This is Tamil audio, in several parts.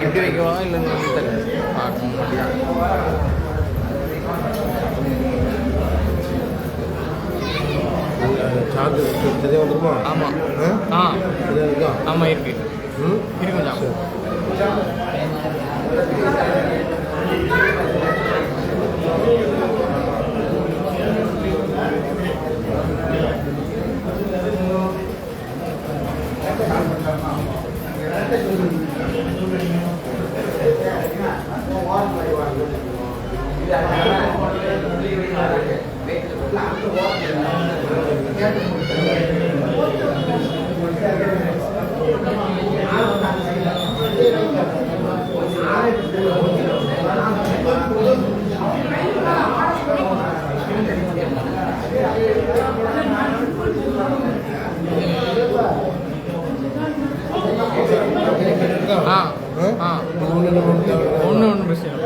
எப்படி வைக்கவா இல்லை பார்க்கணும். சார்ஜ் இதே வந்துருமா? ஆமாம். இதே இருக்கா? ஆமாம் இருக்கு. இருக்குங்களா? ஒன்று பிரச்சனை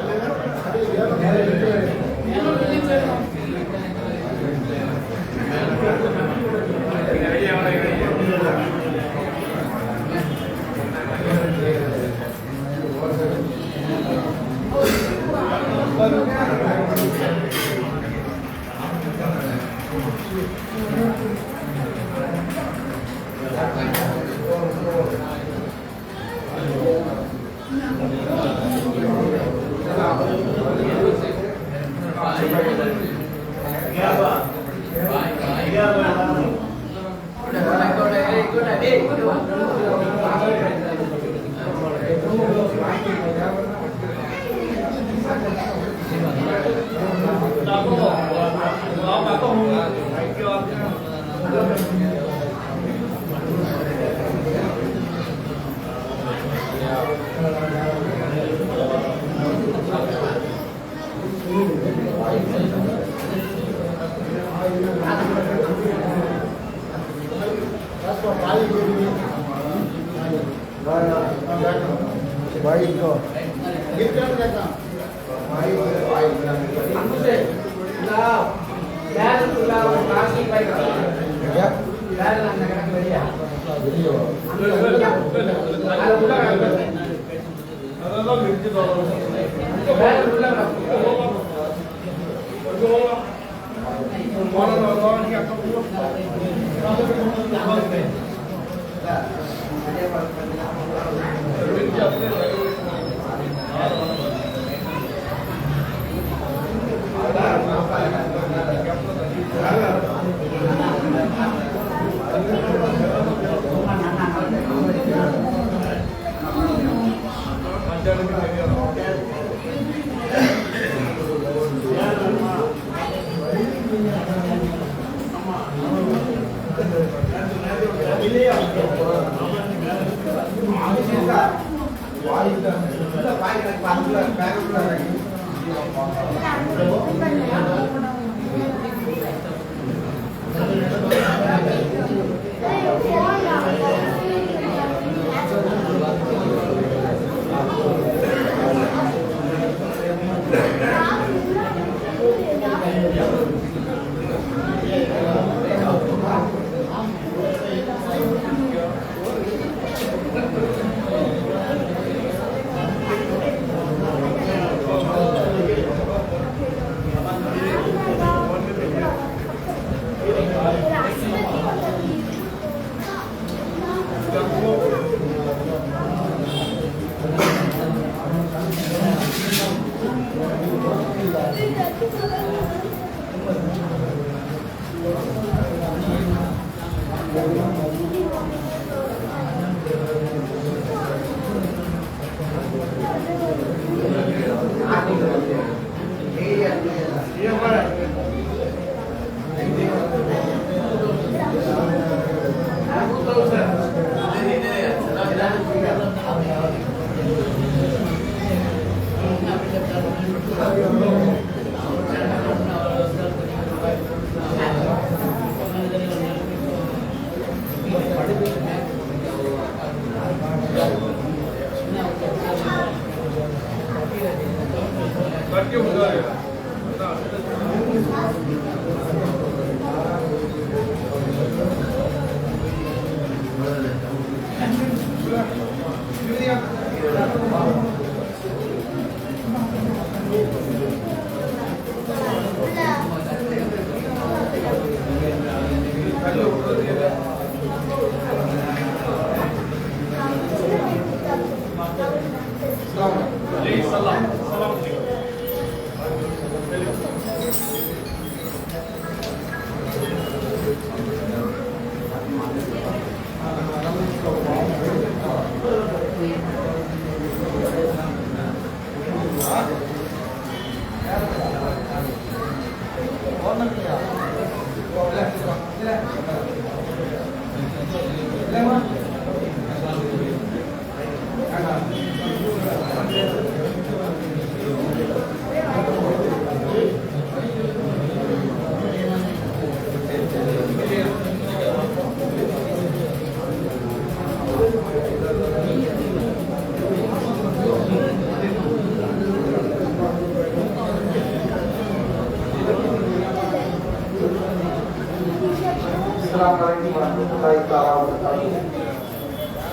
வரஹ்மத்துல்லாஹி தஆலா வபரகாத்துஹு.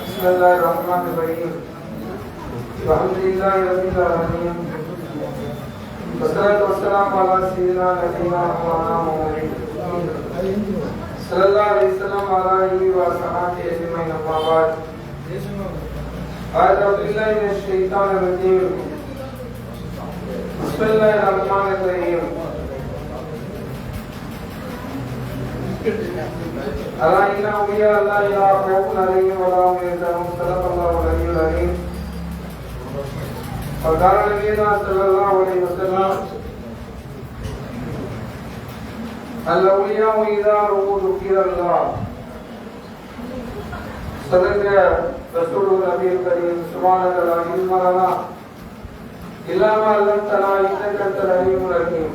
பிஸ்மில்லாஹிர் ரஹ்மானிர் ரஹீம். அல்ஹம்துலில்லாஹி ரப்பில் ஆலமீன். வஸ்ஸலாத்து வஸ்ஸலாமு அலா சய்யிதினா நபியினா முஹம்மதின் ஸல்லல்லாஹு அலைஹி வஸல்லம் வ அலா ஆலிஹி வ ஸஹ்பிஹி அஜ்மஈன். அம்மா பஅத். அஊது பில்லாஹி மினஷ் ஷைத்தானிர் ரஜீம். பிஸ்மில்லாஹிர் ரஹ்மானிர் ரஹீம். ألا إن أولياء الله لا خوف عليهم ولا هم يحزنون. صدق الله العلي العظيم. وقال نبينا صلى الله عليه وسلم الأولياء إذا رؤوا ذكر الله. صدق رسول النبي الكريم. سبحانك لا علم لنا إلا ما علمتنا إنك أنت العليم الحكيم.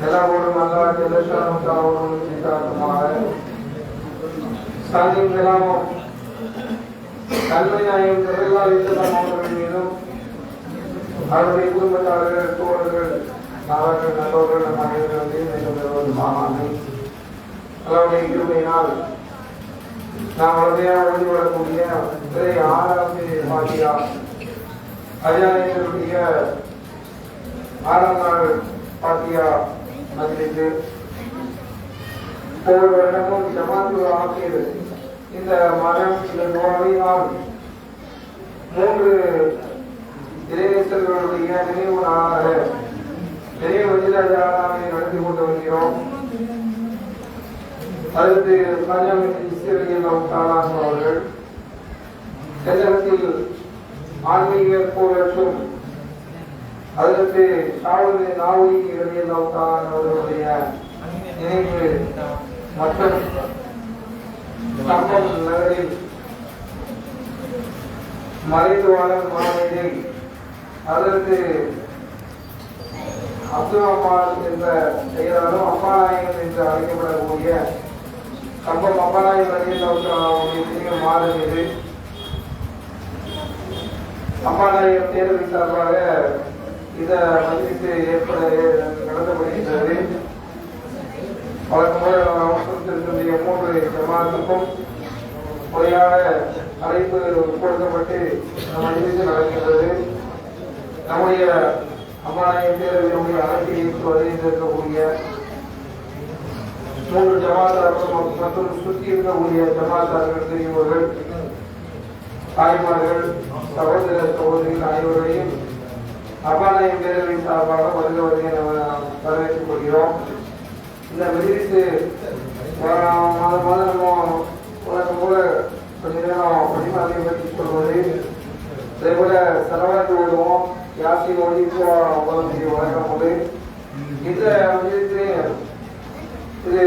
अल्लाह जल्ल शानहु ताला சாதியும் கலாமும் கல்விநாயகம் ஸல்லல்லாஹு அலைஹி வஸல்லம் அவர்கள் மீதும் அவருடைய குடும்பத்தார்கள் தோழர்கள் அவர்கள் நல்லவர்கள் நம் அனைவர்கள் மீதும் மாமாமை அல்லாஹ்வுடைய கிருபையினால் நாம் உடனடியாக ஓடிவிடக்கூடிய 6ஆவது பாத்தியா அஜானியர்களுடைய 6ஆம் நாள் பாத்தியா மஜ்லிஸு ஒவ்வொரு வருடமும் ஜமாத்துல் ஆகிர் இந்த மரம் இந்த நோயினால் 3 இறைநேசர்களுடைய நினைவு நாளாக பெரிய வஜிலாவை நடத்தி கொண்டு வருகிறோம். அதற்கு பஞ்சாமின் இஸ்ரேலியல் அவர்கள் எதிரத்தில் ஆன்மீக போராட்டம் அதற்கு ஷாவுல் நாவி ரலியல்லாஹு தஆலா அவர்களுடைய நினைவு மற்றும் சம்பம் நகரில் மறைந்துவாளர் மாணவியை அதற்கு அப்துல் அம்மாள் என்ற பெயராலும் அம்மாநாயகன் என்று அழைக்கப்படக்கூடிய சம்பம் அம்மாநாயகன் ரலியல்லாஹு தஆலா அவருடைய நினைவு மாதம் இது. அம்மாநாயகன் தேர்வு சார்பாக இந்த மஜ்லிஸ் ஏற்பட நடத்தப்படுகின்றது. வழக்கமாக அவசரத்திற்குரிய 3 ஜமாத்துக்கும் முறையாக அழைப்பு கொடுக்கப்பட்டு மஜ்லிஸ் நடக்கின்றது. நம்முடைய அம்மாநாயகன் தேர்வினுடைய அழைப்பை ஏற்று வருகின்றக்கூடிய 3 ஜமாத்தார்கள் மற்றும் சுற்றி இருக்கக்கூடிய ஜமாத்தார்கள் பெரியவர்கள் தாய்மார்கள் சகோதர சகோதரிகள் அனைவரையும் அம்மாநாயகன் பேரவை சார்பாக வருகிறவர்களை வரவேற்றுக் கொள்கிறோம். இந்த மஜ்லிஸ் மாதம் நம்ம உலகம் போல கொஞ்ச நேரம் பரிமாறி பற்றி சொல்வது, அதே போல செலவாக்கி ஓடுவோம் யாசி ஓடி வழக்கம் போது இந்த மஜ்லிஸ் இது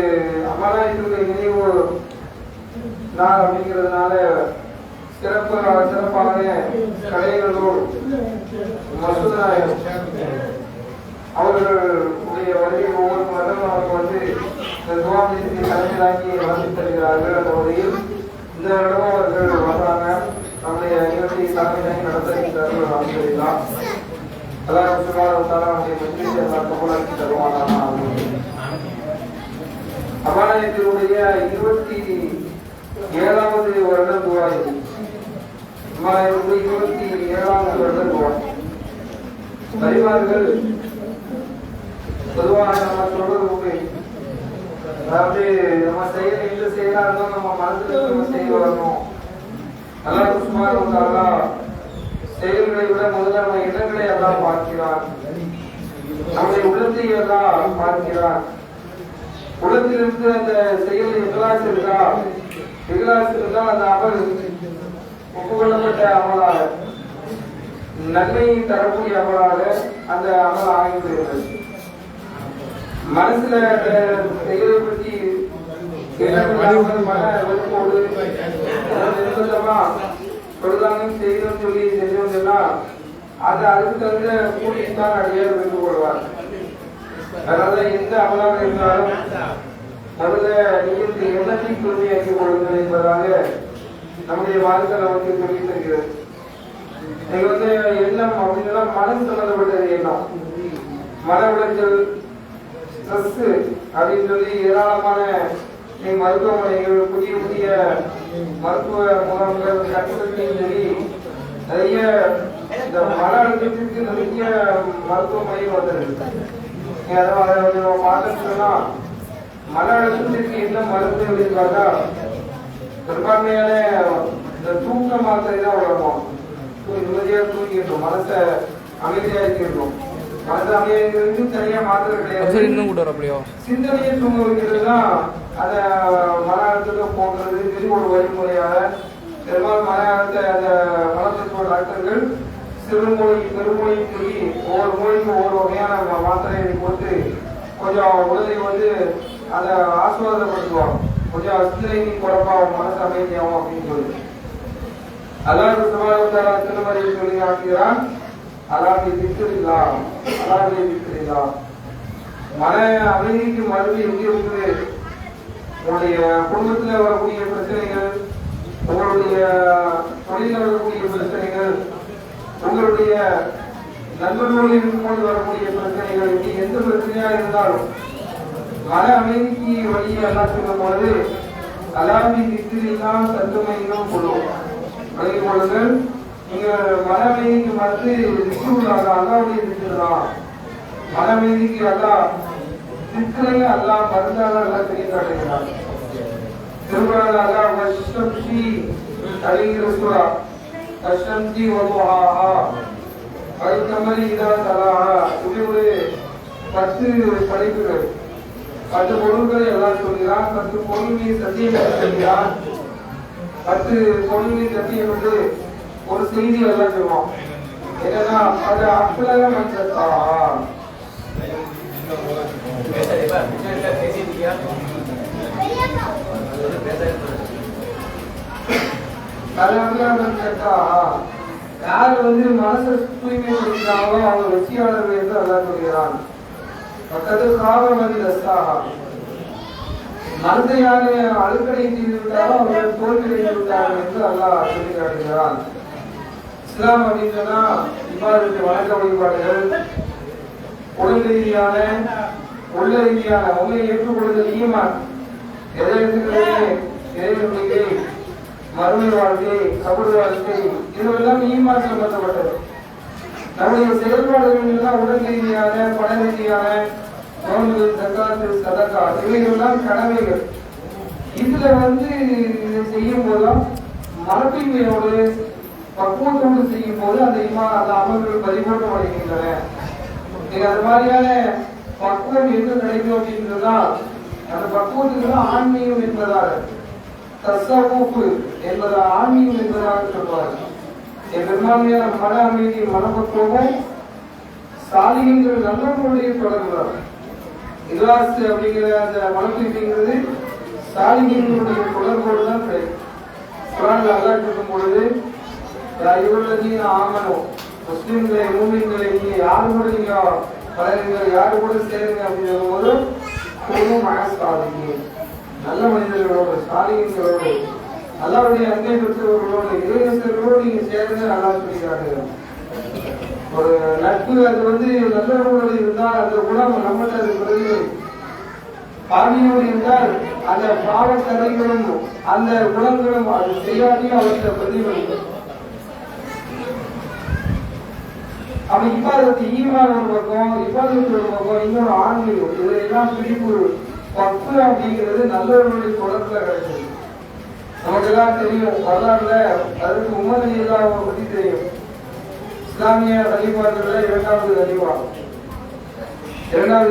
அம்மாநாயகனுடைய நினைவு நாள் அப்படிங்கிறதுனால சிறப்பான கலைகளோடு மசூதநாயகம் அவர்களுடைய வழியை ஒவ்வொரு மதம் அவர்கள் இந்த துவாமியத்தை தலைமையாக்கி வளர்த்து தருகிறார்கள். அந்த வழியில் இந்த இடமும் அவர்கள் வர்றாங்க. நம்முடைய நிகழ்ச்சியை தலைமையாகி நடத்துகிறார்கள். அமைச்சிருக்கலாம் அதான் சுகாதாரத்தால் நம்முடைய மத்திய கபூலாக்கி தருவானா. அம்மாநாயகத்தினுடைய 27வது வருடம் துவாய் 27வது வருடம் துவாய் பரிமார்கள் பொதுவாக நம்ம சொல்றது உண்டு. அதாவது நம்ம செய்யற எந்த செயலா இருந்தாலும் நம்ம மனசுல நம்ம செய்ய வரணும். அல்லாஹ் சுப்ஹானஹு வ தஆலா செயல்களை விட முதல்ல நம்ம எண்ணங்களை எல்லாம் பார்க்கிறான். நம்முடைய உள்ளத்தை எல்லாம் பார்க்கிறான். உள்ளத்திலிருந்து அந்த செயல் இக்லாஸ் இருந்தா அந்த அமல் ஒப்புக்கொள்ளப்பட்ட அமலாக நன்மையை தரக்கூடிய அமலாக அந்த அமல் ஆகிவிடுகிறது. மனசுல அந்த செயலை பற்றி மன வெறுப்போடு நிர்பந்தமா சொல்றாங்க செய்யணும்னு சொல்லி செஞ்சவங்கன்னா அதை அதுக்கு தகுந்த கூட்டித்தான் அடியார் வென்று கொள்வார். அதனால எந்த அமலாக இருந்தாலும் முதல்ல நீங்கள் எண்ணத்தை தூய்மையாக்கிக் கொள்ளுங்கள் என்பதாக நம்முடைய வாழ்க்கை நமக்கு சொல்லி தருகிறது. நீங்க எண்ணம் அப்படின்னா மனம் சம்பந்தப்பட்டது எண்ணம், மன உளைச்சல், ஸ்ட்ரெஸ் அப்படின்னு சொல்லி ஏராளமான மருத்துவமனைகள், புதிய புதிய மருத்துவ முகாம்கள் கட்டுரையும் சரி, நிறைய இந்த மன அழுத்தத்திற்கு நிறைய மருத்துவமனை வந்திருக்கு. பார்த்தோம்னா மன அழுத்தத்திற்கு என்ன மருந்து அப்படின்னு பார்த்தா பெரும்பான்மையான இந்த தூக்க மாத்திரை தான் வளரும். நிம்மதியா தூங்கிடணும், மனசை அமைதியா இருக்கணும். மனசை அமைதியாக சரியா மாத்திரை கிடையாது. இன்னும் கூட அப்படியோ சிந்தனையை தூங்க வைக்கிறது தான் அதை மன அழுத்தத்தை போக்குறது. இது ஒரு வழிமுறையாக பெரும்பாலும் மன அழுத்த அந்த மனத்தோட டாக்டர்கள் சிறுமொழி பெருமொழி சொல்லி ஒவ்வொரு மொழிக்கு ஒவ்வொரு வகையான மாத்திரையை கொடுத்து கொஞ்சம் உடலை வந்து அதை ஆசுவாதப்படுத்துவாங்க. கொஞ்சம் சிந்தனை குழப்பாகும், மனசு அமைதியாகும் அப்படின்னு சொல்லி அல்லாஹ் சுப்ஹானஹு திருமறையில் சொல்லி ஆகிறான். அல்லாஹ்வை திக்ரில்லாஹ், அல்லாஹ்வை திக்ரில்லாஹ். மன அமைதிக்கு மருந்து எங்கே இருக்குது? உங்களுடைய குடும்பத்தில் வரக்கூடிய பிரச்சனைகள், உங்களுடைய தொழிலில் வரக்கூடிய பிரச்சனைகள், உங்களுடைய நண்பர்களோடு இருக்கும்போது வரக்கூடிய பிரச்சனைகள், இப்படி எந்த பிரச்சனையா இருந்தாலும் மன அமைதிக்கு வழியை எல்லாம் சொல்லும் பொழுது அல்லாஹ்வை திக்ரில்லாஹ் சத்துமையிலும் கொள்ளும். வழங்கி கொள்ளுங்கள். நீங்கள் மன அமைதிக்கு மருந்து திக்ருல்லாஹ், அல்லாஹ்வுடைய திக்ருல்லாஹ். மன அமைதிக்கு அல்லாஹ் திக்ரையை அல்லாஹ் மருந்தாக அல்லாஹ் தெரிய காட்டுகிறார். திருக்குறள் அல்லாஹ் வஷ்ஷம்ஸி அலைஹி சூரா வஷ்ஷம்ஸி வதுஹாஹா வல்கமரி இதா தலாஹா. இப்படி ஒரு 10 படைப்புகள், 10 பொருள்களை எல்லாம் சொல்கிறான். 10 பொருள்களை சத்தியம் சொல்கிறான். 10 பொருள்களை சத்தியம் என்று ஒரு செய்தி எல்லாம் சொல்லுவோம். என்னன்னா அது அப்லக மஞ்சத்தா யார் வந்து மனசை தூய்மைப்படுத்துகிறாங்களோ அவங்க வெற்றியாளர்கள் என்று அல்லாஹ் சொல்கிறான். பக்கத்து காவல் தஸ்தாக மனதையான அழுக்கடை செய்து விட்டாலும் அவர்கள் தோல்வியடைந்து விட்டார்கள் என்று அல்லாஹ் சொல்லி காட்டுகிறான். இஸ்லாம் அப்படின்னா இவ்வாறு வணக்க வழிபாடுகள் உடல் ரீதியான உள்ள ரீதியான உண்மை ஏற்றுக்கொள்ளுதல் ஈமான், இறைவனுடைய மறுமை வாழ்க்கை, கபர் வாழ்க்கை, இதுவெல்லாம் ஈமான் சம்பந்தப்பட்டது. நம்முடைய செயல்பாடுகள் எல்லாம் உடல் ரீதியான பண ரீதியான நோன்பு, ஜக்காத்து, சதகா இவைகள்லாம் கடமைகள். இதுல வந்து இதை செய்யும் போதும் மனப்பின்மையோடு பக்குவத்தோடு செய்யும் போது அந்த ஈமான் அந்த அமல்கள் பரிபூர்ணம் அடைகின்றன. நீங்க அது மாதிரியான பக்குவம் எங்க கிடைக்கும் அப்படின்றதுதான் அந்த பக்குவத்துக்கு தான் ஆன்மீகம் என்பதாக, தஸ்ஸவுஃப் என்பது ஆன்மீகம் என்பதாக சொல்வார். பெரும்பான்மையான மன அமைதி, மனப்பக்குவமும் சாலிகங்கள் நல்லவர்களுடைய தொடர்புதான். இலாஸ் அப்படிங்கிற அந்த மனப்பிங்கிறது சாலிகங்களுடைய தொடர்போடு தான் கிடைக்கும். குர்ஆன்ல அல்லாஹ் சொல்லும் பொழுது இவர்களையும் ஆமனும் முஸ்லிம்களை மூமின்களை நீங்க யாரு கூட நீங்க பழகுங்க, யாரு கூட சேருங்க அப்படின்னு சொல்லும்போது குடும்பம் மனசாலிங்க நல்ல மனிதர்களோடு, சாலிகங்களோடு, அல்லாஹ்வுடைய அன்பை பெற்றவர்களோடு, இறைநேசர்களோடு நீங்க சேருங்க அல்லாஹ் சொல்லி காட்டுகிறார். ஒரு நட்பு அது வந்து நல்லவர்களோடு இருந்தால் அந்த குணம் நம்மகிட்ட அது பிரதிபலிக்கும். பாவியோடு இருந்தால் அந்த பாவ தடைகளும் அந்த குணங்களும் அது செய்யாதையும் அவர்கிட்ட பிரதிபலிக்கும். அப்படி இப்பாதத்து ஈமான் ஒரு பக்கம், இப்பாதத்து ஒரு பக்கம், இன்னொரு ஆன்மீகம், இதெல்லாம் பிடிப்பு பக்து அப்படிங்கிறது நல்லவர்களுடைய தொடர்புல கிடைச்சது. நமக்கு எல்லாம் தெரியும், வரலாறுல அதற்கு உமர் அலியல்லாஹு பற்றி தெரியும். இஸ்லாமிய கலீஃபாக்கள் இரண்டாவது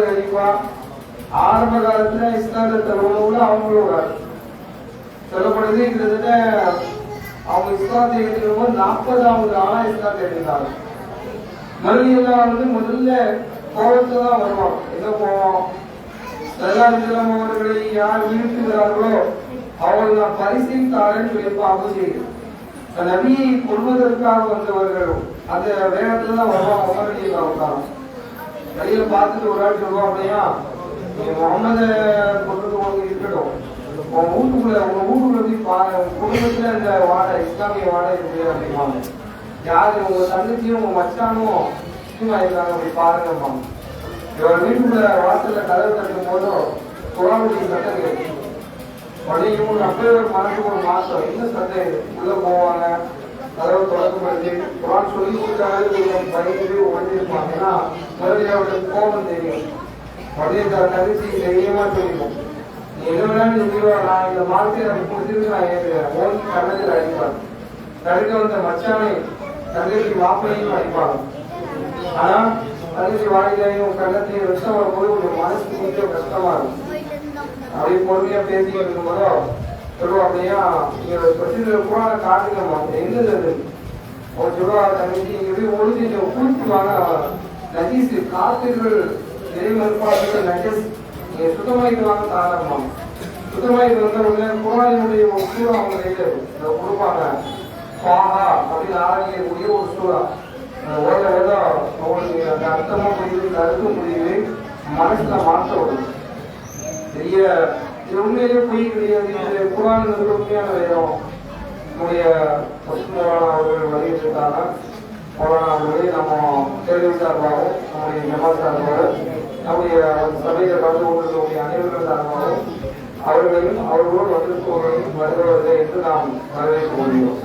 கலீஃபா. ஆரம்ப காலத்துல இஸ்லாத்தை தருவதோட அவங்களோட சொல்லப்படுது. கிட்டத்தட்ட அவங்க இஸ்லாத்தை எடுத்துக்கும் 40வது ஆளா இஸ்லாத்தை எடுத்தாங்க. மறுபடியும் வந்து முதல்ல கோபத்தை தான் வருவாங்க. என்ன போவோம், சல்லாஹ் அவர்களை யார் வீழ்த்துகிறார்களோ அவர்கள் நான் பரிசீலித்தாரன்னு சொல்லியிருப்பாங்க. நபியை கொள்வதற்காக வந்தவர்களும் அந்த வேகத்துல தான் வருவாங்க. உமரடியாக வழியில பார்த்துட்டு ஒரு ஆள் சொல்லுவோம், அப்படியா முகமது கொண்டு உங்களுக்கு இருக்கட்டும், உங்க வீட்டுக்குள்ள போய் பாருங்க, உங்க குடும்பத்துல இந்த வாடகை இஸ்லாமிய வாடகை இருக்கு அப்படிம்பாங்க. யாரு உங்க தங்கச்சியும் உங்க மச்சானும் முஸ்லீமா இருக்காங்க அப்படி பாருங்கம்மா. இவர் வீட்டுக்குள்ள வாசல்ல கதவு கட்டும் போதும் குரானுடைய சட்டம் கேட்டு மழையும் அப்படியே ஒரு மனசுக்கு ஒரு மாற்றம் என்ன சட்டை உள்ள போவாங்க அதாவது தொடக்கப்படுத்தி குரான் சொல்லி கொடுத்தாலே பயந்து உடஞ்சிருப்பாங்க. ஏன்னா மறுபடியும் அவருக்கு கோபம் தெரியும். அப்படியே தகுதி தைரியமா சொல்லிப்போம். நீ எது வேணாலும் சொல்லிடுவா, நான் இந்த மாதத்தை எனக்கு பிடிச்சிருக்கு, நான் ஏற்றுக்கிறேன். ஓன் கண்ணத்தில் அடிப்பார். தடுக்க வந்த மச்சானை தங்கச்சி மாப்பிளையும் அடிப்பாங்க. ஆனா தங்கச்சி வாயிலையும் கண்ணத்தையும் விஷம் வரும்போது ஒரு மனசுக்கு கொஞ்சம் கஷ்டமா இருக்கும். அப்படியே பொறுமையா பேசிட்டு இருக்கும்போதோ சொல்லுவா, அப்படியா நீங்க பிரச்சனை கூட காட்டுங்கம்மா, எங்க அவர் சொல்லுவா, தங்கச்சி இங்க போய் ஒழுங்கு கூப்பிட்டுவாங்க, நஜீஸ் காத்துகள் நிறைமறுப்பாளர்கள் நஜஸ் நீங்க சுத்தமாயிட்டு வாங்க தாராளமா. சுத்தமாயிட்டு வந்த உடனே குரானுடைய ஒரு சூறா அவங்க கையில கொடுப்பாங்க. பாஹா அப்படின்னு ஆரம்பிக்கக்கூடிய ஒரு சூறா. ஓட ஓட அவங்களுக்கு அந்த அர்த்தமும் புரியுது, கருத்தும் புரியுது, மனசுல மாற்ற வருது. பெரிய இது உண்மையிலேயே பொய் கிடையாது. இது குரான் உண்மையான வேதம். நம்முடைய மௌலானா அவர்கள் வருகின்றாங்க. மௌலானா அவர்களை நம்ம கேள்வி சார்பாகவும் நம்முடைய ஜமாத் சார்பாகவும் நம்முடைய சபையை கலந்து கொண்டிருக்கக்கூடிய அனைவர்கள் சார்பாகவும் அவர்களையும் அவர்களோடு வந்திருப்பவர்களையும் வருகிறவர்கள் என்று நாம் வரவேற்க முடியும்.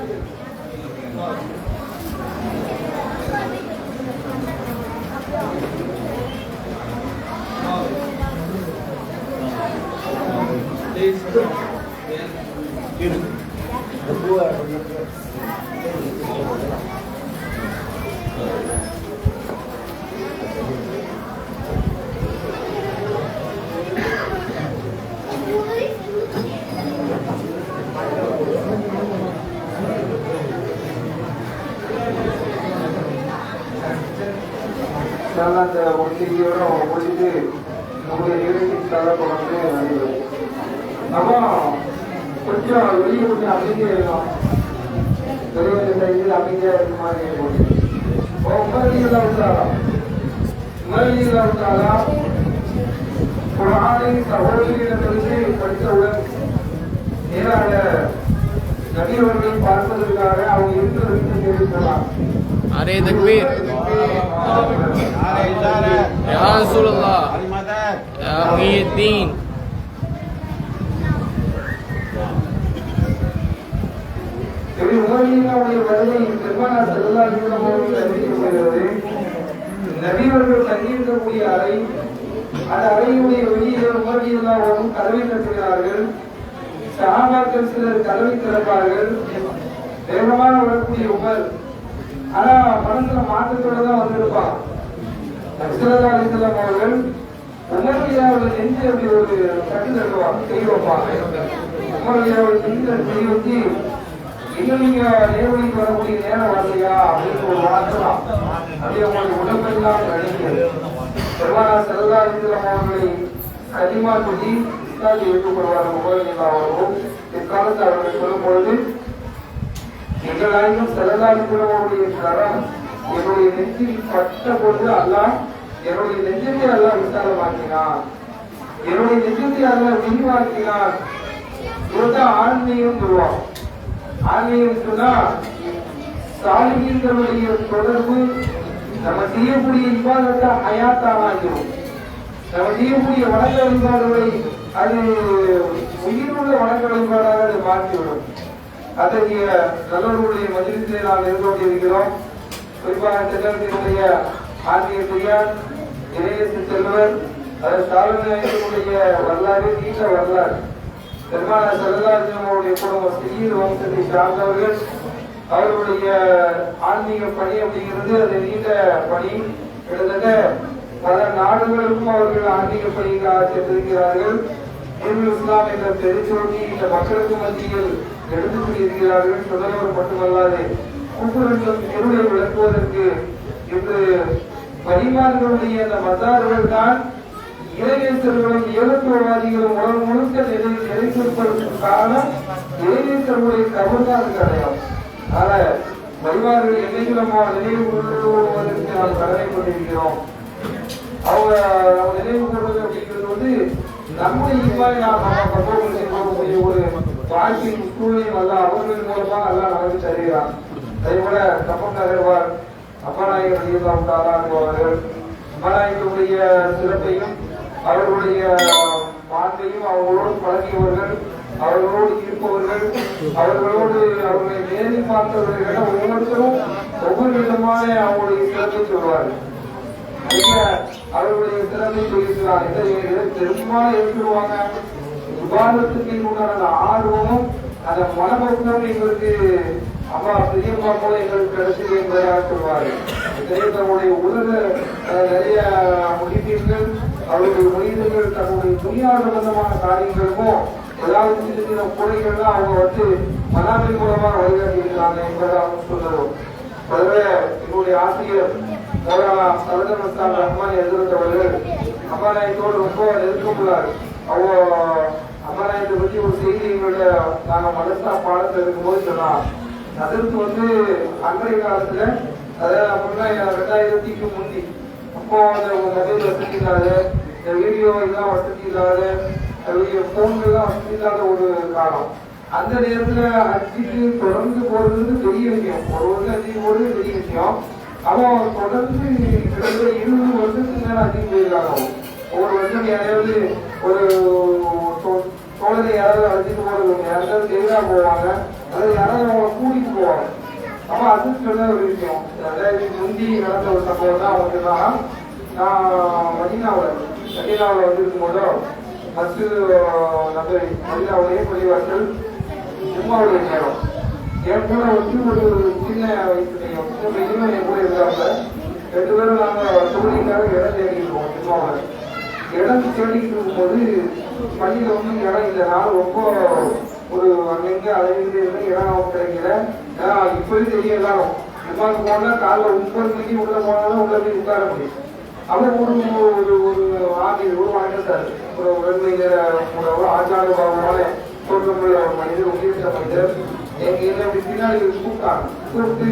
அந்த ஒரு செய்தியோட முடிச்சுட்டு நம்முடைய நிகழ்ச்சிக்காக தொடர்ந்து நடைபெறும். நம்ம கொஞ்சம் வெளியே கொஞ்சம் அமைதியா இருக்கும். வெளியே சைடில் அமைதியா இருக்க மாதிரி இருக்கும். உமர்லியெல்லாம் விட்டாரா ஒரு ஆணை சகோதரியிடமிருந்து படித்தவுடன் நேராக நபியவர்களை பார்ப்பதற்காக அவங்க இருந்ததற்கு தெரிவிக்கலாம். அரே தக்பீர் யா ரசூலுல்லாஹ் யா முஹியத்தீன். உமர்லியனுடைய வருகை பெருமானார் ஸல்லல்லாஹு அலைஹி வஸல்லம் அவர்கள் அறிவிக்கப்படுகிறது. நபியவர்கள் தங்கியிருக்கக்கூடிய அறை, அந்த அறையுடைய வெளியே உமர்லியனும் கதவை தட்டுகிறார்கள். சஹாபாக்கள் சிலர் கதவை திறப்பார்கள். வேகமாக வரக்கூடிய உமர் ஆனா மனசுல மாற்றத்தோட தான் வந்திருப்பான். ஸல்லல்லாஹு அலைஹி வஸல்லம் அவர்கள் உமர்லியாவுடைய நெஞ்சு அப்படி ஒரு கட்டு தட்டுவாங்க, கை வைப்பாங்க. உமர்லியாவுடைய நெஞ்சு கை வச்சு, இன்னும் நீங்க நேர்வழிக்கு வரக்கூடிய நேரம் வரலையா அப்படின்னு ஒரு மாற்றம் அப்படியே உங்களுக்கு உடம்பெல்லாம் நடிக்கிறது. பெருமானார் ஸல்லல்லாஹு அலைஹி வஸல்லம் அவர்களை கலிமா சொல்லி இஸ்லாத்தை ஏற்றுக்கொள்வார் உமர்லியா அவர்களும். இக்காலத்தில் அவர்கள் சொல்லும் பொழுது, எங்கள் நாயகம் ஸல்லல்லாஹு அலைஹி வஸல்லம் அவருடைய கரம் என்னுடைய நெஞ்சில் பட்ட பொழுது அல்லாஹ் என்னுடைய நெஞ்சத்தை அல்லாஹ் விசாலமாக்கினான், என்னுடைய நெஞ்சத்தை அல்லாஹ் விரிவாக்கினான். இதுதான் ஆன்மீகம் சொல்லுவான். ஆன்மீகம் சொன்னா சாலிஹீன்களுடைய தொடர்பு நம்ம செய்யக்கூடிய இபாதத்தை ஹயாத்தாகிடும். நம்ம செய்யக்கூடிய வணக்க வழிபாடுகளை அது உயிருள்ள வணக்க வழிபாடாக அதை மாற்றிவிடும். அத்தகைய நல்லவர்களுடைய மஜ்லிஸிலே நாம் இருந்து கொண்டிருக்கிறோம். குறிப்பாக தென்னகத்தினுடைய ஆன்மீக பெரியார் இளையரசு செல்வர் சாலனுடைய வரலாறு நீண்ட வரலாறு. பெருமானார் ஸல்லல்லாஹு அலைஹி வஸல்லம் அவருடைய குடும்பம் சீர் வம்சத்தை சார்ந்தவர்கள். அவர்களுடைய ஆன்மீக பணி அப்படிங்கிறது அது நீண்ட பணி. கிட்டத்தட்ட பல நாடுகளுக்கும் அவர்கள் ஆன்மீக பணிகளாக சென்றிருக்கிறார்கள். இஸ்லாம் என்ற பெருச்சோட்டி இந்த மக்களுக்கு மத்தியில் எடுத்து சொல்லியிருக்கிறார்கள். சொன்னவர் மட்டுமல்லாது குஃபுரின் இருளை விளக்குவதற்கு இன்று பரிமார்களுடைய அந்த மசார்கள் தான் இறைநேசர்களும் ஏகத்துவவாதிகளும் உலகம் முழுக்க நிலைத்திருப்பதற்கு காரணம் இறைநேசர்களுடைய கபர்தான் கிடையாது. ஆனா பரிமார்கள் என்னைக்கு நம்ம நினைவு கொள்வதற்கு நாம் கடமைப்பட்டிருக்கிறோம். அவங்க நம்ம நினைவு கொள்வது அப்படிங்கிறது வந்து நம்முடைய இவ்வாறு நாம் போகக்கூடிய ஒரு வாழ்க்கையின் சூழ்நிலை அல்ல அவர்கள் மூலமாக எல்லாம் நமக்கு தருகிறான். அதே போல கப்பம் நகர்வார் அப்பநாயகர் அவர்கள் அப்பநாயகருடைய சிறப்பையும் அவர்களுடைய மாற்றையும் அவர்களோடு பழகியவர்கள், அவர்களோடு இருப்பவர்கள், அவர்களோடு அவர்களை நேரில் பார்த்தவர்கள் ஒவ்வொருத்தரும் ஒவ்வொரு விதமான அவங்களுடைய சிறப்பை சொல்வார்கள். அவர்களுடைய சிறப்பை சொல்லியிருக்கிறார். பெரும்பாலும் எடுத்துருவாங்க. விவாதத்துக்கு உண்டான ஆர்வமும் அந்த மனப்பக்குவம் எங்களுக்கு அம்மா பெரியம்மா போல எங்களுக்கு கிடைச்சது என்பதாக சொல்வார்கள். தன்னுடைய உலக நிறைய முடிப்பீர்கள், அவருடைய மனிதர்கள் தன்னுடைய துணியார் சம்பந்தமான காரியங்களுக்கும் ஏதாவது சின்ன சின்ன குறைகள்லாம் அவங்க மனாமை மூலமாக வழிகாட்டி இருக்கிறாங்க என்பதாக சொன்னதும். அதுவே என்னுடைய ஆசிரியர் ரஹ்மான் எழுதுறவர்கள் அம்மாநாயத்தோடு ரொம்ப நெருக்கமுள்ளார். அவங்க அம்மாநாயத்தை பற்றி ஒரு செய்தி எங்களோட நாங்கள் மதரசா பாடத்தில் இருக்கும்போது சொன்னார். அதற்கு அன்றைய காலத்துல அதாவது அப்படின்னா 2000க்கு முந்தி அப்போ அந்த மொபைல் வசதி இல்லாத, வீடியோ எல்லாம் வசதி இல்லாத, போன்கள்லாம் வசதி இல்லாத ஒரு காலம். அந்த நேரத்துல ஹஜ்ஜுக்கு தொடர்ந்து போறது பெரிய விஷயம். ஒரு வருஷம் ஹஜ்ஜுக்கு போறது பெரிய விஷயம். அவன் தொடர்ந்து 20 வருஷத்துக்கு மேல ஹஜ்ஜுக்கு போயிருக்காங்க. ஒவ்வொரு வருஷம் யாராவது ஒரு தோழரை யாராவது அழைச்சிட்டு போறது, யாராவது தேவையா போவாங்க, அதாவது யாராவது அவங்களை கூட்டிட்டு போவாங்க. அப்ப அது சொன்ன ஒரு விஷயம். 2000க்கு முந்தி நடந்த ஒரு சம்பவம் தான் அவங்க சொன்னாங்க. நான் மதீனாவில் வந்திருக்கும் போதோ ஃபர்ஸ்ட் நம்ம மதீனாவுடைய பள்ளிவாசல் ஜும்மாவுடைய நேரம் என் கூட ஒரு சின்ன வயசுலையும் சின்ன பையனும் என் கூட இருந்தாங்க. 2 பேரும் நாங்கள் தொழிலுக்காக இடம் தேடிட்டு இருக்கோம். ஜும்மாவில் இடம் தேடிட்டு இருக்கும்போது பள்ளியில் இடம் இல்லை. நான் ரொம்ப ஒரு அங்கங்க அலைந்து இடம் கிடைக்கல. இப்போயும் தெரிய எல்லாரும் ஜும்மாவுக்கு போனா காலைல 9 மணிக்கு உள்ள போனாலும் உள்ள போய் உட்கார முடியும். அவர் ஒரு வணக்கத்தார், ஒரு வெண்மை ஒரு ஆச்சார பாவமான தோற்றமுள்ள ஒரு மனிதர், உயிரிட்ட மனிதர் எங்க அப்படி பின்னாடி கூப்பிட்டு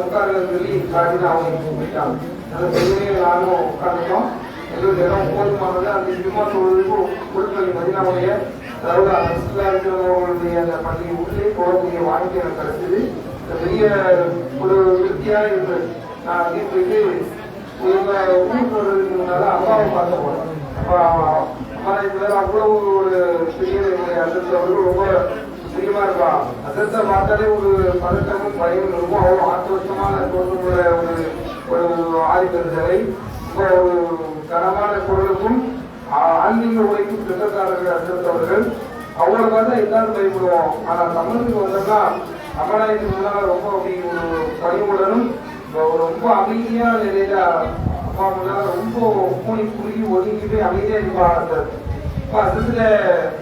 உட்கார சொல்லி காட்டிட்டு அவங்க கூப்பிட்டாங்க. அந்த பெருமையை நானும் உட்காந்துட்டோம். எங்களுக்கு இடம் போதுமானது. அந்த ஜும்மா தொழுதுக்கு உள்பள்ளி மதீனாவுடைய அதாவது இருக்கிறவங்களுடைய அந்த பள்ளி உள்ளே போகக்கூடிய வாழ்க்கை எனக்கு கிடைச்சது. பெரிய ஒரு விருத்தியா இருந்தது. நான் அங்கே போயிட்டு ஊருக்கு போடுறதுக்கு முன்னால அம்மாவை பார்க்க போனேன். அவ்வளவு ஒரு பெரிய அசத்தவர்கள் ரொம்ப பிரியமா இருப்பான். அசத்தை பார்த்தாலே ஒரு பதட்டமும் பயமும் இருக்கும். அவ்வளவு ஆக்ரோஷமான தோற்றமுள்ள ஒரு ஆதிக்கலை, ஒரு கனமான குரலுக்கும் ஆன்மீக உழைக்கும் சொந்தக்காரர்கள் அசத்தவர்கள். அவங்களை பார்த்தா எல்லாரும் பயப்படுவோம். ஆனா தமிழுக்கு வந்தோம்னா அம்மநாயத்துக்கு முன்னால ரொம்ப அப்படி ஒரு பணிவுடனும் ரொம்ப அமைதியான நிலையில அப்பா முன்னால ரொம்ப மூணி குறுகி ஒதுங்கி போய் அமைதியா இருப்பாங்க. அசத்துல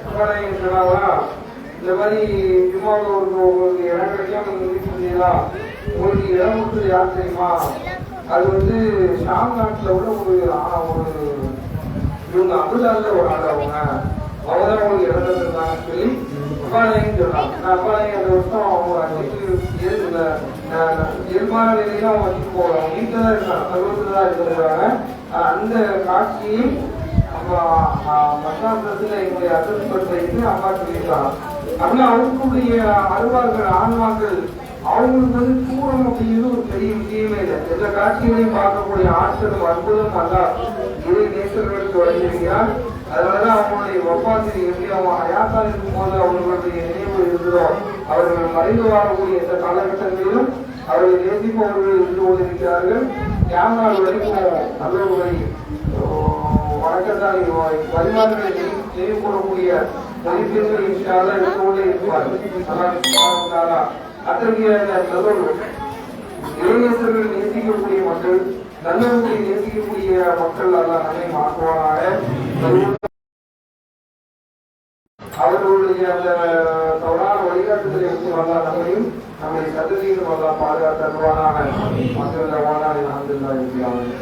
அம்மநாயகன் சொன்னாங்களா, இந்த மாதிரி ஜும்மாவில் உங்களுக்கு இடம் கிடைக்காம செய்யலாம். உங்களுக்கு இடம் கொடுத்தது யார் தெரியுமா? அது ஷாம் நாட்டில் உள்ள ஒரு இவங்க அபுதால ஒரு ஆள். அவங்கதான் உங்களுக்கு இடம் தந்துருந்தாங்கன்னு சொல்லி அப்பாநாயகன் சொன்னாங்க. நான் அப்பாநாயகன் அந்த வருஷம் அவங்க அன்னைக்கு இயல்பான நிலையில அவங்க வச்சுட்டு போவாங்க. வீட்டில் தான் இருக்காங்க, பருவத்தில் தான் இருக்கிறாங்க. அந்த காட்சியை மசாபுரத்துல எங்களுடைய அசஸ்மெண்ட் வைத்து அம்மா சொல்லியிருக்காங்க. அப்படின்னா அவங்களுடைய அருவார்கள் ஆன்மாக்கள் அவங்களுக்கு தூரம் அப்படிங்கிறது ஒரு பெரிய விஷயமே இல்லை. எல்லா காட்சிகளையும் பார்க்கக்கூடிய ஆற்றலும் அற்புதம் அல்ல இதை நேசர்களுக்கு வழங்கியிருக்கிறார். அதனாலதான் அவங்களுடைய வப்பாசிரி எப்படி அவங்க அயாத்தா இருக்கும் போது அவர்களுடைய நினைவு இருந்ததோ, அவர்கள் மறைந்து வாழக்கூடிய எந்த காலகட்டங்களிலும் அவர்களை நேசிப்பவர்கள் இருந்து கொண்டிருக்கிறார்கள். யாருநாள் வரைக்கும் நல்லவர்களை வணக்கத்தால் பரிமாறுகளை நினைவு கூறக்கூடிய மதிப்பீடுகள் இன்ஷால்லா இருந்து கொண்டே இருப்பார்கள். அத்தகைய நல்லவர்கள் இளைஞர்கள் நேசிக்கக்கூடிய மக்கள், நல்லவர்களை நேசிக்கக்கூடிய மக்கள் எல்லாம் நம்மை மாற்றுவானாக. அவர்களுடைய அந்த தவறான வழிகாட்டுதலை விட்டு வந்தால் நம்மையும் நம்முடைய சந்ததியும் வந்தால் பாதுகாத்து தருவானாக. மக்கள் தருவானாக அல்ஹம்துலில்லாஹ் இருக்கிறார்கள்.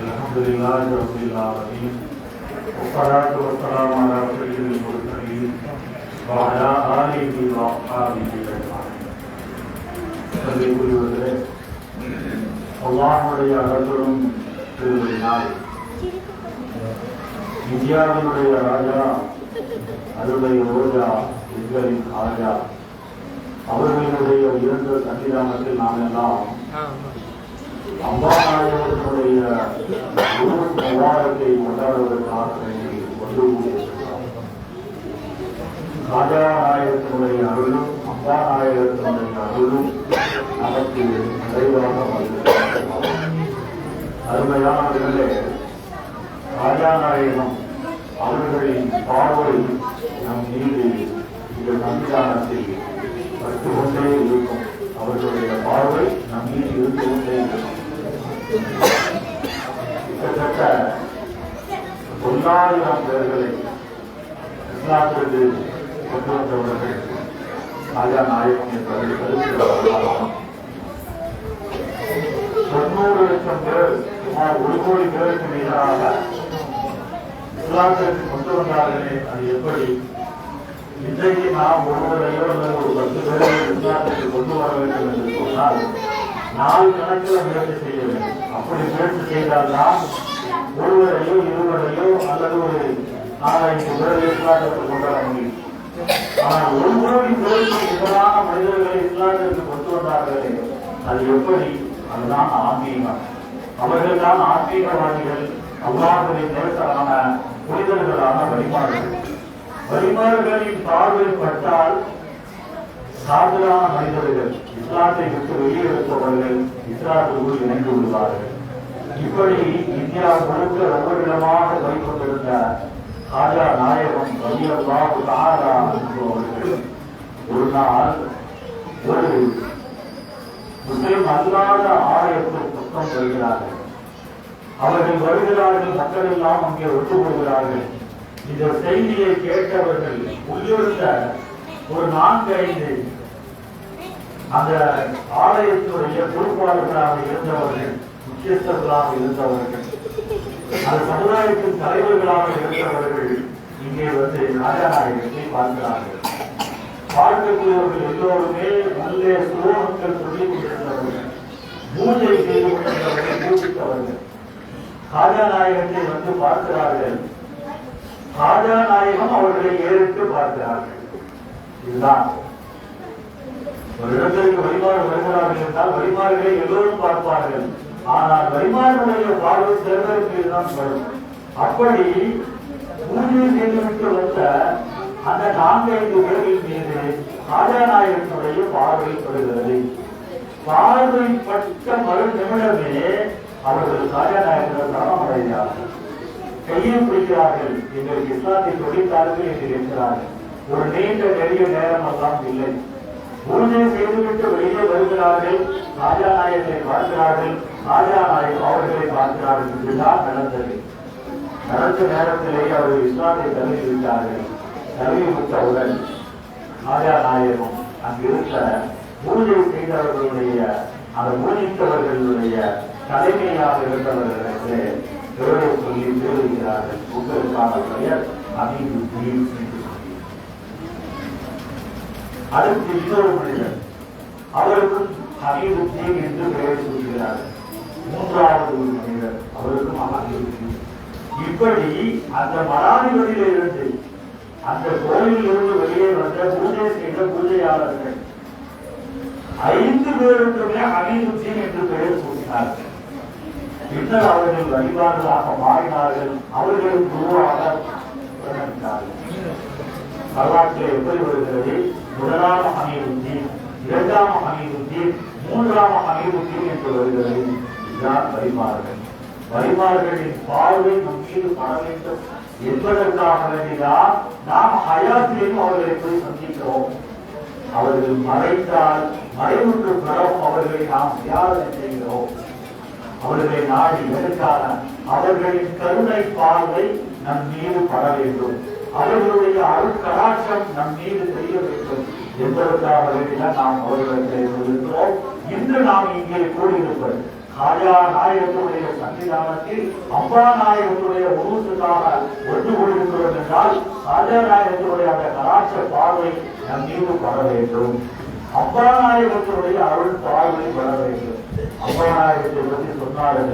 Alhamdulillah Rabbil Alamin. Wassalatu wassalamu ala sayyidil mursalin wa ala alihi wa ashabihi ajma'in. சல்லிக்குரியவர்களே, அல்லாஹ்வுடைய அருளும் திருவிழாய் இந்தியாவினுடைய ராஜா அருமை ரோஜா எங்களின் ராஜா அவர்களுடைய உயர்ந்த சன்னிதானத்தில் நாம் எல்லாம் அம்பாநாயகனுடைய விவகாரத்தை கொண்டாடுவதற்காக ஒன்று கூடியிருக்கிறோம். ராஜா நாயகத்தினுடைய அருளும் அம்பாநாயகத்தினுடைய அருளும் நமக்கு நிறைவாக வந்திருக்கிறது. அருமையானவர்களே, ராஜா நாயகம் அவர்களின் பார்வை நம் மீது இந்த சன்னிதானத்தில் பட்டு கொண்டே இருக்கும். அவர்களுடைய பார்வை நம் மீது இருந்து கொண்டே இருக்கும். கிட்டத்தட்ட 9,000 பேர்களை இஸ்லாத்திற்கு கொண்டு வந்தவர்கள் ராஜா நாயகம் என்பதை கருத்துக்கிறார்கள். 90 லட்சம் பேர், சுமார் 1 கோடி பேருக்கு மீதாக இஸ்லாத்திற்கு கொண்டு வந்தார்களே, அது எப்படி? இன்றைக்கு நாம் ஒருவரையோ அல்லது ஒரு 10 பேரை இஸ்லாத்திற்கு கொண்டு வர வேண்டும் என்று சொன்னால் நாள் கணக்கில் முயற்சி செய்ய வேண்டும். அப்படி முயற்சி செய்தால்தான் ஒருவரையோ 20 அல்லது ஒரு 4-5 பேரை இஸ்லாத்திற்கு கொண்டு வர முடியும். ஆனால் 1 கோடி பேருக்கு எதிரான மனிதர்களை இஸ்லாத்திற்கு கொண்டு வந்தார்களே, அது எப்படி? அதுதான் ஆன்மீகம். அவர்கள் தான் ஆன்மீகவாதிகள், அல்லாஹ்வின் நேசரான புனிதர்களான வழிமாறுகள். வழிமாறுகளின் பார்வை பட்டால் சாதாரண மனிதர்கள் இஸ்லாத்தை விட்டு வெளியேறுப்பவர்கள் இஸ்லாத்துக்குள் இணைந்து விடுவார்கள். இப்படி இந்தியா முழுக்க ஒவ்வொரு இடமாக வைக்கொண்டிருந்த ராஜா நாயகம் ரலியல்லாஹு தஆலா என்பவர்கள் ஒரு நாள் ஒரு முஸ்லிம் அல்லாத ஆலயத்திற்கு பக்கம் வருகிறார்கள். அவர்கள் வருகிறார்கள், மக்கள் எல்லாம் அங்கே ஒட்டுக்கொள்கிறார்கள். இந்த செய்தியை கேட்டவர்கள் உள்ளிருந்த ஒரு 4-5 அந்த ஆலயத்துடைய பொறுப்பாளர்களாக இருந்தவர்கள், முக்கியஸ்தர்களாக இருந்தவர்கள், அந்த சமுதாயத்தின் தலைவர்களாக இருந்தவர்கள் இங்கே வந்து ராஜாநாயகத்தை பார்க்கிறார்கள். பார்க்கக்கூடியவர்கள் எல்லோருமே உள்ளே ஸ்லோகங்கள் சொல்லிக் கொண்டிருந்தவர்கள், பூஜை செய்து கொண்டிருந்தவர்கள், பூஜித்தவர்கள் ராஜாநாயகத்தை வந்து பார்க்கிறார்கள். ராஜாநாயகம் அவர்களை ஏறிட்டு பார்க்கிறார்கள். இதுதான் ஒரு இடத்திற்கு வழிமாறு வருகிறார்கள் என்றால் வழிமாறுகளை எல்லோரும் பார்ப்பார்கள். ஆனால் வழிமாறுடைய பார்வை சிலருக்கு தான் வரும். அப்படி பூஜை செய்துவிட்டு வந்த அந்த 4-5 பேரின் மீது ராஜாநாயகத்தினுடைய பார்வை படுகிறது. பார்வைப்பட்ட மறு நிமிடமே அவர்கள் ராஜாநாயகர்கள் சரணமடைகிறார்கள், கையை பிடிக்கிறார்கள். எங்களுக்கு இஸ்லாத்தை சொல்லித்தார்கள் என்று இருக்கிறார்கள். ஒரு நீண்ட நெறிய நேரம் எல்லாம் இல்லை. பூஜை செய்துவிட்டு வெளியே வருகிறார்கள், ராஜாநாயகத்தை பார்க்கிறார்கள், ராஜாநாயகம் அவர்களை பார்க்கிறார்கள். இதுதான் நடந்தது. நடந்த நேரத்திலேயே அவர்கள் இஸ்லாத்தை தழுவிவிட்டார்கள். தழுவிவிட்டவுடன் ராஜாநாயகம் அங்கிருந்த பூஜை செய்தவர்களுடைய அந்த பூஜித்தவர்களுடைய தலைமையாக இருந்தவர்களுக்கு பேரை சொல்லி தெரிவிக்கிறார்கள். உங்களுக்கான பெயர் அமீதுத்தீன் என்று சொல்லி. அடுத்து இன்னொரு மனிதர், அவருக்கும் அமீதுத்தீன் என்று பெயர் சொல்கிறார்கள். 3வது ஒரு மனிதர், அவருக்கும் அமீதுத்தீன். இப்படி அந்த மராணிகளில் இருந்து அந்த கோயிலில் இருந்து வெளியே வந்த பூஜை செய்த பூஜையாளர்கள் 5 பேருக்குமே அமீதுத்தீன் என்று பெயர் சூட்டினார்கள். பின்னர் அவர்கள் வழிபாடுகளாக மாறினார்கள். அவர்களும் குருவாக பிறந்தார்கள். வரலாற்றில் எப்படி வருகிறது? முதலாம் அமீதுத்தீன், 2ஆம் அமீதுத்தீன், 3ஆம் அமீதுத்தீன் என்று வருகிறது. இதுதான் வழிமாறுகள். வழிமாறுகளின் பார்வை நம் மீது பட வேண்டும் என்பதற்காக வேண்டிதான் நாம் ஹயாத்திலையும் அவர்களை போய் சந்திக்கிறோம். அவர்கள் மறைத்தால் மறைவுக்கு பிறகும் அவர்களை நாம் தியாகம் செய்கிறோம். அவர்களை நாடி எதற்கான? அவர்களின் கருணை பார்வை நம் மீது பட வேண்டும், அவர்களுடைய அருட்கடாட்சம் நம் மீது தெரிய வேண்டும் என்பதற்காக வேண்டிதான் நாம் அவர்களை இருக்கிறோம். இன்று நாம் இங்கே கூடியிருப்பது ராஜா நாயகத்துடைய சன்னிதானத்தில் அம்பா நாயகத்துடைய உருவத்துக்காக ஒன்று கூடியிருக்கிறோம் என்றால் ராஜா நாயகத்துடைய அந்த கடாட்ச பார்வை நம் மீது பட வேண்டும். அம்பா நாயகத்துடைய அருள் பார்வை பட வேண்டும். அம்பா நாயகத்தை பற்றி சொன்னார்கள்.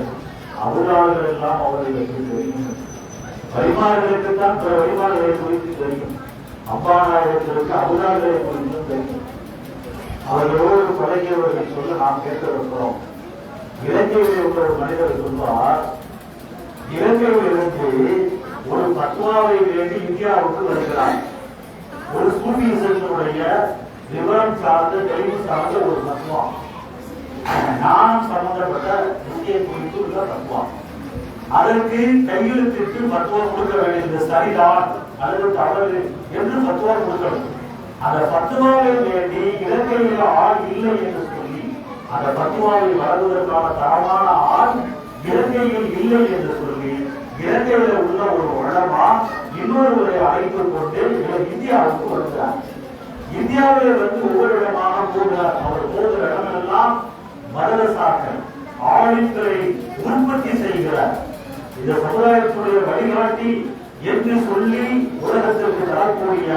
அபுதார்கள் எல்லாம் அவர்களுக்கு தெரியும். வழிமார்களுக்குத்தான் பிற வழிமார்களை குறித்து தெரியும். அம்பாநாயகத்திற்கு அபுதார்களை குறித்து தெரியும். அவர்களோடு பழகியவர்கள் சொல்ல நாம் கேட்டிருக்கிறோம். இலங்கையில் உள்ள ஒரு மனிதர் சொல்வார், இலங்கையில் இருந்து ஒரு பத்வாவை வேண்டி இந்தியாவுக்கு வருகிறார். ஒரு சூஃபிசத்தினுடைய விவரம் சார்ந்த தெளிவு சார்ந்த ஒரு பத்வா, ஞானம் சம்பந்தப்பட்ட விஷயம் குறித்து உள்ள பத்வா. அதற்கு கையெழுத்திட்டு பத்வா கொடுக்க வேண்டியது சரிதான் அல்லது தவறு என்று பத்வா கொடுக்கணும். அந்த பத்வாவை வேண்டி இலங்கையில் ஆள் இல்லை என்று சொல்லி அந்த பத்வாவை வழங்குவதற்கான தரமான ஆள் இலங்கையில் இல்லை என்று சொல்லி இலங்கையில் உள்ள ஒரு உலமா இன்னொருவரை அழைத்துக் கொண்டு இந்தியாவுக்கு வருகிறார். இந்தியாவில் வந்து ஒவ்வொரு இடமாக போகிறார். அவர் போகிற இடமெல்லாம் மதரசாக்கள் ஆளுங்களை உற்பத்தி செய்கிறார். இந்த சமுதாயத்துடைய வழிகாட்டி என்று சொல்லி உலகத்திற்கு தரக்கூடிய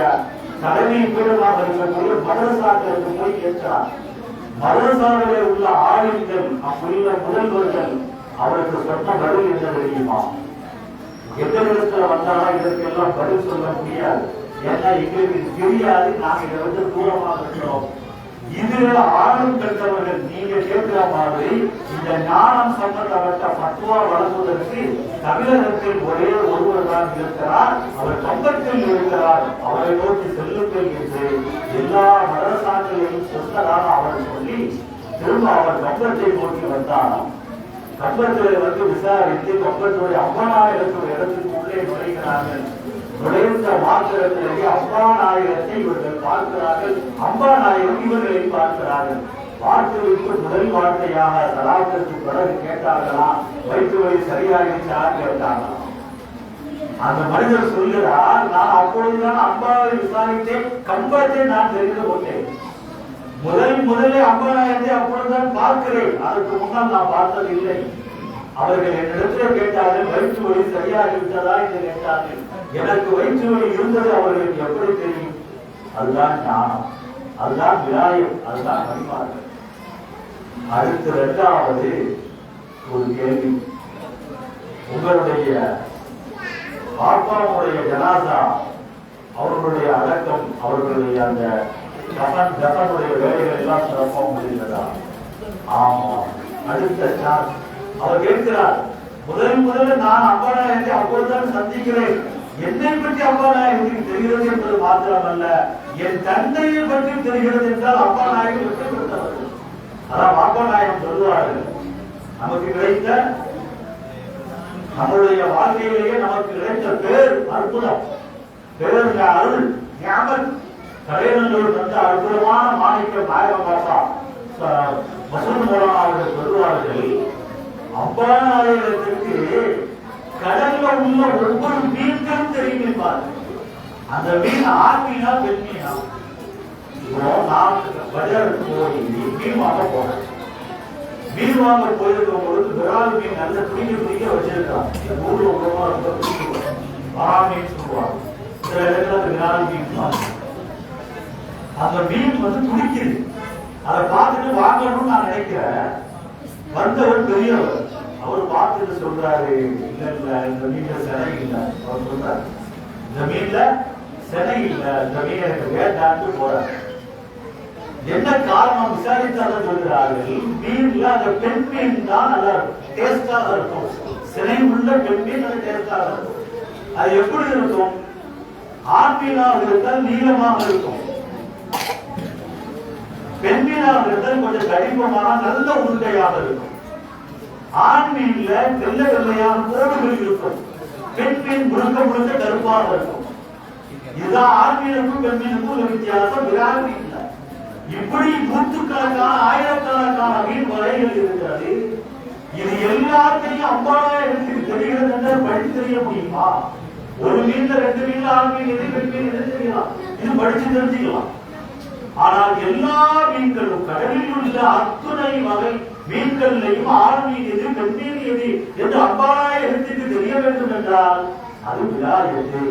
தலைமை பீடமாக இருக்கக்கூடிய மதரசாக்களுக்கு போய் கேட்கிறார். மதரசாவில் உள்ள ஆளுங்கள் அங்குள்ள முதல்வர்கள் அவருக்கு சொன்ன பதில் என்ன தெரியுமா? எந்த இடத்துல வந்தாலும் இதற்கெல்லாம் பதில் சொல்ல முடியாது. ஏன்னா எங்களுக்கு தெரியாது, நாங்க இதை வந்து தூரமாக இருக்கிறோம். இதுல ஆளும் கற்றவர்கள் நீங்க கேட்கிற மாதிரி இந்த ஞானம் சம்பந்தப்பட்ட பத்துவா வழங்குவதற்கு தமிழகத்தில் ஒரே ஒருவர் தான் இருக்கிறார். அவர் கம்பத்தில் இருக்கிறார். அவரை நோக்கி செல்லுங்கள் என்று எல்லா மதரசாக்களையும் சொன்னதாக அவர் சொல்லி திரும்ப அவர் கம்பத்தை நோக்கி வந்தாராம். கம்பத்தில் வந்து விசாரித்து கம்பத்துடைய அம்பாநாயகத்துடைய இடத்துக்கு உள்ளே நுழைகிறார்கள். நுழைந்த மாத்திரத்திலேயே அம்பாநாயகத்தை இவர்கள் பார்க்கிறார்கள். அம்பாநாயகம் இவர்களை பார்க்கிறார்கள். பார்த்துவிட்டு முதல் வார்த்தையாக தலாத்திற்கு பிறகு கேட்டார்களாம், வயிற்று வலி சரியாகிச்சா கேட்டார்களாம். அந்த மனிதர் சொல்கிறார், நான் அப்பொழுதுதான் அம்பாவை விசாரித்தேன், கம்பத்தை நான் தெரிந்து கொண்டேன். முதலே அம்பாநாயகத்தை அப்பொழுதுதான் பார்க்கிறேன், அதற்கு முன்னால் நான் பார்த்தது இல்லை. அவர்கள் என்னிடத்தில் கேட்டார்கள், வயிற்று வலி சரியாகிவிட்டதா என்று கேட்டார்கள். எனக்கு வயிற்று வலி இருந்தது அவர்களுக்கு எப்படி தெரியும்? அதுதான் ஞானம், அதுதான் விலாயம், அதுதான் வழிபாடு. அடுத்து இரண்டாவது ஒரு கேள்வி, உங்களுடைய பாப்பாவுடைய ஜனாசா, அவர்களுடைய அடக்கம், அவர்களுடைய அந்த ஜபனுடைய வேலைகள் எல்லாம் சிறப்பாக முடிந்ததா? ஆமா. அடுத்த சார் அவர் கேட்கிறார், முதல்ல நான் அம்பாநாயகத்தை அப்பொழுதுதான் சந்திக்கிறேன். என்னை பற்றி அம்பாநாயகத்துக்கு தெரிகிறது என்பது மாத்திரமல்ல, என் தந்தையை பற்றி தெரிகிறது என்றால் அம்பாநாயகம் வெற்றி பெற்றவர்கள். அதான் அம்பாநாயகம் சொல்லுவார்கள், நமக்கு கிடைத்த நம்முடைய வாழ்க்கையிலேயே நமக்கு கிடைத்த பேர் அற்புதம், பேர் அருள், ஞாபகம். கலைநல்லூர் தந்த அற்புதமான மாணிக்கம் நாயகம் பாப்பா மசூத் மூலமாக அவர்கள் சொல்லுவார்கள், அம்பாநாயகத்திற்கு கடல்ல உள்ள ஒவ்வொரு மீன்களும் தெரியும். அந்த மீன் ஆண் மீனா பெண் மீனா? நான் பஜாருக்கு போய் மீன் வாங்க போறேன். மீன் வாங்க போயிருக்கும் பொழுது விரால் மீன் நல்ல துணிக்க வச்சிருக்கான். ஊர்ல ரொம்ப மீன் சொல்லுவாங்க, சில இடத்துல விரால் மீன். அந்த மீன் வந்து துணிக்குது. அதை பார்த்துட்டு வாங்கணும்னு நான் நினைக்கிறேன். வந்தவர் பெரியவர், அவர் பார்த்துட்டு சொல்றாரு, இல்ல இல்ல இந்த மீன்ல செனை இல்லை. அவர் சொல்றாரு, இந்த மீன்ல செனை இல்லை, இந்த மீன் எனக்கு வேண்டான்னு போறாரு. என்ன காரணம் விசாரித்தாலும் சொல்கிறார்கள், மீன்ல அந்த பெண் மீன் தான் நல்லா டேஸ்டாக இருக்கும். செனை உள்ள பெண் மீன் அது டேஸ்டாக இருக்கும். அது எப்படி இருக்கும்? ஆண் மீனாக இருந்தால் நீளமாக இருக்கும், பெண் மீனாக இருந்தால் கொஞ்சம் கடினமான நல்ல உருண்டையாக இருக்கும். ஆண் மீன்ல வெள்ளை வெள்ளையான கோடுகள் இருக்கும், பெண் மீன் முழுக்க கருப்பாக இருக்கும். இதுதான் ஆண் மீனுக்கும் பெண் மீனுக்கும் உள்ள வித்தியாசம். விரால் மீன்ல இப்படி நூற்றுக்கணக்கான ஆயிரக்கணக்கான மீன் வகைகள் இருக்கிறது. இது எல்லாத்தையும் அம்பாநாயகத்துக்கு தெரிகிறது என்று படித்து தெரிய முடியுமா? ஒரு மீன்ல ரெண்டு மீன்ல ஆண் மீன் எது பெண் மீன் எது தெரியலாம், இது படிச்சு தெரிஞ்சுக்கலாம். ஆனால் எல்லா மீன்களும் கடலில் உள்ள அத்துணை வகை மீன்களையும் ஆண் மீன் எது பெண் மீன் எது என்று அம்பாநாயகத்துக்கு தெரிய வேண்டும் என்றால் அது விலாயத்து.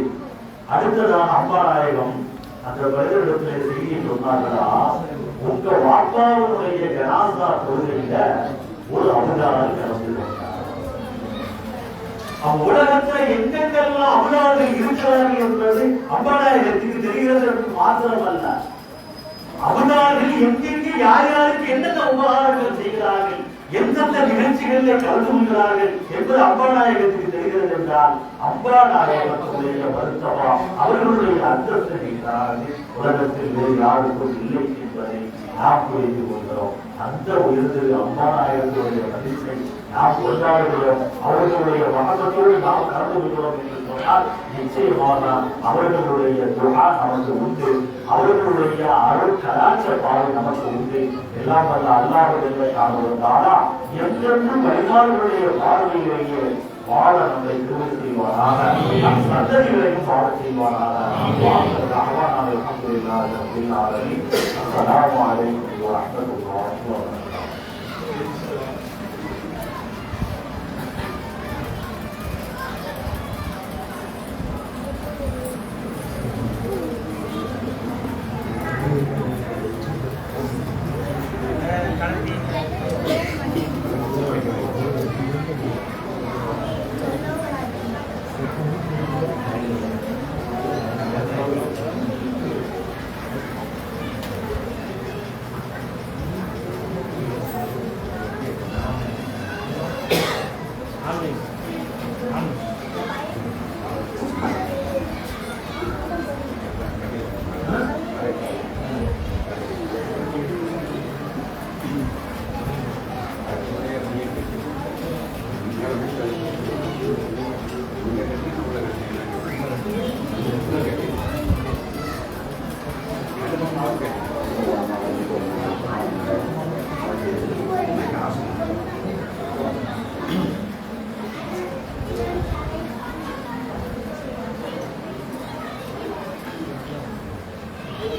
அடுத்ததான் அம்பாநாயகம் அந்த மனிதரிடத்திலே செய்தி சொன்னார்களா, உங்க வாப்பாவுடைய ஜனாசா தொழுகையில ஒரு அபுதாரி கலந்து கொண்டார். உலகத்துல எங்கெங்கெல்லாம் அபுதார்கள் இருக்கிறார்கள் என்பது அம்பாநாயகத்துக்கு தெரிகிறது மாத்திரமல்ல, அபுதார்கள் எங்கெங்கே யார் யாருக்கு என்னென்ன உபகாரங்கள் செய்கிறார்கள், எந்தெந்த நிகழ்ச்சிகளில் கலந்து கொள்கிறார்கள் என்பது அம்பாநாயகத்துக்கு தெரிகிறது என்றால் அம்பாநாயகத்துடைய வருத்தமா அவர்களுடைய அந்தஸ்து உலகத்தில் வேறு யாருக்கும் இல்லை என்பதை நாம் புரிந்து கொள்கிறோம். அந்த உயர்ந்து அம்பாநாயகத்துடைய மதிப்பை நாம் கொண்டாடுகிறோம். அவர்களுடைய மகத்தோடு நாம் கலந்து கொள்கிறோம் என்று சொன்னால் நிச்சயமாக அவர்களுடைய துகா நமக்கு உண்டு, அவர்களுடைய அருள் கலாச்சார பார்வை நமக்கு உண்டு. எல்லாம் வல்ல அல்லாஹ்வுடைய காரணத்தால் என்றென்றும் வழிபாடுகளுடைய பார்வையிலேயே வாழ நம்மை திரும்ப செய்வாராக, நம் சந்ததிகளையும் வாழ செய்வாராக. அஸ்ஸலாமு அலைக்கும் வரஹ்மத்துல்லாஹி வபரகாத்துஹு.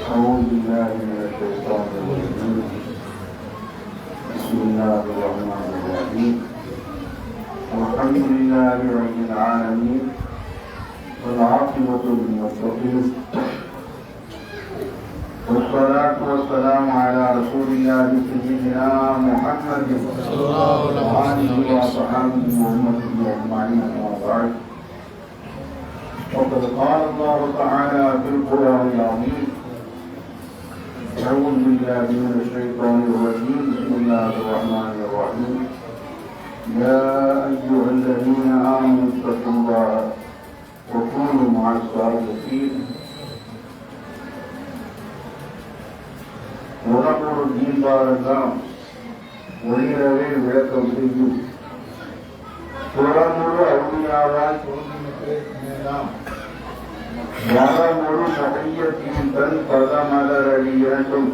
أعوذ بالله من الشيطان الرجيم. بسم الله الرحمن الرحيم. الحمد لله رب العالمين والعاقبة للمتقين والصلاة والسلام على رسول الله سيدنا محمد وآله وصحبه وأمته أجمعين. أما بعد، وقد قال الله تعالى في القرآن العظيم: أعوذ بالله من الشيطان الرجيم. بسم الله الرحمن الرحيم. يا أيها الذين آمنوا اتقوا الله وكونوا مع الصادقين. உணவு தீபாவெல்லாம் ஒளிரவே விளக்கம் செய்யும் புறமுழு அருமையாவாய் தோன்றினேலாம் மரமொரு நகையத்தின் தன் பதமலரடி இரண்டும்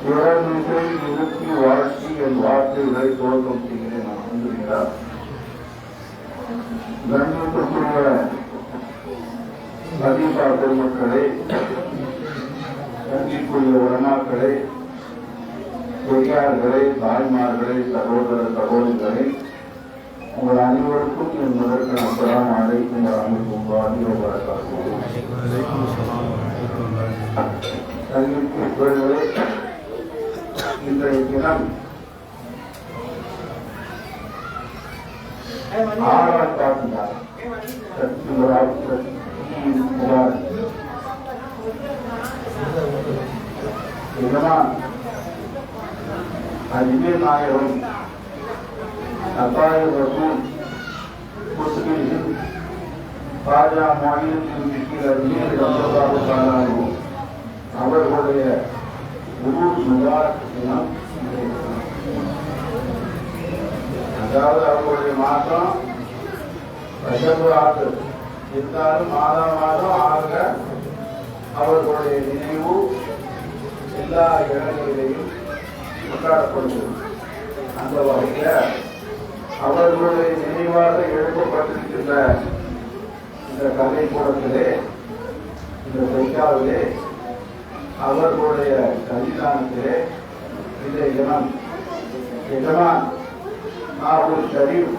புறமிசை நிறுத்தி வாழ்த்தி என் வார்த்தைகளை துவக்கம் செய்கிறேன். அல்ஹம்துலில்லாஹ். கண்ணியத்திற்குரிய மதீனா பெருமக்களே, கல்விக்குரிய உலமாக்களே, பெரியார்களே, தாய்மார்களே, சகோதர சகோதரிகளே, உங்கள் அனைவருக்கும் என் முதற்கண் அஸ்ஸலாமு அலைக்கும் வரஹ்மத்துல்லாஹி வபரகாத்துஹு. கல்விக்குரியவர்களே, இன்றைய தினம் ஆறாம் பாட்டினார் அஜ்மீர் நாயகம் அத்தாயிர் ரசூல் முஸ்லிம் ராஜா மாநிலத்தின் அஜ்மீர் ரசூலுல்லாஹி ஸல்லல்லாஹு அவர்களுடைய உருஸ் முபாரக் தினம். அதாவது அவர்களுடைய மாதம் ரஜபு ஆண்டு இருந்தாலும் மாதம் மாதம் ஆக அவர்களுடைய நினைவு எல்லா இடங்களிலேயும் கொண்டாடப்படுகிறது. அந்த வகையில் அவர்களுடைய நினைவாக எழுப்பப்பட்டிருக்கின்ற இந்த கலைக்கூடத்திலே, இந்த பைக்காவிலே, அவர்களுடைய கல்விதானத்திலே இந்த தினம் எஜமான் நாகூர் ஷரீப்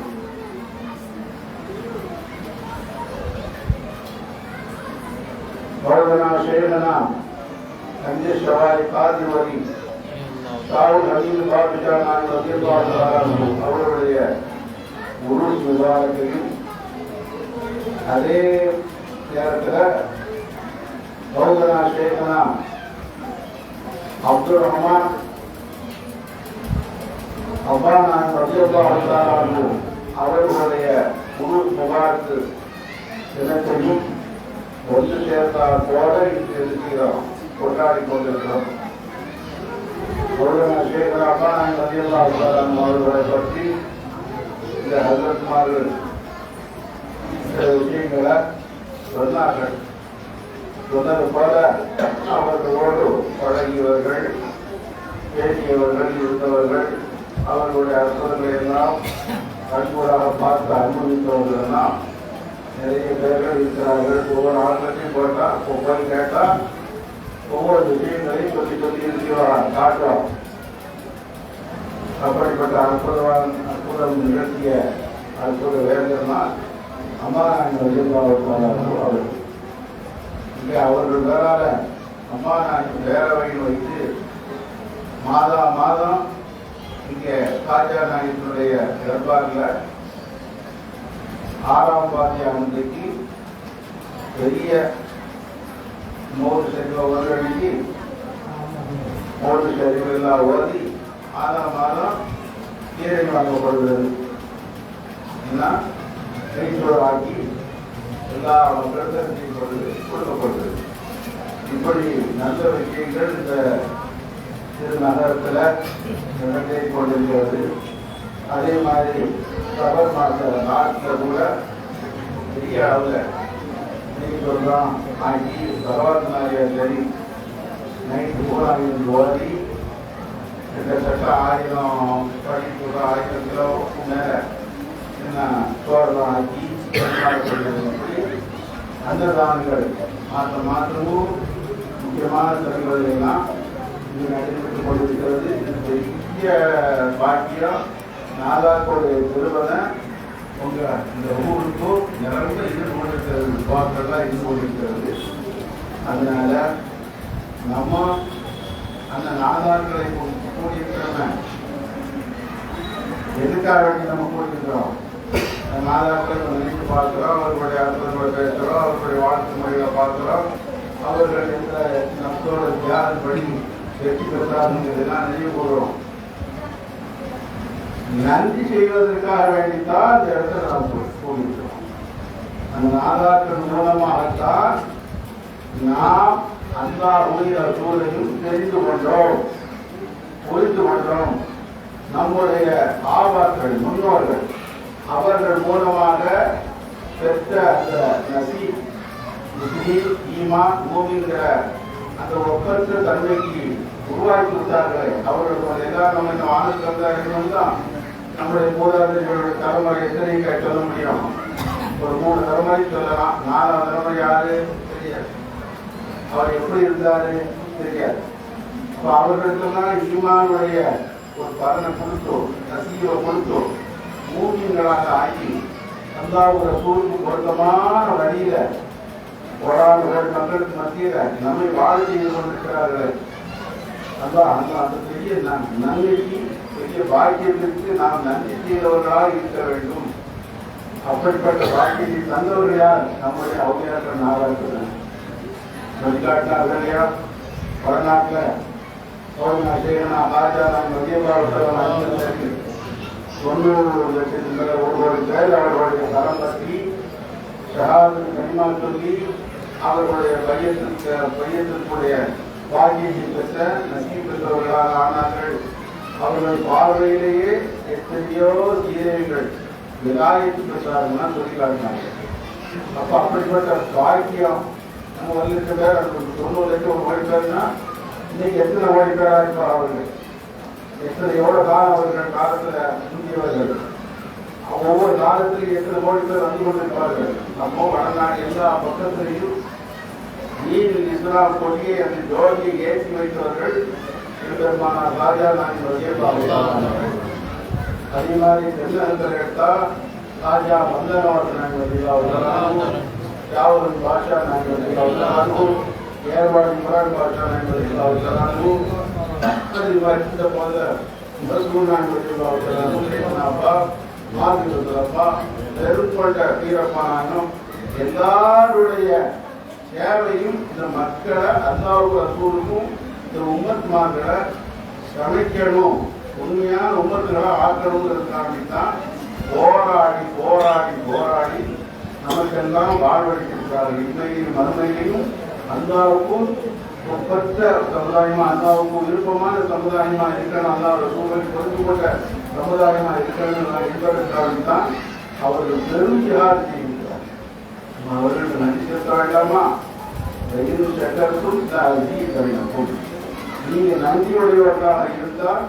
மௌலானா ஷேகனா அஞ்சு ஷவாய் காதி வரி சாவுல் ஹமீது பாபிஷா நான் ரலியல்லாஹு தஆலா அவர்களுடைய உருஸ் முபாரக்கையும் அதே நேரத்தில் சௌதனா ஷேகனா அப்துல் ரஹ்மான் அப்பானான் ரஜியல்லாஹு அவர்களுடைய உருஸ் முபாரக்கு தினத்தையும் ஒன்று சேர்ந்தால் போல இன்று இருக்கிறோம் கொண்டாடி கொண்டிருக்கிறோம். சௌதனா ஷேகனா அப்பானான் ரஜியல்லாஹு அவர்களை பற்றி இந்த ஹஜரத்மார்கள் சில விஷயங்களை சொன்னார்கள். சொன்னது போல அவர்களோடு பழகியவர்கள், பேசியவர்கள், இருந்தவர்கள், அவர்களுடைய அற்புதங்களை எல்லாம் கண்கூடாக பார்த்து அனுபவித்தவர்கள் எல்லாம் நிறைய பேர்கள் இருக்கிறார்கள். ஒவ்வொரு ஆண்களையும் போய் கேட்டால் ஒவ்வொரு விஷயங்களையும் சொல்லி இருக்கிறார் காட்டுறோம். அப்படிப்பட்ட அற்புதம் நிகழ்த்திய அற்புத வேலைன்னா அம்மா அவர்கள் இங்கே அவர்கள் வேறால அம்மா நாங்கள் வேறவையில் வைத்து மாதம் இங்கே காஜா நாயகனுடைய தர்பாரில் 6ஆம் பாத்தியாமன்றைக்கு பெரிய மோது செல்வர்களுக்கு மோது செல்வெல்லாம் ஓதி மாதம் கீரை வாங்கப்படுகிறது. ஆக்கி எல்லா மக்களுக்கும் கொடுக்கப்படுகிறது. இப்படி நல்ல விஷயங்கள் இந்த திருநகரத்தில் நடந்தே கொண்டிருக்கிறது. அதே மாதிரி சபர் மாத நாட்டில் கூட பெரிய அளவில் சொல்றான் ஆக்கி சரவாத் நாளியா சரி நைட்டு கூட ஓதி கிட்டத்தட்ட 1000 படிப்பு 1000 கிலோ மேலே சோறெல்லாம் ஆக்கி அன்னதானங்கள் மாற்றமும் முக்கியமான தலைவர்களெல்லாம் இங்கு நடைபெற்றுக் கொண்டிருக்கிறது. பெரிய பாக்கியம் நாதாக்களுடைய திருவனை உங்க இந்த ஊருக்கும் நிரம்ப இருந்து கொண்டிருக்கிறது, பார்க்கறதா இருந்து கொண்டிருக்கிறது. அதனால நம்ம அந்த நாதாக்களை கூடியிருக்கிறோம். எதுக்காக வேண்டி நம்ம கூடியிருக்கிறோம்? நாதாக்களை நினைத்து பார்க்கிறோம், அவர்களுடைய அற்புதங்களை பேசுகிறோம், அவர்களுடைய வாழ்க்கை முறைகளை பார்க்கிறோம், அவர்கள் எந்த நம்மளோட தியாகப்படி வெற்றி பெற்றாருங்கிறதெல்லாம் நினைவு கூறுறோம். நன்றி செய்வதற்காக வேண்டித்தான் இந்த இடத்துல நாம் கூடியிருக்கிறோம். அந்த நாதாக்கள் மூலமாகத்தான் நாம் அல்லாஹ்வுடைய ரசூலையும் தெரிந்து கொண்டோம், புரிந்து கொண்டோம். நம்முடைய ஆபாக்கள் முன்னோர்கள் அவர்கள் மூலமாக பெற்ற அந்த நசீப் ஈமான் மூமிங்கிற அந்த ஒப்பற்ற தன்மைக்கு உருவாக்கி விட்டார்கள். அவர்கள் எல்லாரும் நம்ம இந்த வானத்தில் வந்தார்கள் தான் நம்முடைய மூதாதையர்களுடைய தலைமுறை எத்தனை சொல்ல முடியும்? ஒரு 3 தலைமுறை சொல்லலாம். 4ஆம் தலைமுறை யாரு தெரியாது. அவர் எப்படி இருந்தாரு தெரியாது. அப்ப அவர்களுக்கெல்லாம் ஈமானுடைய ஒரு பலனை கொடுத்தோம், நசீவை கொடுத்தோம், மூமின்களாக ஆக்கி அல்லாஹ் ரசூலுக்கு பொருத்தமான வழியில போராடுகள் மக்களுக்கு மத்தியில நம்மை வாழ செய்து கொண்டிருக்கிறார்கள். அல்லாஹ் அந்த பெரிய நன்மைக்கு பெரிய பாக்கியத்திற்கு நாம் நன்றி செய்தவர்களாக இருக்க வேண்டும். அப்படிப்பட்ட பாக்கியத்தை தந்தவர்கள் யார்? நம்முடைய அவுளியாக்கள் நாடாக்கள். வெளிநாட்டினார்கள் இல்லையா? வடநாட்டில் சோழனா சேகனா ராஜா நாம் மத்தியபாரத்தில் 90 லட்சத்துக்கு மேல ஒருவருக்கு அவர்களுடைய தரம் பற்றி ஷஹாது கனிமா சொல்லி அவர்களுடைய பையத்திற்குடைய பாக்கியத்தை பெற்ற நசீப் பெற்றவர்களாக ஆனார்கள். அவர்கள் பார்வையிலேயே எத்தனையோ சீரர்கள் விலாயத்து பெற்றார்கள்னா சொல்லி காட்டினார்கள். அப்ப அப்படிப்பட்ட பாக்கியம் நம்ம வந்துட்டு பேர் 90 லட்சம் ஓடி பேர்னா இன்னைக்கு எத்தனை ஓடி பேரா இருப்பார்? அவர்கள் எவ்வளவு காலம் அவர்கள் காலத்துல முந்தியவர்கள் ஒவ்வொரு காலத்திலும் எத்தனை கோடி பேர் வந்து கொண்டிருப்பார்கள். அப்போ வடநாடு எல்லா பக்கத்திலையும் நீரில் இஸ்லாம் கொடியை அந்த ஜோதியை ஏற்றி வைத்தவர்கள் பெருமான ராஜா நாயகர்கள். அதே மாதிரி தென்னகத்தில் எடுத்தா ராஜா வந்தனவர்கள் நாயகர்கள், யாவரும் பாஷா நாயகர்கள், ஏர்வாடி முரான் பாஷா நாயகர்கள், அதே மாதிரி இந்த போல அப்பா மாற்றுகிறப்பா பெருங்கொண்ட வீரப்பானும் எல்லாருடைய சேவையும் இந்த மக்களை அல்லாஹ் ரசூலுக்கும் இந்த உம்மத்மார்களை சமைக்கணும், உண்மையான உம்மத்துகளை ஆக்கணுங்கிறதுக்காண்டித்தான் போராடி போராடி போராடி நமக்கெல்லாம் வாழ்வழித்திருக்கிறார்கள். இன்மையிலும் மறுமையிலையும் அல்லாவுக்கும் ஒப்பற்ற சமுதாயமா, அல்லாவுக்கும் விருப்பமான சமுதாயமா இருக்கணும், அல்லாவோட சூழலை பொருந்துகொண்ட சமுதாயமா இருக்கணும் என்பதற்காகத்தான் அவர்கள் பெரும் தியாகம் செய்கிறார். அவர்களுக்கு நன்றி செலுத்த வேண்டாமா? வெயிலும் சட்டருக்கும் தவிர்க்கும். நீங்க நன்றியுடையவர்களாக இருந்தால்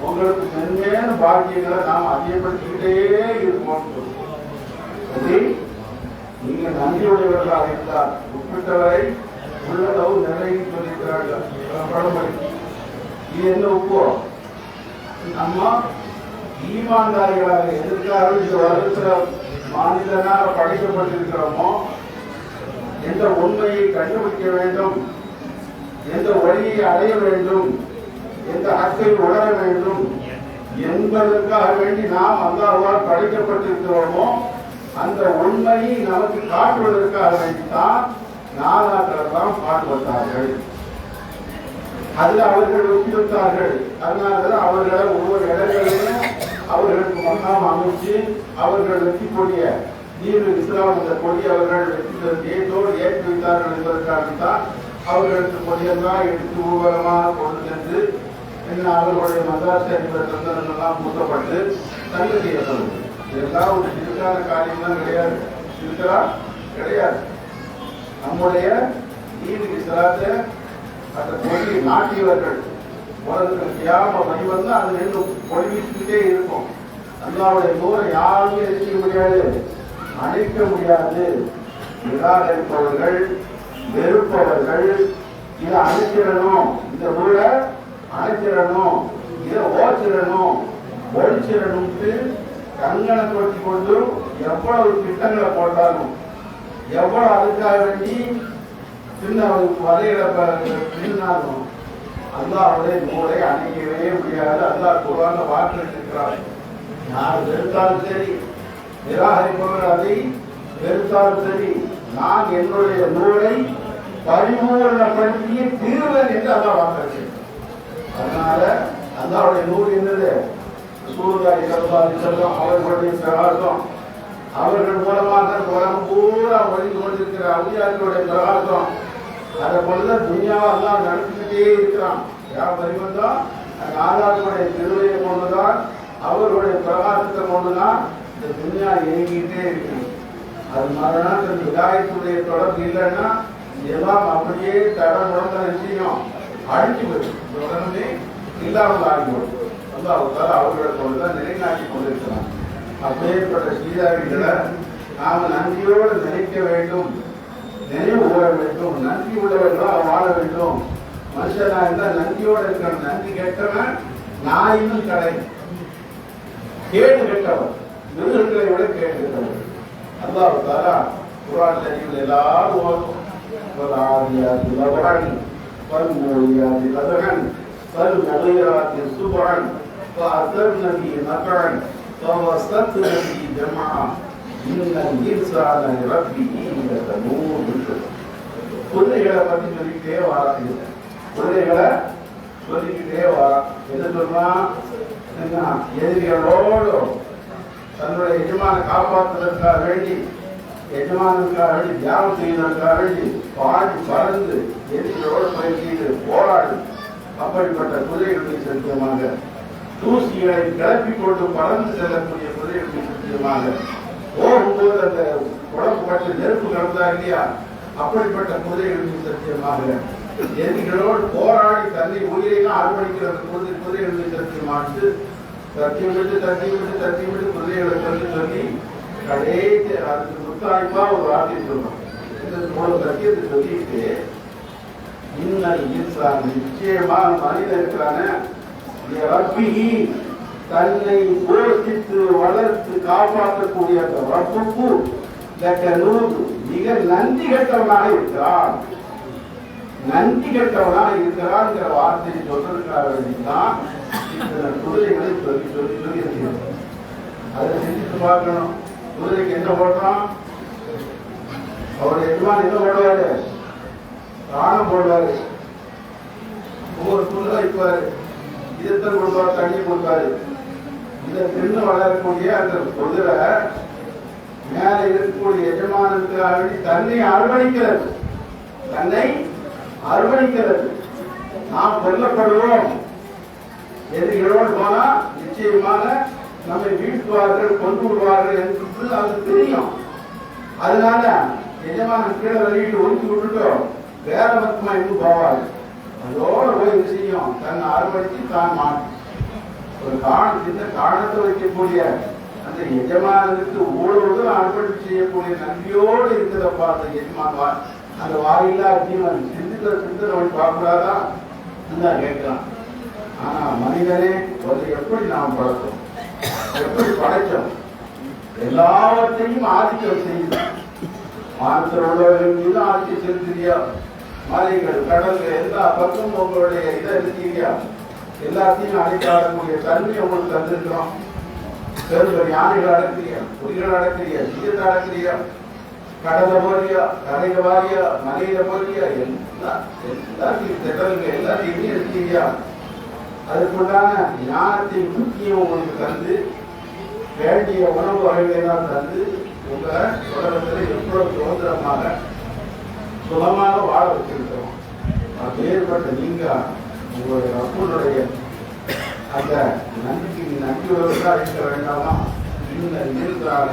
உங்களுக்கு மென்மேன பாக்கியங்களை நாம் அதிகப்படுத்திக்கிட்டே இருப்போம். நீங்க நன்றியுடையவர்களாக இருந்தால் உப்பிட்டவரை உள்ளளவு நிறைய சொல்லியிருக்கிறார்கள் பழமொழி. இது என்ன உப்போ? நம்ம ஈமான்தாரிகளாக எதற்காக இந்த வருடத்தில் மாநிலனாக படைக்கப்பட்டிருக்கிறோமோ, எந்த உண்மையை கண்டுபிடிக்க வேண்டும், எந்த வழியை அடைய வேண்டும், எந்த ஹக்கை உணர வேண்டும் என்பதற்காக வேண்டி நாம் அல்லாஹ்வால் படைக்கப்பட்டிருக்கிறோமோ, அந்த உண்மையை நமக்கு காட்டுவதற்காக வேண்டித்தான் நாதாக்களெல்லாம் பாடுபட்டார்கள். அதில் அவர்கள் ஒப்பித்தார்கள். அதனாலதான் அவர்களை ஒவ்வொரு இடங்களிலும் அவர்களுக்கு மகாம் அமைச்சு அவர்கள் வெற்றி கொடிய தீர்வு இஸ்லாம் என்ற கொடி அவர்கள் வெற்றி ஏற்றோடு ஏற்றி வைத்தார்கள் என்பதற்காகத்தான் அவர்களுக்கு கொடியெல்லாம் எடுத்து ஊர்வலமாக கொண்டு சென்று அவர்களுடைய மதாச என்ற சந்தனங்கள்லாம் பூசப்பட்டு தங்க செய்யப்படும். இதெல்லாம் ஒரு சிறுக்கான காரியம்லாம் கிடையாது. சிறுக்கா கிடையாது. நம்முடைய தீர்வு இஸ்லாத்தை அந்த கொடியை நாட்டியவர்கள் உலகத்தில் கியாம வழிவந்து அது ரெண்டு பொழி வீசிக்கிட்டே இருக்கும். அல்லாவுடைய நூரை யாருமே எதிர்க்க முடியாது, அணைக்க முடியாது. நிராகரிப்பவர்கள், வெறுப்பவர்கள் இதை அணைச்சிடணும், இந்த நூலை அணைச்சிடணும், இதை ஓச்சிடணும், ஒழிச்சிடணும்ட்டு கங்கனை கொட்டி கொண்டு எவ்வளவு திட்டங்களை போட்டாலும், எவ்வளவு அதுக்காக வேண்டி சின்ன வரையில பின்னாலும் அல்லாஹ்வுடைய நூலை அணைக்கவே முடியாது. அல்லாஹ் குர்ஆன்ல வாக்களித்திருக்கிறார். யார் வெறுத்தாலும் சரி, நிராகரிப்பவர்கள் அதை வெறுத்தாலும் சரி, நான் என்னுடைய நூலை பரிபூரணப்படுத்திய தீர்வன் என்று அல்லாஹ் வாக்களித்திருக்கிறார். அதனால அல்லாஹ்வுடைய நூல் என்னது? ரசூலுல்லாஹி ஸல்லல்லாஹு அலைஹி வஸல்லம் அவர்களுடைய பிரகாசம். அவர்கள் மூலமாக உலகம் பூரா ஒழிந்து கொண்டிருக்கிற அவுலியாக்களுடைய பிரகாசம். அதை போல துன்யாவை எல்லாம் நடத்திக்கிட்டே இருக்கிறான். யார் பரிவந்தா நாதாக்களுடைய திருவையை கொண்டுதான், அவர்களுடைய பிரகாசத்தை கொண்டுதான் இந்த துன்யா இயங்கிட்டே இருக்கு. அது மறுநாள் விதாயத்துடைய தொடர்பு இல்லைன்னா எல்லாம் அப்படியே தடமுடந்த விஷயம் அழிஞ்சு போயிடும். உடனே இல்லாமல் ஆகிவிடும். அவர்களை கொண்டுதான் நிலைநாட்டி கொண்டிருக்கிறான். அப்பேற்பட்ட சீதாவிகளை நாம் நன்றியோடு நினைக்க வேண்டும், நினைவு கூற வேண்டும். நன்றி உள்ளவர்களாக வாழ வேண்டும். மனுஷனா இருந்தால் நன்றியோடு இருக்கணும். நன்றி கெட்டவன் நாயினும் கடை, கேடு கெட்டவன் மிருகங்களை விட கேடு கெட்டவன். அல்லாஹ் தஆலா குர்ஆன் ஷரீஃபில் எல்லாரும் ஓதும். வலாதியாதி லபரன் வல்மூலியாதி லபரன் வல்முகீராதி சுபரன் வஅஸர்ன பி நகரன் வவஸத்ன பி ஜம்ஆ இன்னல் இன்சான லிரப்பிஹி லகனூன். குதிரைகளை பற்றி சொல்லிக்கிட்டே வராங்க. குதிரைகளை சொல்லிக்கிட்டே வரான். எது சொல்றா? எதிரிகளோடு தன்னுடைய எஜமான காப்பாற்றுவதற்காக வேண்டி, எஜமானதுக்காக வேண்டி, தியாகம் செய்வதற்காக வேண்டி பாடி பறந்து எதிரிகளோடு பயிற்சிட்டு போராடு. அப்படிப்பட்ட குதிரைகளுக்கு சத்தியமாக தூசிகளை கிளப்பி கொண்டு பறந்து செல்லக்கூடிய குதிரைகளுக்கு சத்தியமாக போகும்போது அந்த உடம்பு பற்றி நெருப்பு கலந்தா இல்லையா, அப்படிப்பட்ட குதிரைகளுக்கு சத்தியமாக எதிரிகளோடு போராடி தன்னை உயிரையும் அர்ப்பணிக்கிற குதிரைகளுக்கு சத்தியமாட்டு சத்தியம் விட்டு குதிரைகளை சொல்லி கடைசி அதுக்கு முத்தாய்ப்பா ஒரு வார்த்தை சொல்றோம். இந்த சத்தியத்தை சொல்லிட்டு இன்னல் இன்சான் நிச்சயமாக மனிதன் இருக்கிறானே ரப்பிஹி தன்னை போஷித்து வளர்த்து காப்பாற்றக்கூடிய அந்த ரப்புக்கு லகனூன் மிக நன்றி கெட்டவனாக இருக்கிறான். நன்றி கெட்டவனாக இருக்கிறான்ங்கிற வார்த்தையை சொல்றதுக்காக வேண்டிதான் இந்த குதிரைகளை சொல்லி அதை செஞ்சுட்டு பார்க்கணும். குதிரைக்கு என்ன போடுறோம்? அவருடைய எஜமான் என்ன போடுவாரு? தானம் போடுவாரு. ஒவ்வொரு புல்ல வைப்பாரு. இதத்தான் கொடுப்பாரு, தண்ணி கொடுப்பாரு. இதை தின்னு வளரக்கூடிய அந்த குதிரை மேல இருக்கக்கூடிய எஜமானத்துக்காக தன்னை அர்ப்பணிக்கிறது. தன்னை அர்ப்பணிக்கிறது. நாம் கொல்லப்படுவோம் எதிரிகளோடு போனா நிச்சயமாக நம்மை வீழ்த்துவார்கள், கொண்டு விடுவார்கள் என்று அது தெரியும். அதனால எஜமானன் கீழே வெளியிட்டு ஒதுக்கி விட்டுட்டோம், வேற பக்கமா எங்கும் போவாரு. அதோட போய் விஷயம் தன்னை அர்ப்பணித்து தான் மாற்றி ஒரு இந்த காரணத்தை வைக்கக்கூடிய அந்த எஜமானனுக்கு ஊழலுடன் அர்ப்பணித்து செய்யக்கூடிய நன்றியோடு இருக்கிறப்பா அந்த எஜமான். அந்த வாயிலா ஜீவன் சிந்தனை பார்க்கக்கூடாதான் கேட்கலாம். ஆனா மனிதனே ஒரு எப்படி நாம் படைத்தோம், எப்படி படைத்தோம்? எல்லாவற்றையும் ஆதிக்கம் செய்யும். வானத்தில் உள்ளவர்கள் மீது ஆதிக்கம் செலுத்துறியா? மலைகள், கடல்கள் எல்லா பக்கம் உங்களுடைய இதை இருக்கிறியா? எல்லாத்தையும் அடைக்காடக்கூடிய தன்மை உங்களுக்கு தந்திருக்கிறோம். பெரும்பெரும் யானைகள் அடக்கிறியா? புலிகள் அடக்கிறியா? சிங்கத்தை அடக்கிறியா? கடலை போறியா? கரையில வாரியா? மலையில போறியா? எல்லாத்தையும் திட்டங்கள் எல்லாத்தையுமே இருக்கிறியா? அதுக்குண்டான ஞானத்தின் முக்கியம் உங்களுக்கு தந்து வேண்டிய உணவு வகைகளெல்லாம் தந்து உங்க உலகத்தில் எவ்வளவு சுதந்திரமாக சுகமாக வாழ வச்சிருக்கிறோம். வேறுபட்ட நீங்க உங்களுடைய அப்பனுடைய அந்த நன்றிக்கு நன்றியோடு இருக்க வேண்டாமா? இந்த நிறுத்தான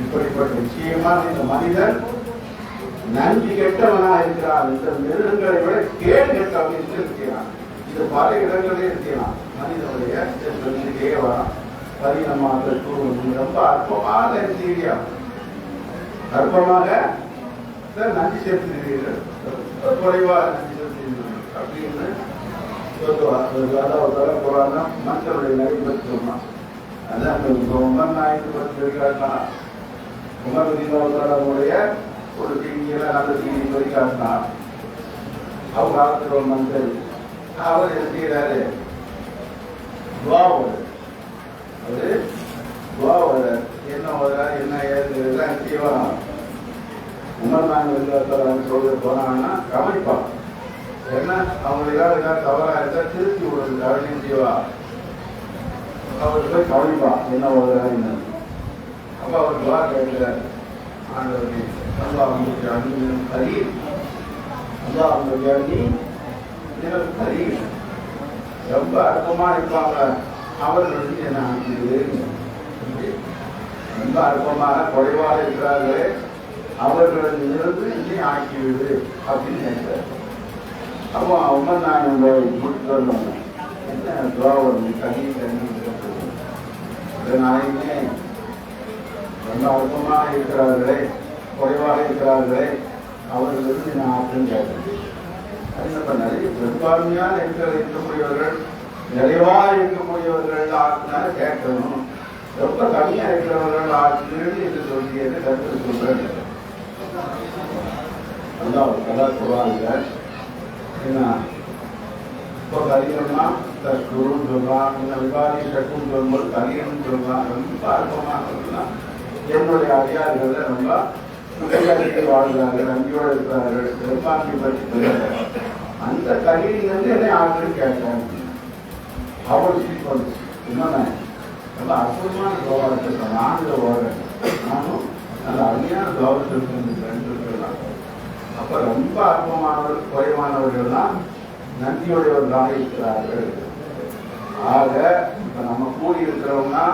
இப்படிப்பட்ட நிச்சயமாக இந்த மனிதன் நன்றி கெட்டவனா இருக்கிறான். இந்த மிருகங்களை விட கேடு கெட்டவன் இருக்கிறான். இது பல இடங்களே இருக்கிறான். மனிதனுடைய நன்றிக்கே வரான். பரிணமாக ரொம்ப அற்பமாக இருக்கிறீர்கள், அற்பமாக நன்றி செலுத்துகிறீர்கள், ரொம்ப குறைவாக நன்றி செலுத்துகிறீர்கள் அப்படின்னு சொல்லுவார். மக்களுடைய நடைபெற்று சொன்னான். அதான் உமர் நாயக்கு பற்றி இருக்காருன்னா உமர் உடைய ஒரு செய்தியில நல்ல செய்தி சொல்லி காட்டினார். அவங்க காலத்தில் ஒரு மந்திரி அவர் என்ன செய்யறாரு? அவரு என்ன ஓதுறாரு, என்ன ஏதுலாம் செய்வாங்க. உமர் நாயகம் சொல்ல போனாங்கன்னா கவனிப்பாங்க. என்ன அவங்களுக்காக ஏதாவது தவறா இருந்தா திருத்தி விடுறது அப்படின்னு செய்வா. அவருக்கு போய் கவனிப்பான் என்ன ஓதுறாரு என்ன. அப்ப அவர் துவா கேட்கிறார், ஆண்டவரே அல்லாஹ் கரீம், அல்லாஹ் கரீம். ரொம்ப அற்பமா இருப்பாங்க அவர்கள் என்ன ஆக்கிடுது, ரொம்ப அற்பமாக குறைவாக இருக்கிறார்களே அவர்களிலிருந்து என்னை ஆக்கிவிடு அப்படின்னு நினைக்கிறார். அப்போ உமர் நாயகம் கூட்டிட்டு வந்தோம். என்ன துவாவரம் தண்ணி நாயகமே ரொம்ப அற்பமாக இருக்கிறார்களே குறைவாக இருக்கிறார்களே அவர்களுக்கு நான் ஆற்றுன்னு கேட்டேன். அது என்ன பண்ணாரு? பெரும்பான்மையான இருக்கக்கூடியவர்கள் நிறைவாக இருக்கக்கூடியவர்கள் ஆற்றுனால கேட்கணும், ரொம்ப கம்மியா இருக்கிறவர்கள் ஆற்றுன்னு என்று சொல்லி என்று கருத்து சொல்றேன். அதான் கதா சொல்றாங்க. என்ன இப்போ கலியம்னா குருன்னு சொல்றான், விவாதி சட்டுன்னு சொல்லும்போது கலியம்னு சொல்றான். ரொம்ப அற்பமாக சொல்லலாம். என்னுடைய அதிகாரிகள் ரொம்ப உடல்நிலையில் வாழ்கிறார்கள், நம்பியோடு இருக்கிறார்கள், பெரும்பான்மை பற்றி தெரியாது. அந்த கலியிலிருந்து என்னை ஆற்றுன்னு கேட்டேன். அவள் சீக்கிரம் இன்னொன்னு ரொம்ப அற்புதமான கௌரவத்தை நான்கு ஓடுறேன். நானும் நல்ல அருமையான கௌரவத்தை இருக்கலாம். அப்ப ரொம்ப அற்பமானவர்கள் குறைவானவர்கள் தான் நன்றியுடையவர்களாக இருக்கிறார்கள். ஆக இப்ப நம்ம கூடி இருக்கிறோம்னா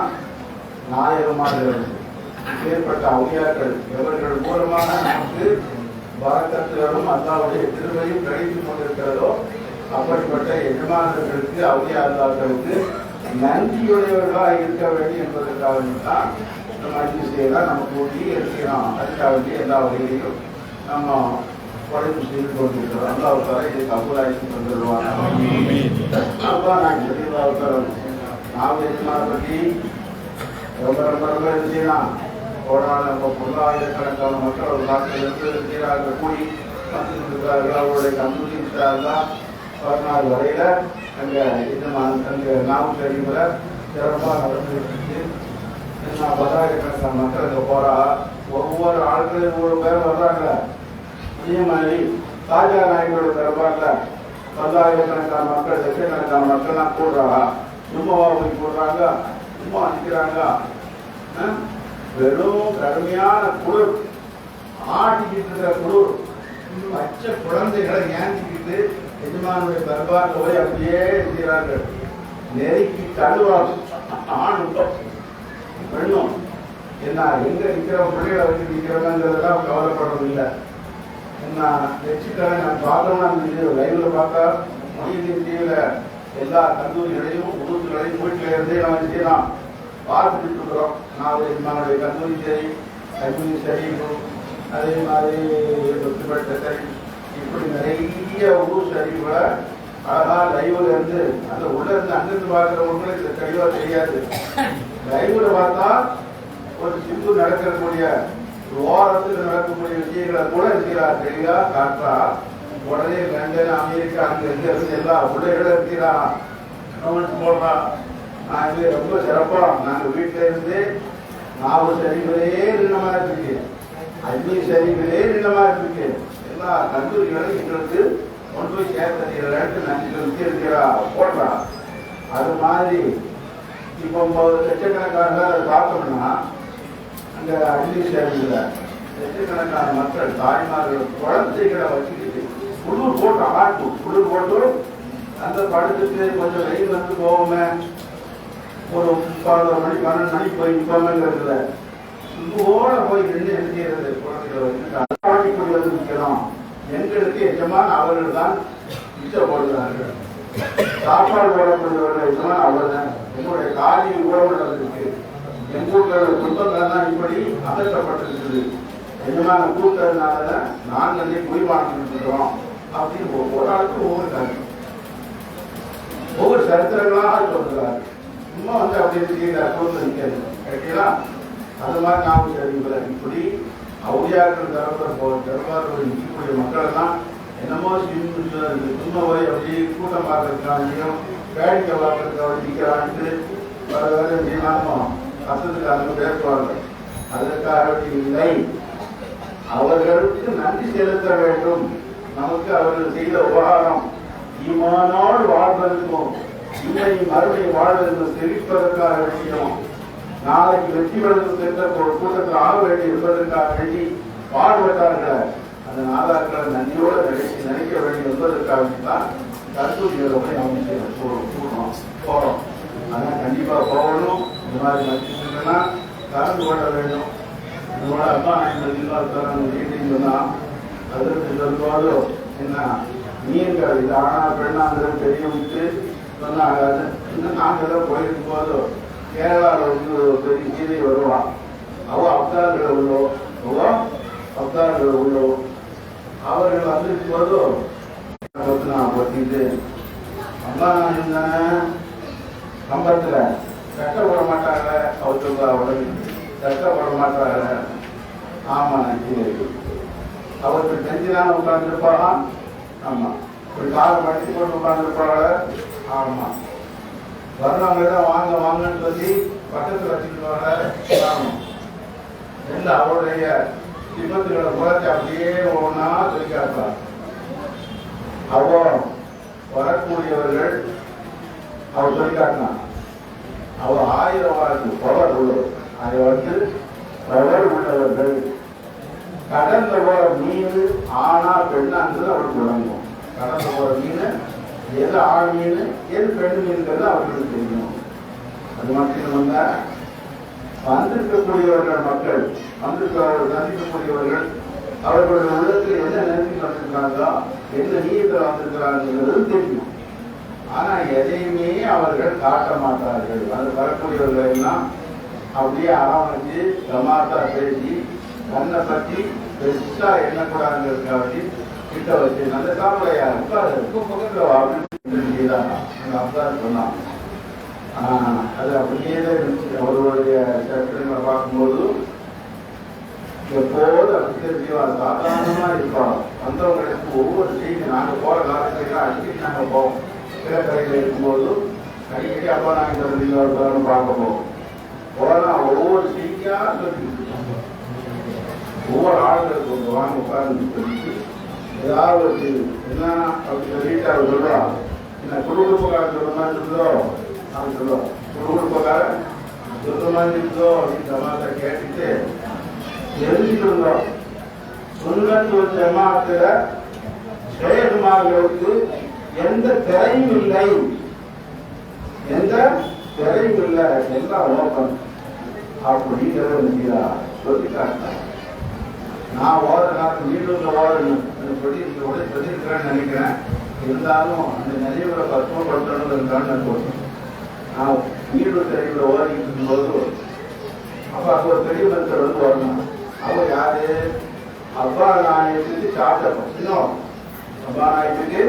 நாயகமாக ஏற்பட்ட அவுளியாக்கள் எவர்கள் மூலமாக நமக்கு பரக்கத்துகளும் அல்லாவுடைய திருவையும் கிடைத்துக் கொண்டிருக்கிறதோ அப்படிப்பட்ட எஜமானர்களுக்கு அவுளியா அல்லாக்களுக்கு நன்றியுடையவர்களாக இருக்க வேண்டும் என்பதற்காக தான் நம்ம அஞ்சு செய்யலாம், நம்ம கூட்டி இருக்கிறோம். அதுக்காக வேண்டிய எல்லா வகையிலையும் நம்ம படைப்பு செய்து கொண்டிருக்கிறோம். அல்லாவுக்கார இதை கபூலாக்கி தந்துடுவாங்க. அப்பா நான் தெளிவாக நாவல் எஜமான பற்றி ரொம்ப ரொம்ப ரொம்ப செய்யலாம். போனால் நம்ம பொருளாயிரக்கணக்கான மக்கள் ஒரு நாட்டில் இருக்கிறார்கள், கூடி இருக்கிறார்கள். அவருடைய கம்யூனிஸ்டாக 14 வரையில அங்கே நாவல் அறிவுரை சிறப்பாக நடந்துருக்கு. நான் பத்தாயிரக்கணக்கான மக்கள் அங்கே போறா, ஒவ்வொரு ஆட்களும் 100 பேர் வர்றாங்க. அதே மாதிரி ராஜா நாயக்கோட தரப்பாட்டில் பத்தாயிரக்கணக்கான மக்கள், லட்சக்கணக்கான மக்கள்லாம் கூடுறாங்க. சும்மாவா போய் கூடுறாங்க, சும்மா நிற்கிறாங்க. வெறும் கடுமையான குளிர், ஆட்டிக்கிட்டு இருக்கிற குளிர், பச்சை குழந்தைகளை ஏந்திக்கிட்டு எஜமானுடைய தர்பாரில் போய் அப்படியே இருக்கிறார்கள். நெருக்கி தழுவாங்க. ஆணும் பெண்ணும் என்ன எங்க நிற்கிற பிள்ளைகளை வச்சு நிற்கிறவங்கிறதெல்லாம் கவலைப்படுறது இல்லை. என்ன வச்சுக்கிறேன் நான் பார்த்தோம்னா லைவ்ல பார்த்தா மொழியின் டிவியில எல்லா கல்லூரிகளையும் உருத்துகளையும் வீட்டில இருந்தே நம்ம செய்யலாம் பார்த்துட்டு இருக்கிறோம். நான் எஜமானுடைய கல்லூரி சரி, கல்லூரி சரி, அதே மாதிரி சரி, இப்படி நிறைய ஊர் சரிவுகளை அழகா லைவ்ல இருந்து அந்த உள்ள இருந்து அங்கிருந்து பார்க்கிறவங்களுக்கு தெளிவா தெரியாது. லைவ்ல பார்த்தா ஒரு சிந்து நடக்கக்கூடிய ஓரத்தில் நடக்கக்கூடிய விஷயங்களை கூட இருக்கிறார் தெளிவா காட்டுறா. உடனே லண்டன், அமெரிக்கா, அங்க இருந்து எல்லா பிள்ளைகளும் இருக்கிறா போடுறா. நான் இது ரொம்ப சிறப்பா நாங்க வீட்டுல இருந்து 4 சரிவுகளே நின்னமா இருக்கு, 5 சரிவுகளே நின்னமா இருக்கு. எல்லா கல்லூரிகளும் எங்களுக்கு கொண்டு போய் சேர்த்து நன்றி இருக்கிறா போடுறா. அது மாதிரி இப்போ லட்சக்கணக்கான பார்த்தோம்னா அந்த அள்ளி சேர்ந்துல லட்சக்கணக்கான மக்கள், தாய்மார்கள், குழந்தைகளை வச்சுக்கிட்டு குளிர் போட்டு ஆட்டும், குளிர் போட்டு அந்த படத்துக்கு கொஞ்சம் வெயில் வந்து போவோமே, ஒரு 11 மணி 12 மணிக்கு போய் நிற்போமேங்கிறதுல சும்போட போய் நின்று என்ன செய்யறது, குழந்தைகளை வச்சுட்டு வந்து நிற்கணும். எங்களுக்கு எஜமான அவர்கள் தான் இஷ்டப்படுகிறார்கள். சாப்பாடு போடக்கூடியவர்கள் எஜமான அவர் தான். என்னுடைய காலி உறவுகள் இருக்கு, எங்களுடைய குடும்பங்கள் தான் இப்படி அகற்றப்பட்டிருக்குது. எஜமான கூட்டதுனால நாங்களே குடிவாழ்ந்துட்டு இருக்கிறோம் அப்படின்னு ஒவ்வொரு ஆளுக்கும் ஒவ்வொரு காரியம், ஒவ்வொரு சரித்திரங்களாக சொல்கிறார். சும்மா வந்து அப்படி இருக்கிற குடும்பம் நிற்கிறது கேட்டீங்களா. அது மாதிரி நாம் சரிங்களா இப்படி அவுளியாக்கள் தரப்பார்கள் நிற்கக்கூடிய மக்கள் எல்லாம் என்னமோ சும்மா போய் அப்படி கூட்டம் பார்க்கறதுக்காண்டியும் வேடிக்கை பார்க்கறதுக்காக நிற்கிறான்ட்டு வேறு தீர்மானமும் அசத்துக்காக பேசுவார்கள். அதற்காக இல்லை, அவர்களுக்கு நன்றி செலுத்த வேண்டும். நமக்கு அவர்கள் செய்த உபகாரம் ஈமானோடு வாழ்வதற்கும் இன்மை மறுமை வாழ்வதற்கும் தெரிவிப்பதற்காக விஷயம். நாளைக்கு வெற்றி பெறுவது சென்ற ஒரு கூட்டத்தில் ஆக வேண்டி இருப்பதற்காக வேண்டி பாடுபட்டார்கள். அந்த நாதாக்களை நன்றியோடு நினைக்க வேண்டி என்பதற்காக தான் கருத்தூரிகளை போய் நம்ம போறோம். அதனால் கண்டிப்பா போகணும். இந்த மாதிரி மதிச்சுன்னா கலந்து கொள்ள வேண்டும். இதோட அப்பா வீட்டுக்கு சொன்னா அதற்கு சொல்லும்போது என்ன மீன்கள் இது ஆனா பெண்ணாங்கிறது தெரிய விட்டு சொன்னாங்க. இன்னும் நாங்கள் போயிருக்கும் போது கேரளாவில் வந்து பெரிய கீதை வருவான். அப்தார்கள் உள்ளோ அவர்கள் வந்திருக்கும் போது நான் பற்றிட்டு அம்மா இருந்தானே கம்பத்துல கஷ்டப்பட மாட்டாங்க. அவர் சொல்றா உடனே கஷ்டப்பட மாட்டாங்க. ஆமா அவருக்கு செஞ்சுதானே உட்கார்ந்துருப்பாங்க. ஆமா ஒரு காலை மடிச்சு போட்டு உட்கார்ந்துருப்பாங்க. ஆமா வர்றவங்க தான் வாங்க வாங்கன்னு சொல்லி பக்கத்தில் வச்சுக்கிட்டு இல்லை அவருடைய விபத்துகளை குறைச்சி அப்படியே ஒவ்வொன்றா சொல்லி காட்டுறார். அவோ வரக்கூடியவர்கள் அவர் சொல்லி காட்டினார். அவர் 1000 வாரத்து பவர் உள்ளவர். அதை வந்து பவர் உள்ளவர்கள் கடல்ல போற மீன் ஆனா பெண்ணாங்கிறது அவருக்கு விளங்கும். கடல்ல போற மீன் எது ஆண் மீன் எது பெண் மீன்கிறது அவர்களுக்கு தெரியும். அது மட்டும் வந்திருக்கக்கூடியவர்கள் மக்கள் சந்திக்கக்கூடியவர்கள் அவர்களுடைய உள்ளத்தில் என்ன நினைத்து வந்திருக்கிறாங்களோ எந்த நீயத்தில் வந்திருக்கிறாங்கிறது தெரியும். ஆனா எதையுமே அவர்கள் காட்ட மாட்டார்கள். அது வரக்கூடியவர்கள் எல்லாம் அப்படியே அரவணைச்சு கமாத்தா பேசி தன்னை பற்றி பெருசா எண்ணக்கூடாதுங்கிறதுக்காக கிட்ட வச்சு நல்ல சாப்பிடையா பக்கத்துல அப்படின்னு அப்தான் சொன்னான். அது அப்படியே இருந்துச்சு. அவர்களுடைய சட்டங்களை பார்க்கும்போது எப்போது அப்படி தெரிஞ்சுவாங்க. சாதாரணமா இருப்பாங்க. வந்தவங்களுக்கு ஒவ்வொரு செய்தி நாங்கள் போற காலத்துல அடிக்கடி நாங்கள் போவோம். கிழக்கரையில் இருக்கும்போது அடிக்கடி அப்பா நாங்கள் இந்த பார்க்க போவோம். போனால் ஒவ்வொரு செய்தியா சொல்லி ஒவ்வொரு ஆளுங்களுக்கு ஒரு வாங்க உட்கார்ந்து சொல்லிட்டு ஏதாவது ஒரு என்ன அப்படி சொல்லிட்டு அவர் சொல்றோம். என்ன குடுகுடுப்பக்காரன் சொல்ற மாதிரி இருந்தோ அவன் சொல்லுவோம். குடுகுடுப்பக்காரன் சொல்ற மாதிரி இருந்தோ அப்படின்னு சமாளத்தை கேட்டுட்டு தெரிஞ்சுட்டு இருந்தோம். சுண்ணத்து ஜமாத்துல சேகமாகிறதுக்கு எந்த திரையும் இல்லை, எந்த திரையும் இல்லை, எல்லாம் ஓப்பன் அப்படிங்கிறத சொல்லிட்டாங்க. நான் ஓத காலத்து வீட்டுல ஓதணும் சொல்லியிருக்கிறேன்னு நினைக்கிறேன். இருந்தாலும் அந்த நினைவுகளை பக்குவப்படுத்தணுங்கிறதுக்கான தோணும். நான் வீடு தெரியல ஓதிட்டு இருக்கும்போது அப்ப அங்க ஒரு பெரிய மனுஷர் வந்து வரணும். அவர் யாரு? அப்பா நாயத்துக்கு சாப்பிட்டோம். இன்னும் அப்பா நாயத்துக்கு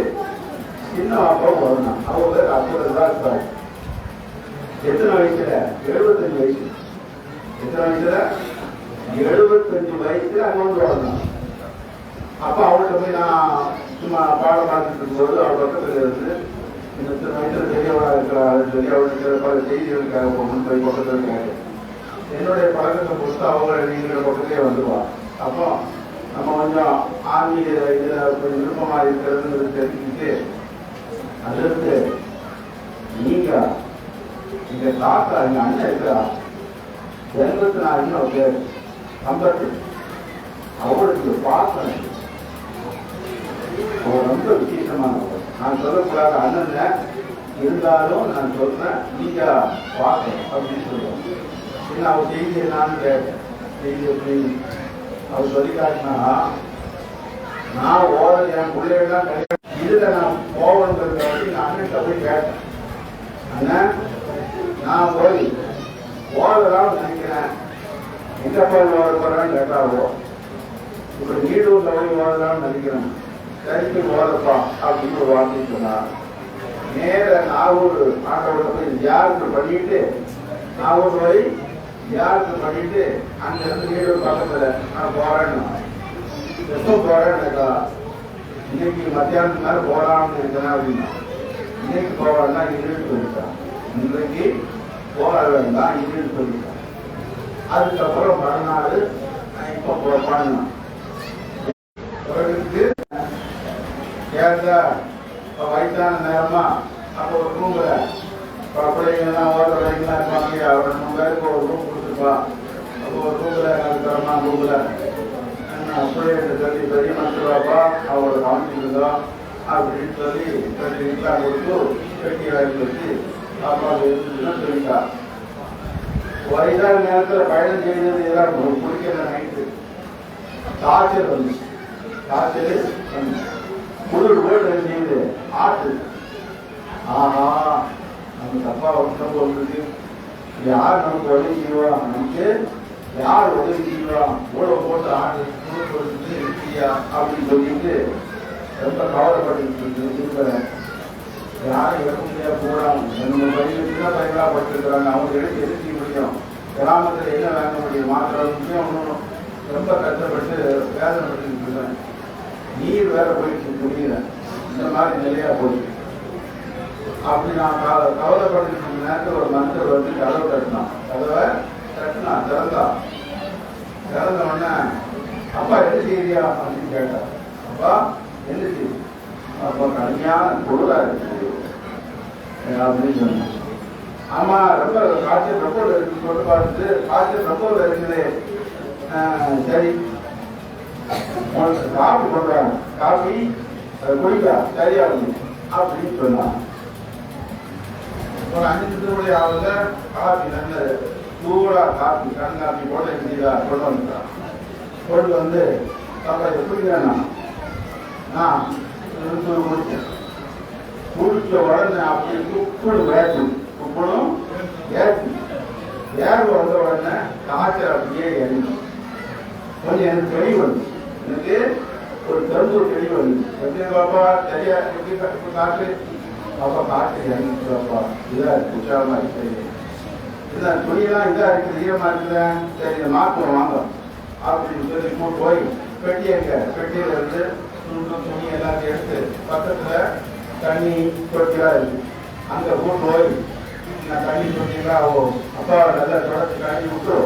இன்னும் அப்பாவும் வரணும். அவங்க பேர் அப்பதான் இருப்பாரு. எத்தனை வயசுல? 75 வயசு. எத்தனை வயசுல? 75 வயசுல அங்க வந்து வரணும். அப்ப அவர்கிட்ட போய் நான் சும்மா பாடம் பார்த்துட்டு இருக்கும்போது அவர் பக்கத்துல இருந்து இந்த வயசுல பெரியவளா இருக்கிறாரு சொல்லி அவருக்கு பல செய்திகளுக்காக போகணும்னு போய் பக்கத்துல இருக்காரு. என்னுடைய பழக்கத்தை பொறுத்து அவங்க நீங்கிற பக்கத்திலே வந்துடுவாங்க. அப்போ நம்ம கொஞ்சம் ஆன்மீக இதுல கொஞ்சம் விருப்பமா இருக்கிறதுன்னு தெரிஞ்சுக்கிட்டு அதிலிருந்து நீங்க எங்க தாத்தா எங்க அண்ணன் இருக்கிறா 84 இன்னும் பேர் 50 அவருக்கு பாசனம் அவர் ரொம்ப விசேஷமானவர். நான் சொல்லக்கூடாத அண்ணன் இருந்தாலும் நான் சொல்றேன் நீங்க பார்க்கணும் அப்படின்னு சொல்லுவேன். என்ன அவர் செய்தி என்னான்னு கேட்டேன். செய்தி எப்படி அவர் சொல்லி காட்டினா நான் ஓத என் பிள்ளைகள்லாம் இதுல நான் போகணுங்கிறத வச்சு நான் அண்ணன் போய் கேட்டேன். அண்ணன் நான் போய் ஓதலாம் நினைக்கிறேன், எங்க போய் ஓத போறேன்னு கேட்டாவோ இப்ப நீடூர்ல போய் ஓதலாம்னு நினைக்கிறேன், சரிக்கு ஓதப்பா அப்படின்னு ஒரு வார்த்தை சொன்னார். நேர நாகூர் ஆட்டோட போய் யாருக்கு பண்ணிட்டு நாகூர் போய் யாருக்கு பண்ணிட்டு அங்க இருந்து நீடூர் பக்கத்துல நான் போறேன்னு எப்போ போறேன்னு இன்னைக்கு மத்தியானத்துக்கு மேல போகலாம்னு இருக்கிறேன் அப்படின்னா இன்னைக்கு போவான்னா இல்லைன்னு சொல்லிட்டான். இன்றைக்கு போக வேண்டாம் இல்லைன்னு சொல்லிட்டான். அதுக்கப்புறம் மறுநாள் இப்ப போப்பான்னு கேட்டா வயசான நேரமா அப்போ ஒரு ரூம்ல பிள்ளைங்கெல்லாம் ஓடுறவங்கலாம் இருப்பாங்க. அவர் 2 பேருக்கு ஒரு ரூம் கொடுத்துருப்பா. அப்போ ஒரு ரூம்ல இருக்கிறமா ரூம்ல அப்படியே சொல்லி பெரிய மனுஷராப்பா அவரோட கவனிச்சிருந்தோம் அப்படின்னு சொல்லி வீட்டில் கொடுத்து பெட்டி வாங்கி வச்சு அப்பா இருந்துச்சுன்னா சொல்லிட்டா. வயதான நேரத்தில் பயணம் செய்தது எல்லாம் குடிக்கிற நைட்டு காய்ச்சல் வந்துச்சு. காய்ச்சல் குளிர் வீடு செய்யுது ஆட்டு. ஆஹா நம்ம தப்பா வருஷம் வந்துருக்கு. யார் நமக்கு உதவி செய்வா? நமக்கு யார் உதவி செய்வா? ஊழல் போட்டு ஆடு குளிர் கொடுத்துட்டு இருக்கியா அப்படின்னு சொல்லிட்டு ரொம்ப கவலைப்பட்டு இருக்கிறேன். யாரும் இறக்க முடியாது போறாங்க. நம்ம பையன் சின்ன பையங்களா பட்டிருக்கிறாங்க. அவங்க எடுத்து எழுதி முடியும். கிராமத்தில் என்ன வாங்க முடியும்? மாத்திரம் முக்கியம் ஒன்றும் ரொம்ப கஷ்டப்பட்டு வேதனைப்பட்டு இருக்கிறேன். நீர் வேற போயிட்டு முடியல. இந்த மாதிரி நிலையா போயிட்டு அப்படி நான் கவலைப்பட்டு நேரத்தில் ஒரு மனுஷர் வந்து கதவை கட்டினான். கதவை கட்டினா திறந்தா. திறந்த உடனே அப்பா என்ன செய்தியா அப்படின்னு கேட்டா. அப்பா என்ன செய்தி? அப்பா கடுமையான பொருளா இருக்கு அப்படின்னு சொன்னேன். ஆமா ரொம்ப காய்ச்சல் ரொம்ப இருக்கு சொல்லி பார்த்துட்டு காய்ச்சல் ரொம்ப இருக்குது. சரி காஃபி பண்றாங்க, காஃபி குடிக்கா சரியா அப்படின்னு சொன்னான். ஒரு 5 நிமிஷத்துடைய ஆளுங்க காஃபி நல்ல சூடா காஃபி கண் காஃபி போட்டு எப்படியா கொண்டு வந்துட்டான். கொண்டு வந்து அப்ப எப்படி வேணாம் நான் குடிச்சேன். குடிச்ச உடனே அப்படி துப்புன்னு வேட்டும் துப்புணும் ஏற்று ஏறு வந்த உடனே காய்ச்சல் அப்படியே இறங்கி கொஞ்சம் எனக்கு தெளிவு வந்து எனக்கு ஒரு தெரிஞ்ச தெளிவு வந்து எப்படி பாப்பா சரியா எப்படி காற்று பாப்பா காற்று இறங்கிச்சு பாப்பா இதா இருக்கு உற்சாகமா இருக்கு. இந்த துணியெல்லாம் இதா இருக்குது ஈரமா இருக்குல்ல சரி இந்த மாத்திரம் வாங்க அப்படின்னு சொல்லி போய் பெட்டி எங்க பெட்டியில இருந்து துணி எல்லாத்தையும் எடுத்து பக்கத்துல தண்ணி தொட்டிலாம் இருக்கு அங்கே கூட்டு போய் நான் தண்ணி சொன்னீங்களா ஓ அப்பா நல்லா தொடர்ச்சி கழுவி விட்டு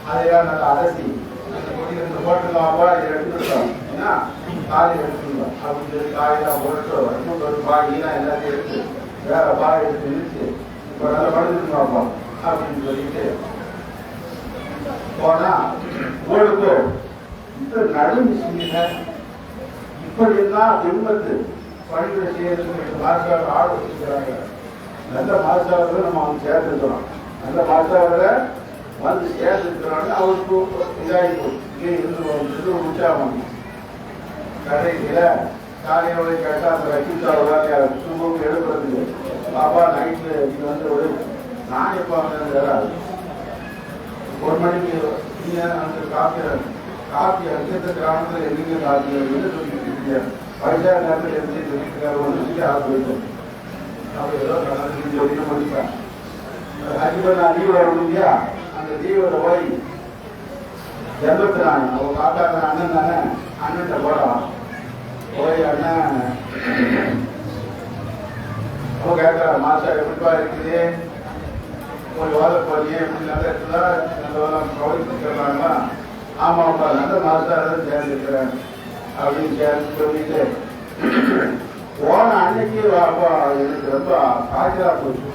அதையெல்லாம் நல்லா அலசி அந்த கொடி ரெண்டு போட்டுருந்தாப்பா இதை எடுத்துருக்கோம் ஏன்னா காலை எடுத்துருந்தோம் அப்படின்னு சொல்லி காயெல்லாம் போட்டு இன்னொரு பாகிலாம் எல்லாத்தையும் எடுத்து வேற பாய் எடுத்து நிறுத்தி இப்போ நல்லா படுத்துருந்தோம்ப்பா அப்படின்னு சொல்லிட்டு போனா ஓடுக்கோ இந்த நடுவு செய்யல இப்படி எல்லாம் பின்பற்று பணிகளை செய்யறதுக்கு மாஸ்டர் ஆள் வச்சுக்கிறாங்க. நல்ல மாஸ்டர்கள் நம்ம அவங்க சேர்த்துக்கிறோம். நல்ல மாஸ்டர்களை வந்து சேர்த்துக்கிறாங்க. அவருக்கு இதாகிடும் இங்கே இருந்து உற்சாகம் கடைசியில காலையோட கேட்டா அந்த ரசித்தாவதா சும்மாவும் எடுக்கிறது பாப்பா நைட்டு இது வந்து ஒரு நான் எப்போ வந்தது ஒரு மணிக்கு நீங்க அந்த காப்பி அங்கத்த கிராமத்தில் எங்க காப்பி சொல்லிட்டு வயசா நேரத்தில் எழுதி சொல்லிட்டு ஒன்று சொல்லி ஆள் போயிட்டோம். அவர் ஏதோ நடந்து சொல்லி முடிப்பேன். அதுக்கு நான் லீவ் வரணும் இல்லையா, அந்த லீவில் போய் 84 அவங்க காக்காத அண்ணன் தானே, அண்ணன்ட்ட போகலாம் போய் அண்ணன் அவங்க கேட்கற மாஸ்டர் எப்படிப்பா இருக்குது கொஞ்சம் வாழ போறீங்க எப்படி நல்லா இருக்குதா நல்ல கவனிச்சுக்கிறாங்களா? ஆமாப்பா நல்ல மாஸ்டர் சேர்ந்துருக்கிறேன் அப்படின்னு சேர்ந்து சொல்லிட்டு போன அன்னைக்கு அப்பா எனக்கு ரொம்ப காய்ச்சலா போச்சு.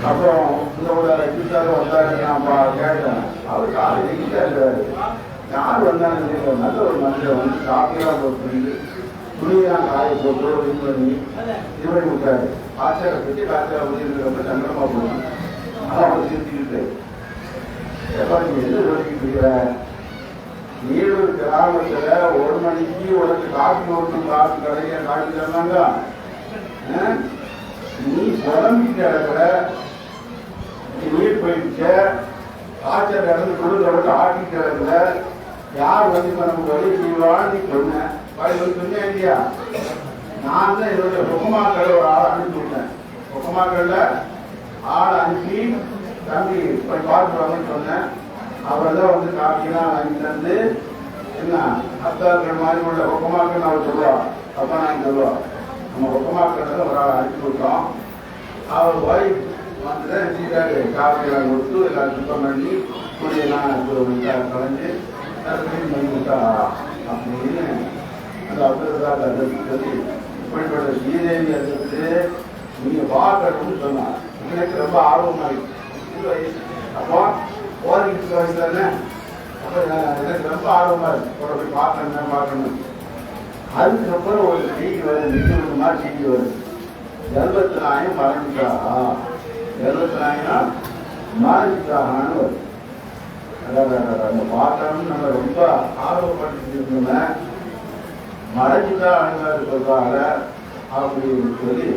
அப்புறம் உங்களோட ரசித்தாரு வந்தாரு நான்ப்பா கேட்டேன். அவர் காலையில் எங்கிட்ட இருக்கிறாரு. யார் வந்தாங்க நல்ல ஒரு மனுஷன் வந்து காப்பிலாம் போட்டு துணியெல்லாம் காய போட்டு இது பண்ணி இது பண்ணி விட்டாரு. காய்ச்சலை பற்றி காய்ச்சலை முடியிருக்கிறப்ப சங்கடமா போகணும். அதான் அவர் திருத்திக்கிட்டு எப்ப நீங்க எது யோசிக்கிட்டு இருக்கிற நீடூர் கிராமத்துல 1 மணிக்கு உனக்கு காப்பி ஓட்டும் காப்பி கடையை காப்பி தந்தாங்க. நீ புலம்பிட்டு கிடக்கிற நீர் போயிடுச்ச காய்ச்சல் இறந்து கொடுக்க ஆட்டி கிடக்குற யார் வந்து இப்ப நமக்கு வழி செய்வான்னு நீ சொன்ன வந்து சொன்னேன் இல்லையா? நான் தான் என்னுடைய பொக்கமாக்கள் ஒரு ஆளை அனுப்பி விட்டேன். பொக்கமாக்கள்ல ஆளை அனுப்பி தம்பி போய் பார்த்து வாங்கன்னு சொன்னேன். அவர் தான் வந்து காப்பிலாம் வாங்கி தந்து என்ன அத்தாக்கள் மாதிரி உள்ள பொக்கமாக்கள் அவர் சொல்லுவா. அப்ப நான் சொல்லுவா நம்ம பொக்கமாக்கள் ஒரு ஆளை அனுப்பி விட்டோம். அவர் போய் வந்துதான் செஞ்சுட்டாரு. காப்பியெல்லாம் கொடுத்து எல்லாம் சுத்தம் பண்ணி துணியெல்லாம் கலைஞ்சு கிளீன் பண்ணி விட்டா அப்படின்னு அந்த அப்துல்லா சொல்லி இப்படிப்பட்ட ஸ்ரீதேவி அதுக்கு நீங்க பார்க்கணும்னு சொன்னார். எனக்கு ரொம்ப ஆர்வமா இருக்கு. அப்போ போறீங்க வயசு தானே, அப்போ எனக்கு ரொம்ப ஆர்வமா இருக்கு போய் பார்க்கணும். அதுக்கப்புறம் ஒரு செய்தி வருது, நிச்சயம் மாதிரி செய்தி வருது. 74 மறைஞ்சிட்டாரா, 74 மறைஞ்சிட்டாரான்னு வருது. அதாவது பார்க்கணும்னு நம்ம ரொம்ப ஆர்வப்பட்டு இருந்தோம். மறைஞ்சுட்டா அணுகாது சொல்றாங்க அப்படின்னு சொல்லி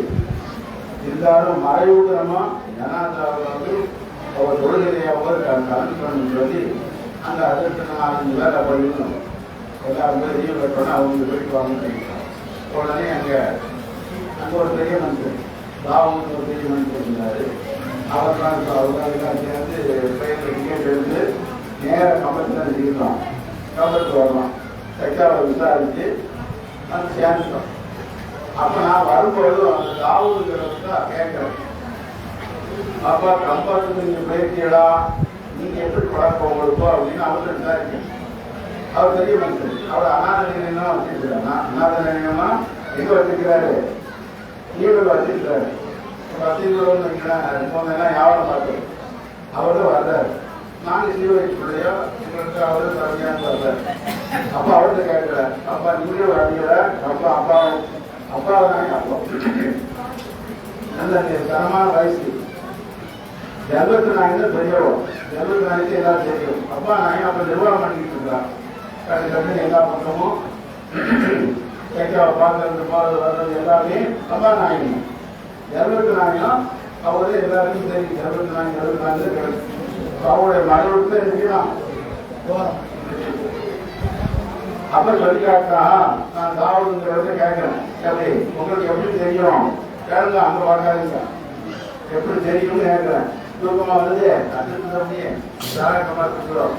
இருந்தாலும் மறைவுடமா ஜனாதாவில் வந்து அவர் தொழிலையாவது கலந்துக்கணும்னு சொல்லி அந்த 64 வேலை படிக்கணும். எல்லாருமே லீவ் கட்டணும், அவங்க போயிட்டு வாங்க. உடனே அங்கே ஒரு பெரிய மனுஷன் தாவூன்னு ஒரு பெரிய மனுஷன் இருந்தாரு. அவர்லாம் சேர்ந்து ட்ரெயினில் டிக்கெட் எடுத்து நேராக கம்பத்தில் செய்யலாம். கம்பத்துக்கு வரலாம். செக்காவை விசாரிச்சு அது சேர்ந்துட்டோம். அப்ப நான் வரும்போது அந்த தாவூதுங்கிறவங்க தான் கேட்கிறேன். அப்பா கம்பத்துக்கு நீங்க போயிருக்கீடா, நீங்க எப்படி பழக்கம் உங்களுக்கு அப்படின்னு அவர்கிட்ட விசாரிக்கேன். அவர் பெரிய மனுஷன். அவர் அநாத நிலையமா வச்சிருக்கிறார். அநாத நிலையமா எங்க வச்சிருக்கிறாரு, ஈரோடு வச்சிருக்கிறாரு. வசதிகளோடு வைக்கிறேன் யாவரம் பார்த்தோம். அவரும் வர்றாரு. நாங்கள் சீவகைக்குள்ளையோ எங்களுக்கு அவரும் கம்மியாக வர்றாரு. அப்பா அவர்கிட்ட கேட்கிறார், அப்பா நீங்களும் வரீங்களா? அப்பா அப்பாவை நாங்கள் அப்பா நல்ல தரமான வயசு 74 பெரியவோம். 74 எல்லாரும் தெரியும். அப்பா நாங்கள் அப்ப நிர்வாகம் பண்ணிக்கிட்டு இருக்கிறோம். கட்டு எல்லா பக்கமும் கேட்காவை பார்க்கறது போறது வர்றது எல்லாமே அப்பா நாங்க 74 அவரே எல்லாருக்கும் தெரியும். 74 கிடைக்கும். அவருடைய மகளுக்கு இருக்கிறான். அப்ப சொல்லி காட்டா நான் தாவதுங்கிறத கேட்கிறேன். சரி உங்களுக்கு எப்படி தெரியும் கேளுங்க, அங்க பார்க்காதீங்க. எப்படி தெரியும்னு கேட்கிறேன். தூக்கமா வருது அப்படியே தாராட்டமா இருக்கிறோம்.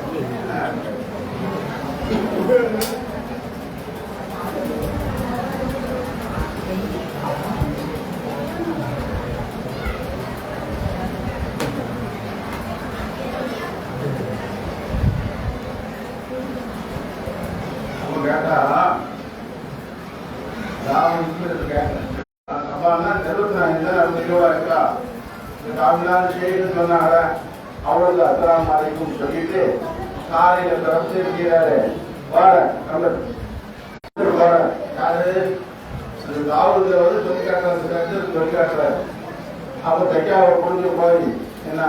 அப்படிலாம் செய்யணும்னு சொன்னாங்க. அவளுக்கு அஸ்ஸலாமு அலைக்கும் சொல்லிட்டு காலையில திறந்து இருக்கிறாரு. வார யாரு தாவூதுல வந்து சொல்லி காட்டுறாரு, சொல்லி காட்டுறாரு. அப்ப தைக்காவை கொண்டு போய் என்ன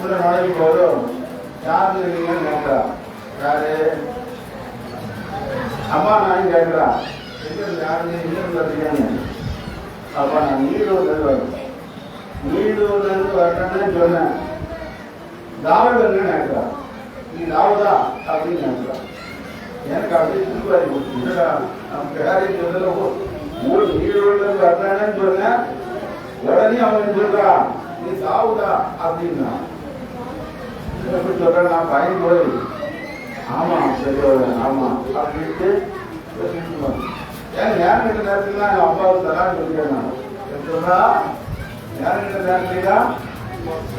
உள்ள நுழைவு போதும் யாரு இருக்கீங்கன்னு கேட்கிறா. யாரு அம்மா நான் கேட்கிறா. எங்க யாருங்க எங்க இருக்கீங்கன்னு. அப்ப நான் நீடூர்ல இருந்து வரேன், நீடூர்ல இருந்து வரேன்னு சொன்னேன். தாவூதுன்னு நினைக்கிறா. நீ தாவூதா அப்படின்னு நினைக்கிறா. எனக்கு அப்படியே திருப்பாரி கொடுத்து நமக்கு யாரையும் சொல்லல. நீடூர்ல இருந்து வரேன்னு சொன்னேன். உடனே அவன் சொல்றா நீ தாவூதா அப்படின்னா. எப்படி சொல்றேன் நான் பயன் போய் ஆமா சரி ஆமா அப்படின்ட்டு ஏன் நேரங்கிட்ட நேரத்துல என் அப்பாவுக்கு தரான்னு சொல்லிட்டேன். நான் சொல்றா நேரங்கிட்ட நேரத்துலயா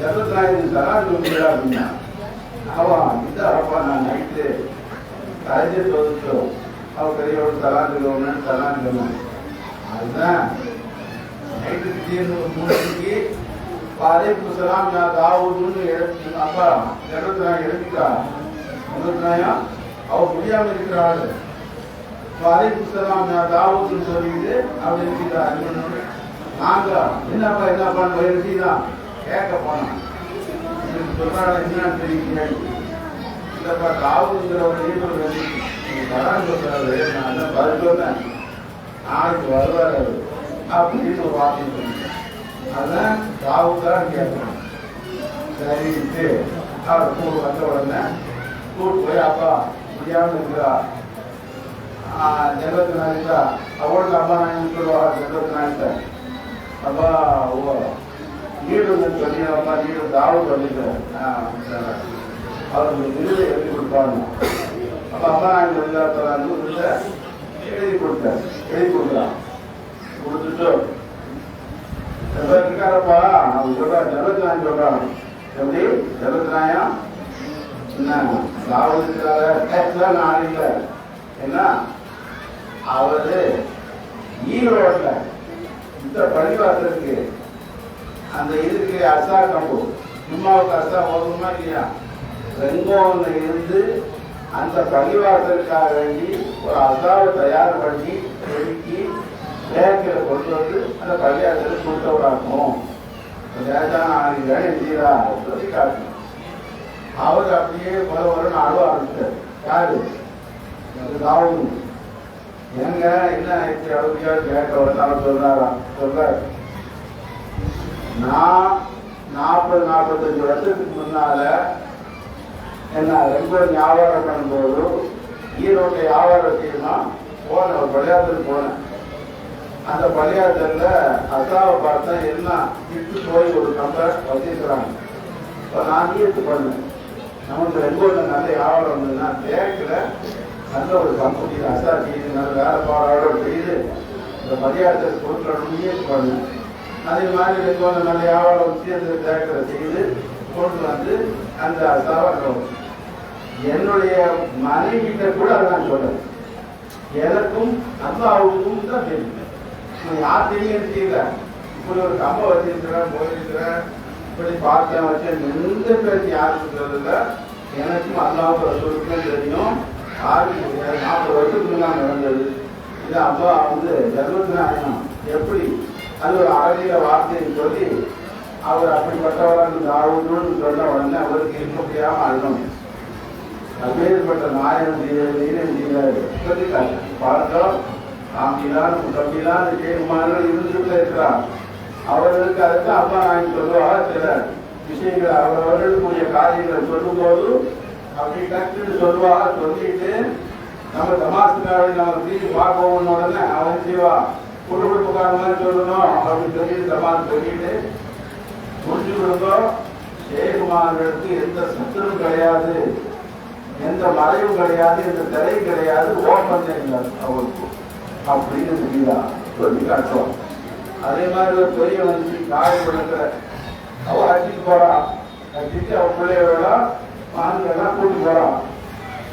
25 தரான்னு சொல்லிடா அப்படின்னா. அவன் இந்த அப்பா நான் நைட்டு கரைஞ்சி தோதிச்சோம் அவன் பெரியவோட தரான்னு சொல்லுவோன்னு தரான்னு சொன்னேன். அதுதான் நைட்டு திடீர்னு 3 மணிக்கு வாலைக்கும் சலாம் நான் தாவூதுன்னு அப்பா எழுதிட்டா. அவ முடியாம இருக்கிறாள். வாலைக்கும் சலாம் நான் தாவூதுன்னு சொல்லிட்டு அவள் எழுதிட்டா. நாங்க என்னப்பான்னு எழுதிதான் கேட்க போனோம். சொல்றாங்க என்னன்னு தெரியும். இல்லப்பா தாவூதுங்கிறவர் வரான்னு சொல்றாரு. நான் என்ன பதில் சொன்னேன். நாளைக்கு வருவாரு அப்படின்னு ஒரு வார்த்தை சொன்னேன். அதான் தாவூதான் கேட்கணும். சரிட்டு அவர் கூடு வந்த உடனே கூட்டு போய் அப்பா முடியாமல் இருக்கிறா. 24 அவளுக்கு அப்பா நான் சொல்லுவா 24 அப்பா நீடு சொல்லி அப்பா நீடு தாவூத் வந்துட்டேன் அவருக்கு விருதை எழுதி கொடுப்பாங்க. அப்ப அப்பா நான் விருதை எழுதி கொடுத்தேன். எழுதி கொடுக்குறான். கொடுத்துட்டு இருக்காரப்பா அவன் சொல்றான் 24 சொல்றான். எப்படி 24 என்ன தாவூதுக்காக நான் இல்லை என்ன அவரு ஈரோட்ல இந்த பள்ளிவாசலுக்கு அந்த இதுக்கு அசா கம்பு சும்மாவுக்கு அசா ஓதுமா இல்லையா ரெங்கோன்னு இருந்து அந்த பள்ளிவாசலுக்காக வேண்டி ஒரு அசாவை தயார் பண்ணி ஒதுக்கி வேக்கில் கொண்டு வந்து அந்த பள்ளியாசலுக்கு கொடுத்தவராக்கும். எழுதிரா சொல்லி காட்டணும். அவர் அப்படியே வரும்னு அழுவ ஆரம்பிச்சார். யாரு தாவூது. எங்க என்ன ஆயிடுச்சு அழுதியா கேட்க வந்தாலும் சொல்றாரு. நான் 40-45 வருஷத்துக்கு முன்னால என்ன ரொம்ப வியாபாரம் பண்ணும்போது ஈரோட்டை வியாபாரம் செய்யணும் போனேன். ஒரு பள்ளியாசலுக்கு போனேன். அந்த பள்ளியாசல்ல அசாவை பார்த்தா என்ன இட்டு போய் ஒரு கம்பை வச்சிருக்கிறாங்க. இப்போ நான் நீட்டு பண்ணேன். நமக்கு ரெங்கோட நல்ல வியாபாரம் வந்ததுன்னா பேங்க்ல நல்ல ஒரு கம்பெனி அசா செய்து நல்ல வேலைப்பாடோட செய்து இந்த பள்ளியாசல் பொருட்கள் நீட்டு பண்ணேன். அதே மாதிரி ரெங்கோட நல்ல வியாபாரம் வச்சு அந்த பேங்க்ல செய்து கொண்டு வந்து அந்த அசாவை என்னுடைய மனைவிட்ட கூட அதை நான் சொல்றேன். எனக்கும் அல்லாவுக்கும் தான் தெரியும். யார்த்தையும் தெரியல. இப்படி ஒரு கம்பை வச்சிருக்கிறேன் போயிருக்கிறேன் இப்படி பார்த்தேன் வச்சேன் எந்த பேச்சு யாருக்கும் தெரியல. எனக்கும் அல்லாவுக்கு ரசூலுக்கும் தெரியும். யாருக்கும் தெரியாது. 40 வருஷத்துக்கு முன்னாடி நடந்தது. இது அப்பா வந்து 24 எப்படி அது ஒரு அழகிய வார்த்தைன்னு சொல்லி அவர் அப்படிப்பட்டவராக தாவூதுன்னு சொன்ன உடனே அவருக்கு இருக்க முடியாம அழும். அப்பேற்பட்ட நாயகம் சொல்லிட்டாங்க. பார்த்தோம் ஆம்பிலான் கம்பிலான் கேட்குமாறு இருந்துட்டு இருக்கிறார். அவர்களுக்கு அதுக்கு அப்பா நான் சொல்லுவார். சில விஷயங்களை அவர்களுக்குரிய காரியங்களை சொல்லும் போது அப்படி டக்குன்னு சொல்லுவாங்க. சொல்லிட்டு நம்ம தமாசுக்காக நம்ம தீர்வு பார்க்கணும். உடனே அவன் செய்வா குடும்பக்கார மாதிரி சொல்லணும் அப்படின்னு சொல்லி தமாசு சொல்லிட்டு முடிஞ்சு கொடுத்தோம். ஜெயக்குமார்களுக்கு எந்த சத்துரும் கிடையாது, எந்த மறைவும் கிடையாது, எந்த திரையும் கிடையாது, ஓப்பன் இல்லை அவருக்கு அப்படின்னு சொல்லி காட்டுவோம். அதே மாதிரி ஒரு பெரிய வந்து காயப்படுகிற அவ அடிச்சுட்டு போறான். அடிச்சுட்டு அவ பிள்ளையோட மகன்கள்லாம் கூட்டு போறான்.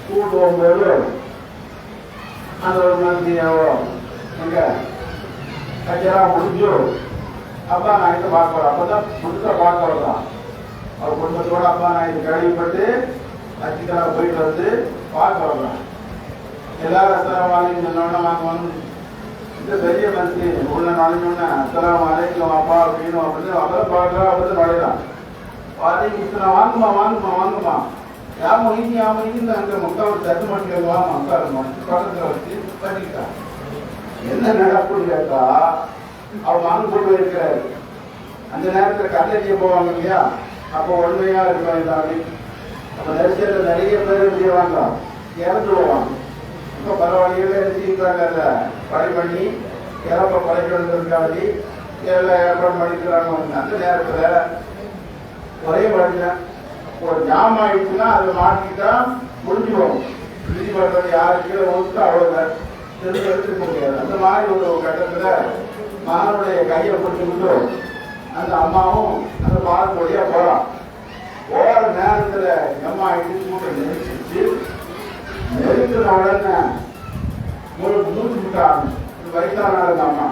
கூட்டு போகும்போது அந்த ஒரு மந்தி அவ எங்க கச்சரா முடிஞ்சோ அப்பா நான் இதை பார்க்க வரேன். அப்பதான் புதுசா பார்க்க வரலாம். அவர் குடும்பத்தோட அப்பா நான் இது கேள்விப்பட்டு அச்சிக்கலா போயிட்டு வந்து பார்க்க வரலாம். எல்லாரும் அஸ்ஸலாமு அலைக்கும் சொன்னோன்னா வாங்க இந்த பெரிய மனுஷி உள்ள நுழைஞ்சோன்னே அஸ்ஸலாமு அலைக்கும் அப்பா அப்படின்னு அவரை பார்க்கலாம், அவரை நுழையலாம். பார்த்தீங்கன்னா வாங்குமா யாம இங்க அங்க மக்கள் தட்டு மாட்டிகள் வாமா உட்காருமா பக்கத்துல வச்சு பண்ணிக்கிட்டான். என்ன நடப்புன்னு கேட்டா அவர் வாங்க போட்டு இருக்கிறாரு. அந்த நேரத்துல கல்லடிய போவாங்க இல்லையா, அப்போ உண்மையா இருப்பாங்க எல்லாமே. அப்ப நெரிசல்ல நிறைய பேர் செய்வாங்க, இறந்து போவாங்க. இப்ப பரவாயில்ல எழுதிக்கிறாங்க, படை பண்ணி இறப்ப படைக்கிறதுக்காக எல்லாம் ஏற்பாடு பண்ணிக்கிறாங்க. அந்த நேரத்துல ஒரே வழியில ஒரு ஜாம் ஆயிடுச்சுன்னா அதை மாட்டிக்கிட்டா முடிஞ்சுவோம். விதி பண்றது யாரு கீழே ஒழுத்து அவ்வளவு திரும்ப எடுத்துக்க முடியாது. அந்த மாதிரி ஒரு கட்டத்துல மகனுடைய கையை பிடிச்சுக்கிட்டு அந்த அம்மாவும் அந்த பாலத்து வழியா போறான். போற நேரத்துல அம்மா இடிச்சு மூட்டை நெரிச்சிச்சு. நெருக்கிற உடனே மூச்சு விட்ட ஆரம்பிச்சு. வயசான அம்மா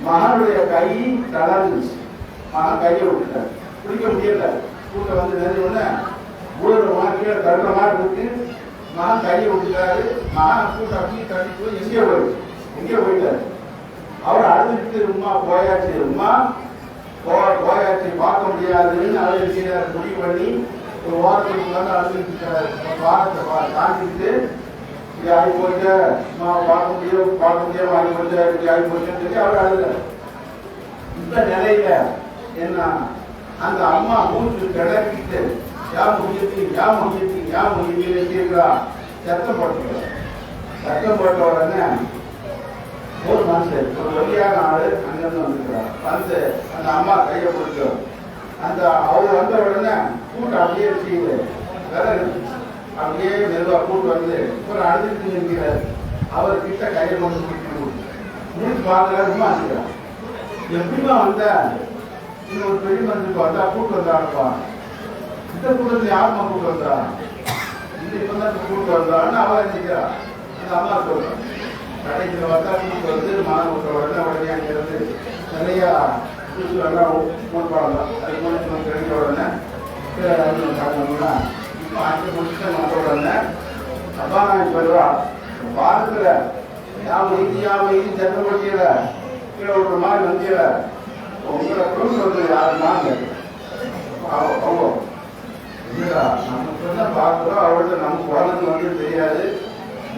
மகனுடைய கை தளர்ந்துச்சு. மகன் கையை விட்டுட்டாரு, பிடிக்க முடியல. கூட்ட வந்து நெருங்கின ஊழல் கீழே தடுற மாதிரி இருக்கு. மகன் கையை விட்டுட்டாரு. மகன் கூட்ட அப்படியே தள்ளி போய் எங்கேயோ போயிட்டாரு. அவர் அழுதுட்டு உமா போயாச்சு, உமா போயாச்சு பார்க்க முடியாதுன்னு அழுது முடிவு பண்ணி ஒரு வாரத்துக்கு வந்து அழுதுட்டாரு. வாரத்தை காட்டிக்கிட்டு இப்படி ஆகி போயிட்டு பார்க்க முடியாம ஆகி போயிட்டு இப்படி ஆகி போயிட்டுன்னு சொல்லி அவர் அழுத. இந்த நிலையில என்ன அந்த அம்மா மூச்சு கிடக்கிட்டு யா முடியுது இருக்கிறா. சத்தம் போட்ட உடனே ஒரு மனுஷன், ஒரு வழியான ஆளு அங்கிருந்து வந்துக்கிறார். வந்து அந்த அம்மா கையை பிடிக்கும். அந்த அவர் வந்த உடனே கூட்டு அப்படியே செய்யுது, அப்படியே மெதுவா கூட்டு வந்து ஒரு அழுதுட்டு இருக்கிறார். அவர் கிட்ட கையை கொண்டு முடிச்சு பார்க்கிறார். உமா இருக்கிறார். எப்படிமா வந்த? இன்னொரு பெரிய மனுஷனுக்கு வந்தா கூட்டு வந்தாருப்பா. இந்த கூட்டத்தில் யாருமா கூட்டு வந்தா? இந்த இப்பதான் கூட்டு வந்தான்னு அவரை நிற்கிறார். அந்த அம்மா சொல்றான். கடைசியில் பார்த்தா கூட்டு வந்து மகன் விட்ட உடனே அங்கிருந்து நிறைய எல்லாம் முன்பாடலாம். அதுக்கு முன்னாடி கிடைக்க உடனே இப்போ அஞ்சு முடிச்சு வந்த உடனே அப்பா நான் சொல்றா வாரத்துல யாம சட்டம் போட்டியல கீழே விடுற மாதிரி வந்தியல உங்களை குழு வந்து யாருன்னா அவங்க நம்ம சொன்ன பார்க்கிறோம். அவர்கிட்ட நம்ம குழந்தை வந்து தெரியாது.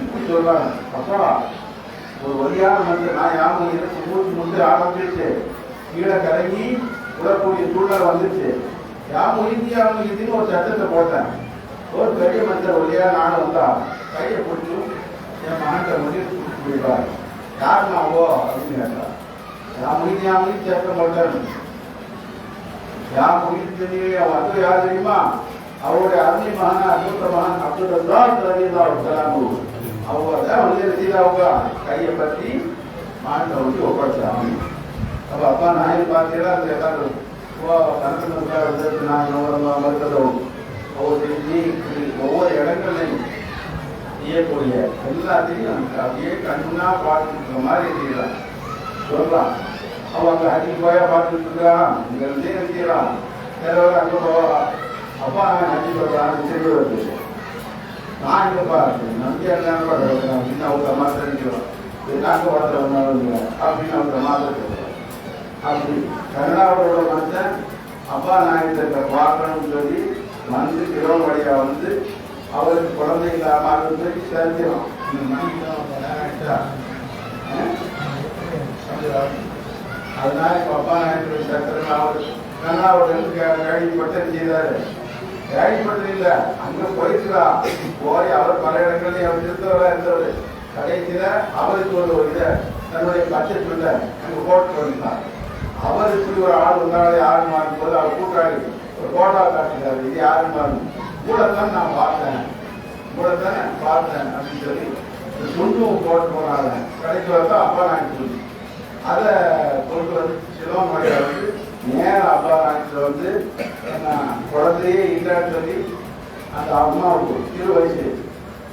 இப்படி சொல்றாங்க. அப்பா ஒரு வழியான மனிதன் நான் யாம மூச்சு முட்டு ஆரம்பிச்சு கீழே கலங்கி விடக்கூடிய சூழ்நிலை வந்துச்சு. யாம இதுன்னு ஒரு சட்டத்தை போட்டேன். ஒரு பெரிய மனிதர் வழியா நானும் வந்தா கையை பிடிச்சி என் மகன்கிட்ட முடிவு பிடிச்சி போயிடுவார். யாருனாவோ அப்படின்னு கேட்டா யாம சட்டம் போட்டேன். வந்து யார் தெரியுமா? அவருடைய அருமை மகன் அற்புத மகன் அப்துல்லாஹ் அவங்க வந்து அவங்க கையை பற்றி மாநில வந்து ஒப்படைச்சாங்க. அப்ப அப்பா நான் பார்த்தீங்கன்னா அந்த எல்லாரும் ஒவ்வொரு இடங்கள்லையும் செய்யக்கூடிய எல்லாத்தையும் அப்படியே கண்ணா பார்த்துட்டு மாதிரி செய்யலாம் சொல்லலாம். அவங்க அடிக்கு போயா பார்த்துட்டு இருக்கான். இங்க இருந்தே செய்யலாம். சிலவர் அங்க போவா. அப்பா அடி சொல்றான் சரி வருது. நான் இங்க பாரு நம்பியா அப்படின்னு அவங்க மாத்திரம் நிற்கிறோம். அங்க ஒருத்தர் அப்படின்னு அவங்க மாத்திரம் சொல்றோம். அப்படி கருணாவோட மனுஷன் அப்பா நான் இதை பார்க்கணும்னு சொல்லி வந்து இரவு வழியா வந்து அவருக்கு குழந்தை இல்லாம அது சொல்லி சேர்க்கிறோம். அதனால இப்ப அப்பா நான் சக்கரம் அவர் கருணாவோட கேள்விப்பட்டு செய்தாரு. கேள்விப்பட்டு இல்ல அங்க போயிருக்கிறா போய் அவர் பல இடங்களையும் அவர் இருந்தவரு. கடைசியில அவருக்கு ஒரு இதை தன்னுடைய பட்ஜெட் இல்லை அங்க போட்டு வந்தார். அவர் இப்படி ஒரு ஆள் வந்தாலே யாரு மாறும் போது அவர் கூட்டாளி ஒரு போட்டா காட்டுகிறாரு. இது யாரு மாறும் கூடத்தான் நான் பார்த்தேன் அப்படின்னு சொல்லி துண்டும் போட்டு போனாங்க. கடைக்கு வந்தா அப்பா நாய்க்கு சொல்லி அதை கொண்டு வந்து சிலோமலையில வந்து நேரம் அப்பா நாய்க்கு வந்து குழந்தையே இல்லைன்னு சொல்லி அந்த அம்மாவுக்கு 20 வயசு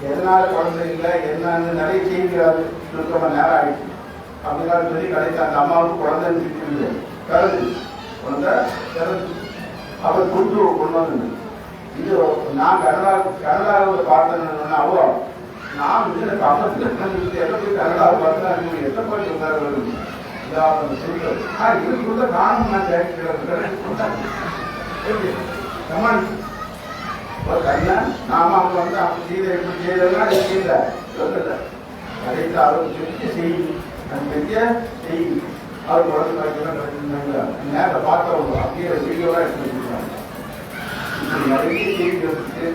எதனால குழந்தை இல்லை என்னன்னு நிறைய செய்கிறாரு. சுத்தமாக நேரம் ஆயிடுச்சு அப்படின்னு சொல்லி கடைசி அந்த அம்மாவுக்கு குழந்தைன்னு திட்டு கருது வந்த கருது அவர் கொண்டு வந்து இது நான் கனடாவில் பார்த்தேன்னு அவ்வளோ நான் வந்து கமலத்தில் எல்லாம் போய் கனடாவில் பார்த்தா எத்தனை பாட்டு வந்தாரு இதுக்குள்ள காணும் நான் கேட்கிறேன் நாம அவங்க வந்து அப்படி செய்த எப்படி செய்தா செய்யல சொல்லல கடைசி அளவு செஞ்சு செய்யும் அது பெரிய செய்யும் அவர் உடம்பு காய்ச்சலாம் கிடைச்சிருந்தாங்க நேரில் பார்த்தவங்க அப்படியே வீடியோவாக எடுத்து வச்சுருக்காங்க இப்படி நிறைய செய்தி வந்துச்சு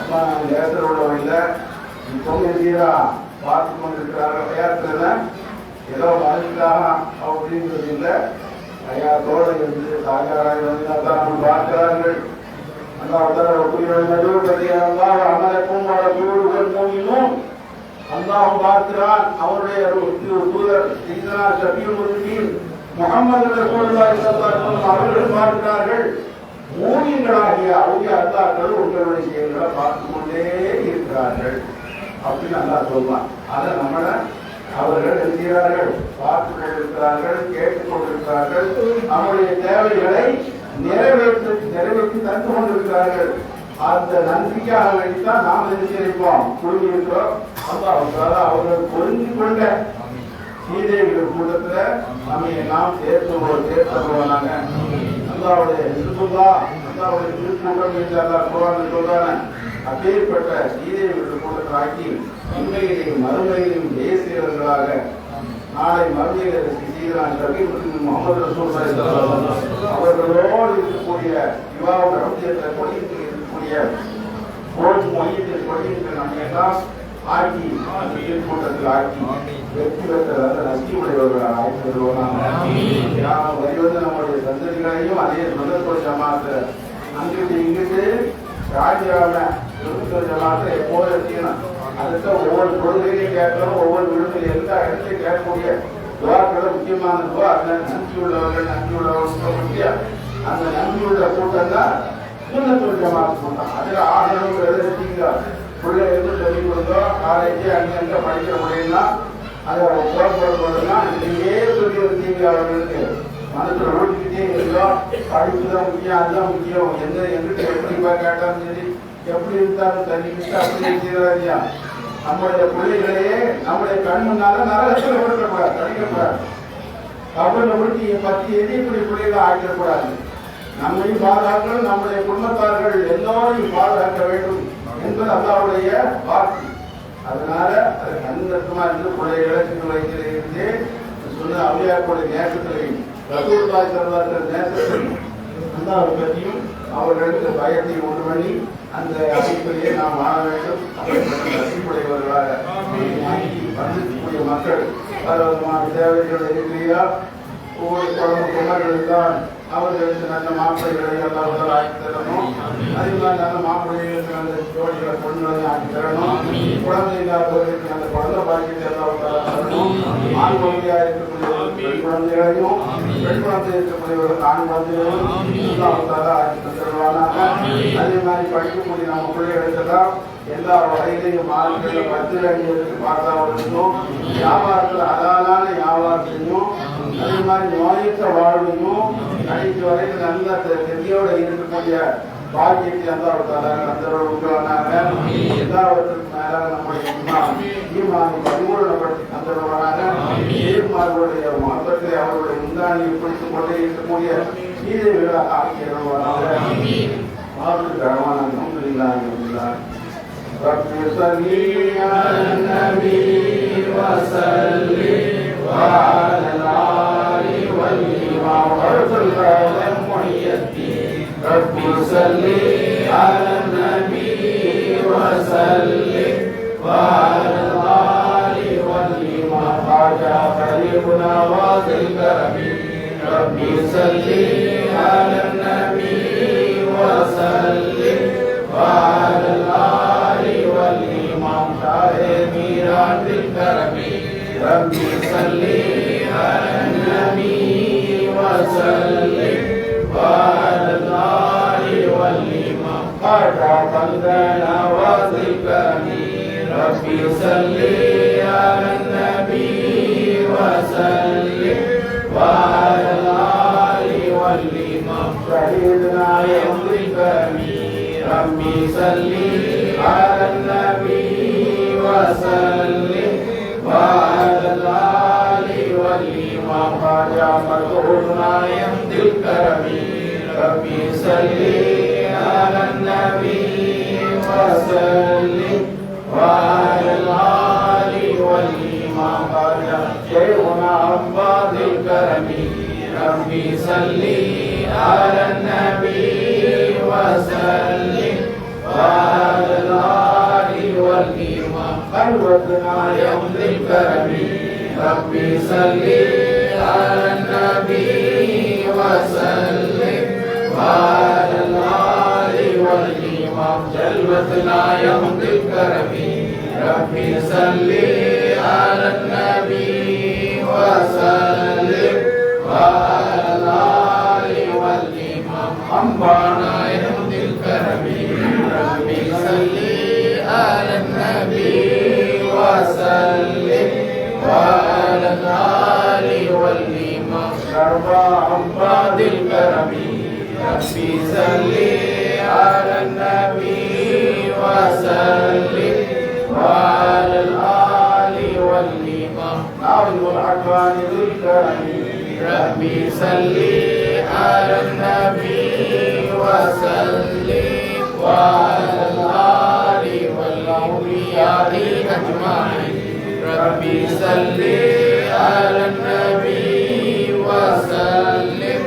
அம்மா நேரத்தில் உள்ளவங்க இப்போங்க சீரா பார்த்து கொண்டிருக்கிறார்கள் நேரத்தில் ஏதோ மறைஞ்சிட்டாங்க அப்படிங்கிறது இல்லை ஐயா தோழை இருந்து தாயாராய் வந்து அதான் பார்க்கிறார்கள் அல்லாஹ் பார்க்கிறான் அவருடைய தூதர் முகமது ரசூலுல்லாஹி ஸல்லல்லாஹு அலைஹி வஸல்லம் அவர்கள் பார்க்கிறார்கள் மூமின்களாகிய அவுலியா அல்லாஹ்கள் உங்களுடைய செயல்களை பார்த்து கொண்டே இருக்கிறார்கள் அப்படின்னு அல்லாஹ் சொல்றான். அதை நம்மள அவர்கள் எழுதுகிறார்கள், பார்த்து கொண்டிருக்கிறார்கள், கேட்டுக் கொண்டிருக்கிறார்கள், அவருடைய தேவைகளை நிறைவேற்றி தந்து கொண்டிருக்கிறார்கள். அந்த நன்றிக்காக வேண்டித்தான் நாம் நினைச்சிருப்போம் குழுமி இருக்கிறோம். அவர்கள் பொருந்தி கொண்ட சீதேவிகள் கூட்டத்துல நம்ம எல்லாம் சேர்த்துவோம். அல்லாவுடைய அல்லாவுடைய திருக்கூட்டம் என்று அல்லா குர்ஆனில் சொல்றாங்க. அப்பேற்பட்ட சீதேவிகள் கூட்டத்தில் ஆக்கி உண்மையிலையும் மறுமையிலையும் தேசியர்களாக நாளை மறுமையில் முகமது ரசூலுல்லாஹி ஸல்லல்லாஹு அலைஹி வஸல்லம் அவர்களோடு இருக்கக்கூடிய விவாக ரம்ஜியத்தை கொடியில் இருக்கக்கூடிய கோச் மொழியத்தில் கொடியில் நம்ம எல்லாம் ஆக்கி கூட்டத்தில் ஆக்கி வெற்றி பெற்ற நஷ்டியுடையவர்களாக ஆக்கி வருவாங்க. வருவது நம்முடைய சந்ததிகளையும் அதே சொந்தத்தோட ஜமாத்தை அங்கிட்டு இங்கிட்டு ராஜியாம ஜமாத்தை எப்போது செய்யணும். அதுக்கு ஒவ்வொரு கொள்கையிலையும் கேட்கணும், ஒவ்வொரு விடுதலை எல்லா இடத்தையும் கேட்கக்கூடிய துவாக்களை முக்கியமான துவா. அந்த நன்றி உள்ளவர்கள் முக்கியம். அந்த நன்றியுள்ள கூட்டம் தான் சுன்னத்துல் ஜமாத் கூட்டம். அதில் ஆகணும் எழுதிட்டீங்க பிள்ளை எது சொல்லிக் கொடுத்தோம் காலேஜ் அங்கே படிக்கிற முடியும்னா அதை புறப்படுறதுனா நீங்களே சொல்லி வந்தீங்க. அவர்களுக்கு மனசுல ஓடிக்கிட்டே இருந்தோம். படிப்பு தான் முக்கியம், அதுதான் முக்கியம். எங்கிட்ட எப்படி கேட்டாலும் சரி, எப்படி இருந்தாலும் தண்ணிக்கிட்டு அப்படி இருக்கிறாரியா. நம்முடைய பிள்ளைகளையே நம்முடைய கண் முன்னால நரகத்தில் கொடுக்கக்கூடாது, கிடைக்கக்கூடாது. அவர்களை விட்டு பற்றி எதிர்ப்புடைய பிள்ளைகளை ஆக்கிடக்கூடாது. நம்மையும் பாதுகாக்கணும், நம்முடைய குடும்பத்தார்கள் எல்லோரையும் பாதுகாக்க வேண்டும் என்பது அல்லாவுடைய வாக்கு. அதனால அது கண்ணுமா இருந்து பிள்ளைகளை சின்ன வயதில் இருந்து சொன்ன அவ்வியாக்களுடைய நேசத்திலையும் ரசூலுல்லாஹி ஸல்லல்லாஹு அலைஹி வஸல்லம் நேசத்திலையும் அல்லாஹ்வை பற்றியும் அவர்களுக்கு பயத்தை உண்டு பண்ணி அந்த அமைப்பிலேயே நாம் வாழ வேண்டும். நசிப்புடையவர்களாக வந்திருக்கக்கூடிய மக்கள் பலவிதமான தேவைகள் இருக்கிறியா ஒவ்வொரு குழம்பு குமர்கள் தான் அவர்களுக்கு நல்ல மாப்பிள்ளைகளை எல்லாம் ஆக்கி தரணும். அதே மாதிரி நல்ல மாப்பிள்ளைகளுக்கு நல்ல ஜோடிகளை பொண்ணுகளையும் ஆக்கி தரணும். குழந்தை இல்லாதவர்களுக்கு நல்ல குழந்தை பாக்கியத்தை எல்லாம் தரணும். ஆண் குழந்தையா இருக்கக்கூடியவர்கள் பெண் குழந்தைகளையும், பெண் குழந்தை இருக்கக்கூடியவர்கள் ஆண் குழந்தைகளையும் எல்லாம் ஆக்கி தருவானாக. அதே மாதிரி படிக்கக்கூடிய நம்ம பிள்ளைகளுக்கெல்லாம் எல்லா வகையிலையும் மார்க்கெட்டில் 10 அடிகளுக்கு பார்த்தாவதும் வியாபாரத்தில் அதாலான வியாபாரத்தையும் அதே மாதிரி நோயற்ற வாழ்வையும் கடைசி வரைக்கும் நல்ல தெளியோட இருக்கக்கூடிய பாக்கியத்தை அந்த உங்களானாங்க. எல்லாவற்றுக்கும் மேலாக நம்முடைய ஈமானை பரிபூரணப்படுத்தி தந்தவர்களாக ஈமார்களுடைய மதத்தை அவர்களுடைய முந்தானியை பிடித்துக் கொண்டே இருக்கக்கூடிய சீதைகளாக ஆக்கியவர்களாக رب صل على النبي وسلم وعلى الآل والإمام محي الدين رب صل على النبي وسلم وعلى الآل والإمام خواجة قريبنا واصل كرمي رب صل على النبي وسلم وعلى الآل والإمام ميران بالكرم ربي صل على النبي وسلم وعلى الآل والإمام قطع قلبنا وذكرم ربي صل على النبي وسلم وعلى الآل ربي صل على النبي وسلم وعلى الآل والإمام خواجہ مدعونا يمضي الكرم ربي صل على النبي وسلم وعلى الآل والإمام خواجہ شيخنا عباد الكرم ربي صل على النبي وسلم وعلى الآل والإمام خلوتنا يمضي الكرم ربي صل على النبي وسلم وعلى الآل والإمام جلوتنا يمضي الكرم ربي صل على النبي وسلم وعلى الآل والإمام أنبانا يمضي الكرم ربي صل على النبي وسلم وعلى الآل والإمام شربا عباد الكرم ربي صل على النبي وسلم وعلى الآل والإمام نعوذ العدوان ذو الكرم ربي صل على النبي وسلم وعلى الآل والأولياء أجمعين ربي صل على النبي وسلم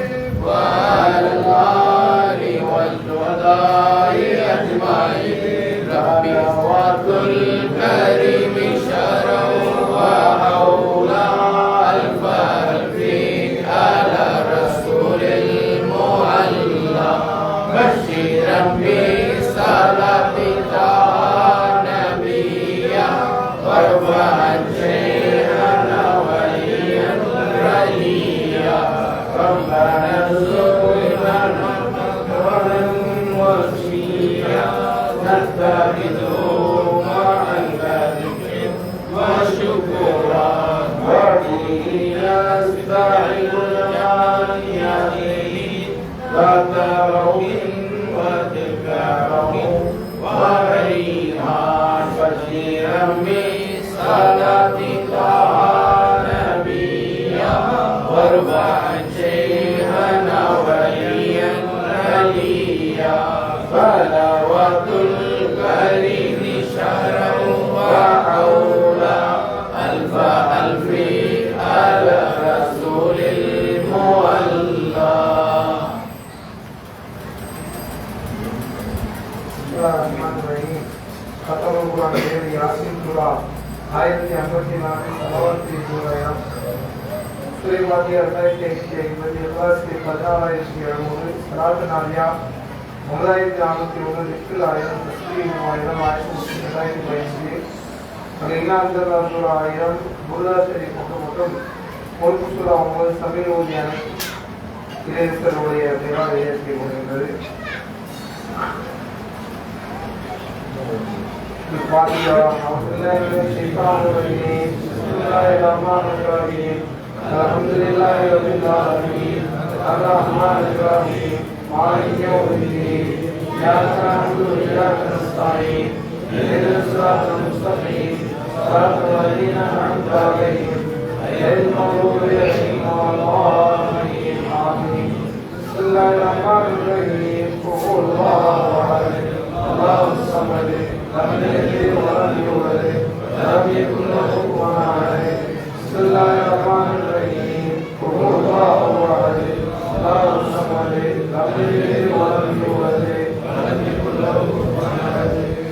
وعلى الآل والشهداء أجمعين ربي وات الكريم شرا وحولا ألف ألف على رسول المعلى بشيرا بصلاة نبيا وارفعا شيئا وليا رليا ربنا ارزقنا مكرا وشيا نتخذ مع الذكر وشكرا وفيه نستعين الجانيين وتروح وتكره وريحان بشيرا بصلاة نبيا وارفعا شيئا وليا رليا صلوات الكريم شهرا وحولا ألف ألف على رسول المولى Bismillahirrahmanirrahim. Khatamul Quran Yasin Surah ayat 54 salawat diuraian. Surah Fatihah ayat 111 ke 14 salat nalia mulai jamuti udah dikelayan tasbih ayat ayat ayat bayisi. Agina antara surah ayat bulan dari pokok-pokok mulku surah umur sambil ujian ini seluruhnya dewa ayat dimulai. الفاتحة أعوذ بالله من الشيطان الرجيم بسم الله الرحمن الرحيم الحمد لله رب العالمين الرحمن الرحيم مالك يوم الدين إياك نعبد وإياك نستعين اهدنا الصراط المستقيم صراط الذين أنعمت عليهم غير المغضوب عليهم ولا الضالين آمين بسم الله الرحمن الرحيم قل الله أحد الله الصمد لم يلد ولم يولد ولم يكن له كفوا احد بسم الله الرحمن الرحيم قل هو الله احد الله الصمد لم يلد ولم يولد ولم يكن له كفوا احد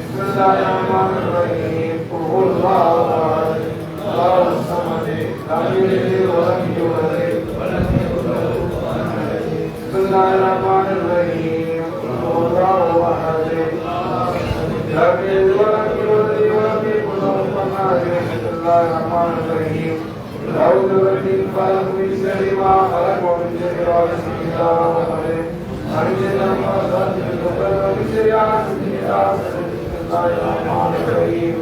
بسم الله الرحمن الرحيم قل هو الله احد الله الصمد لم يلد ولم يولد ولم يكن له كفوا احد بسم الله الرحمن الرحيم قل هو الله احد لم يلد ولم يولد ولم يكن له كفوا احد بسم الله الرحمن الرحيم أعوذ برب الفلق من شر ما خلق ومن شر غاسق إذا وقب ومن شر النفاثات في العقد ومن شر حاسد إذا حسد بسم الله الرحمن الرحيم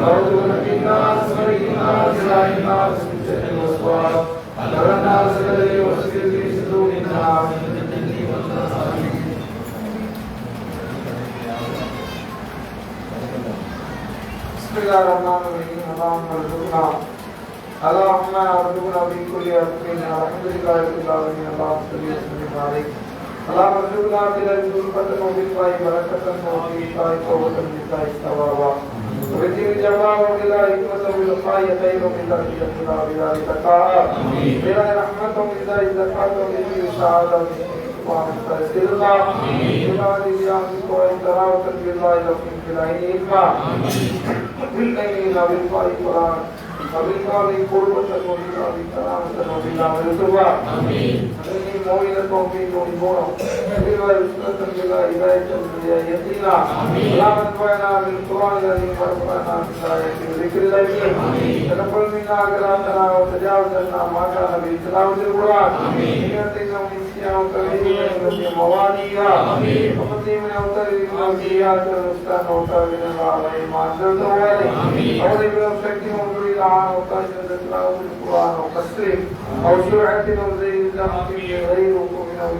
أعوذ برب الناس ملك الناس إله الناس من شر الوسواس الخناس الذي يوسوس في صدور الناس يا رحمن الرحيم اللهم ارزقنا في كل أمرنا الحمد لله رب العالمين اللهم صل وسلم عليك اللهم ارزقنا بالعلم وبالفاء بركة وبالفاء توبة بالفاء ثوابا وبالدين جواب وبالله حكمة وبالخير خير من تربية الله بذلك بلا رحمة وبالله زكاة وبالله سعادة وبالله الله بما لله وإنتراوة بالله لكم بالعين إلما بالعين وبالفاء قرآن وبالقول قربة وبالله كرامة وبالله رضوى وبالله موئلة وبالله بالله رسالة بالله هداية بالله يقينا اللهم انفعنا بالقرآن الذي ورفعنا بالآية وذكر الحكيم تقبل منا قراءتنا وتجاوز عنا ما كان بتلاوة القرآن إنه من صيام كبير من مواليها وقضي من أوتار الموجيات والمستان وأوتار من العالمين ما أنزلته عليه أولي بنفسك وانظري العام وقاشد تلاوة القرآن وقصره أو سرعة وزيد الزمن غير وقوم أو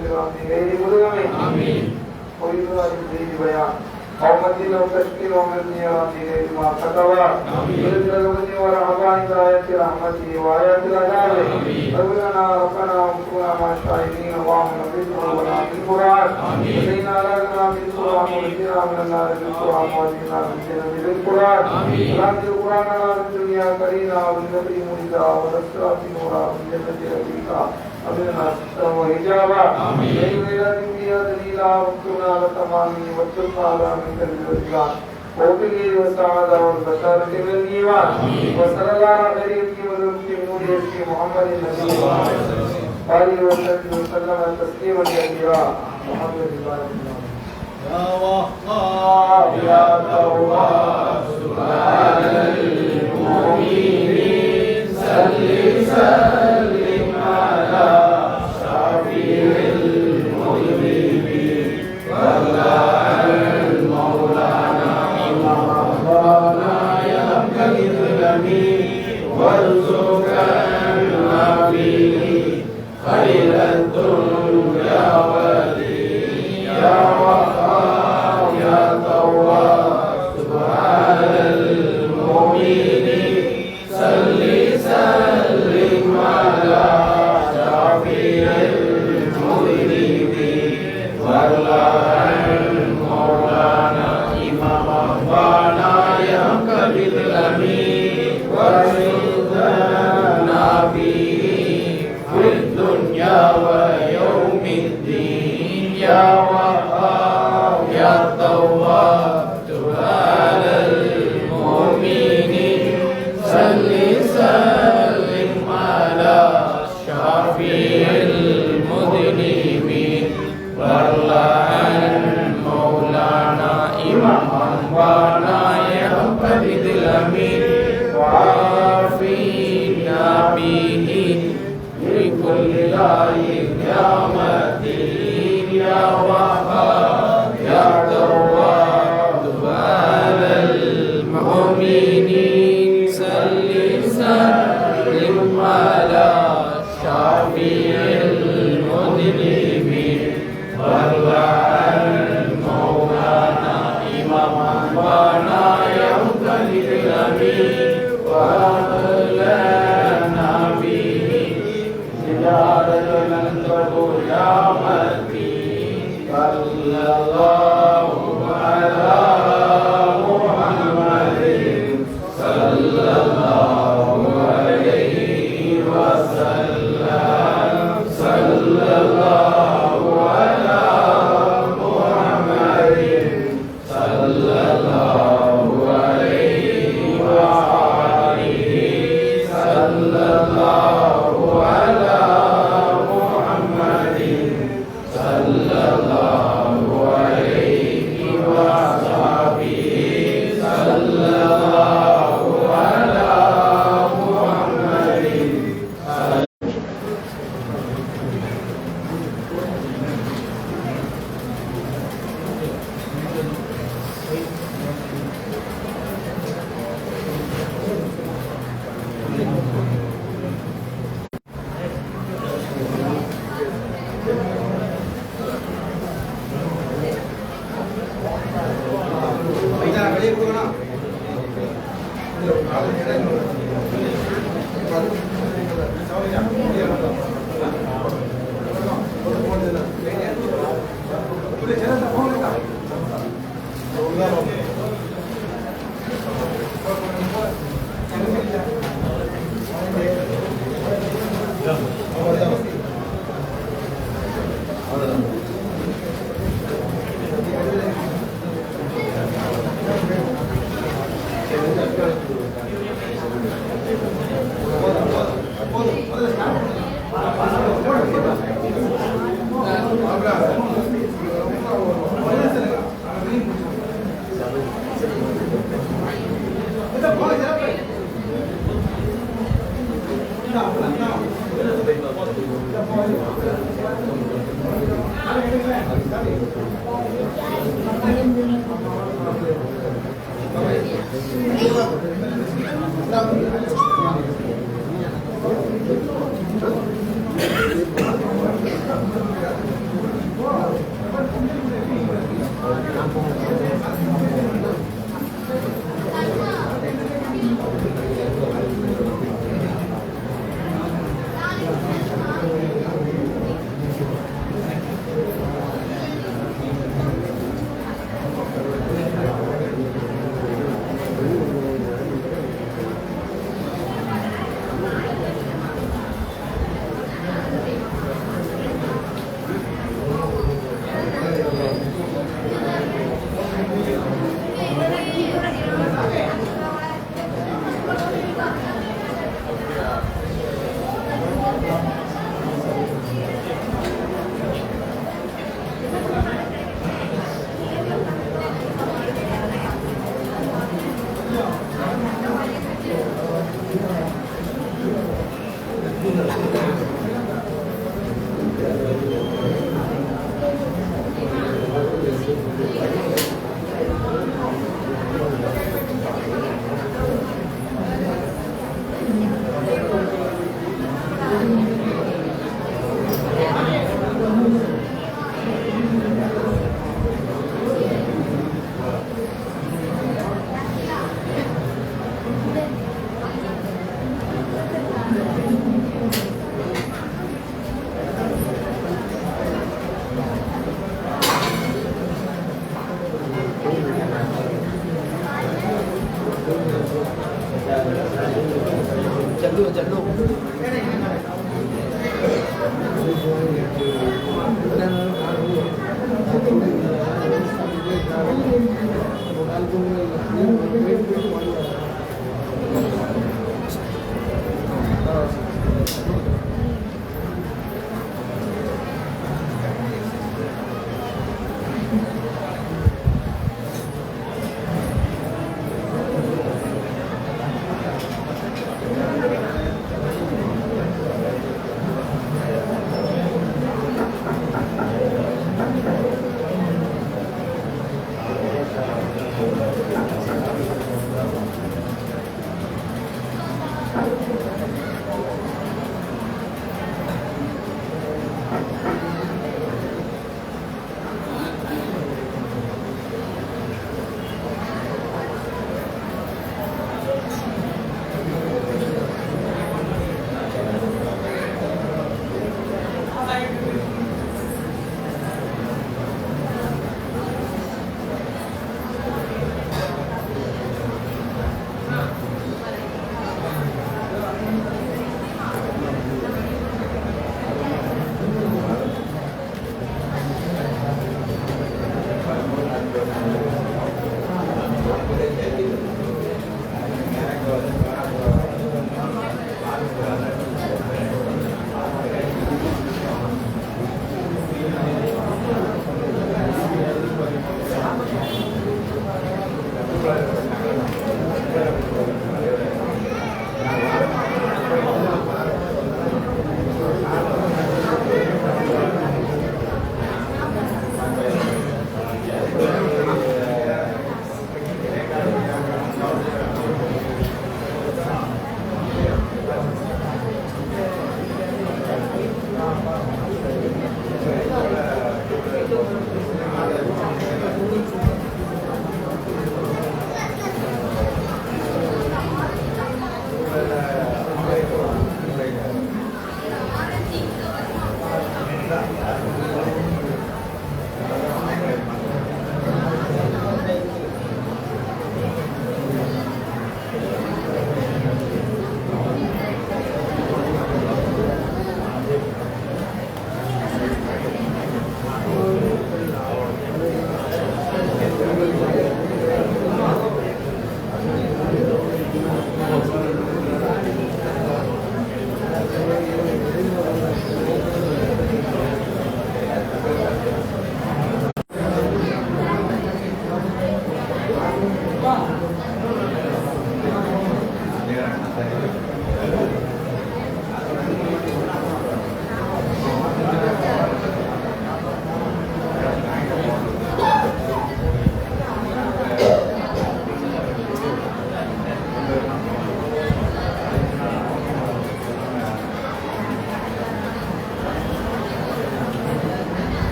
غير مدغم ويد الله الزيد بيان أو مدين أو تشكيل ومدني غير ما كتبا ورزق الوزن ورحبان آيات رحمته وآيات العذاب ربنا ربنا وكنا مع الشاهدين اللهم نبذنا ولا بالقرآن ودينا لنا بالقرآن ونجنا من النار بالقرآن ودينا من الجنة بالقرآن ونجد القرآن لنا من الدنيا كرينا وبالنبي مولدا ونسرات نورا من جنة ربك أبنا سترا وحجابا ليلة فيها دليلا وكنا لتمامي واتقنا على من كذب الإسلام وبالله والسعادة والبشارة بالإيمان وصلى الله على خيرك وذلك نورك محمد النبي عليه وسلم تسليما كثيرا الحمد لله يا وهاب يا تواب سبحان المؤمنين سلم على شفيع المذنبين والله مولانا إمام ربنا يا كريم وارزقنا فيه خير الدنيا والدين يا وهاب يا تواب سبحان المؤمنين سلم على شفيع المذنبين والله مولانا إمام ربنا يا كريم وارزقنا فيه في الدنيا ويوم الدين يا وهاب يا تواب سبحان المؤمنين سلم على شفيع المذنبين والله مولانا إمام ربنا يا بديع الأمين وعافينا به لكل يا متين يا وهاب يا تواب سبحان المؤمنين سلم على شفيع المذنبين والله مولانا إمام ربنا يا بديع الأمين وأهلنا به زيادة من تقول يا متين صلى الله على محمد صلى الله عليه وسلم صلى الله على محمد صلى الله عليه وآله صلى الله على محمد صلى الله عليه وصحبه صلى الله على محمد Thank you.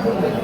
Thank you.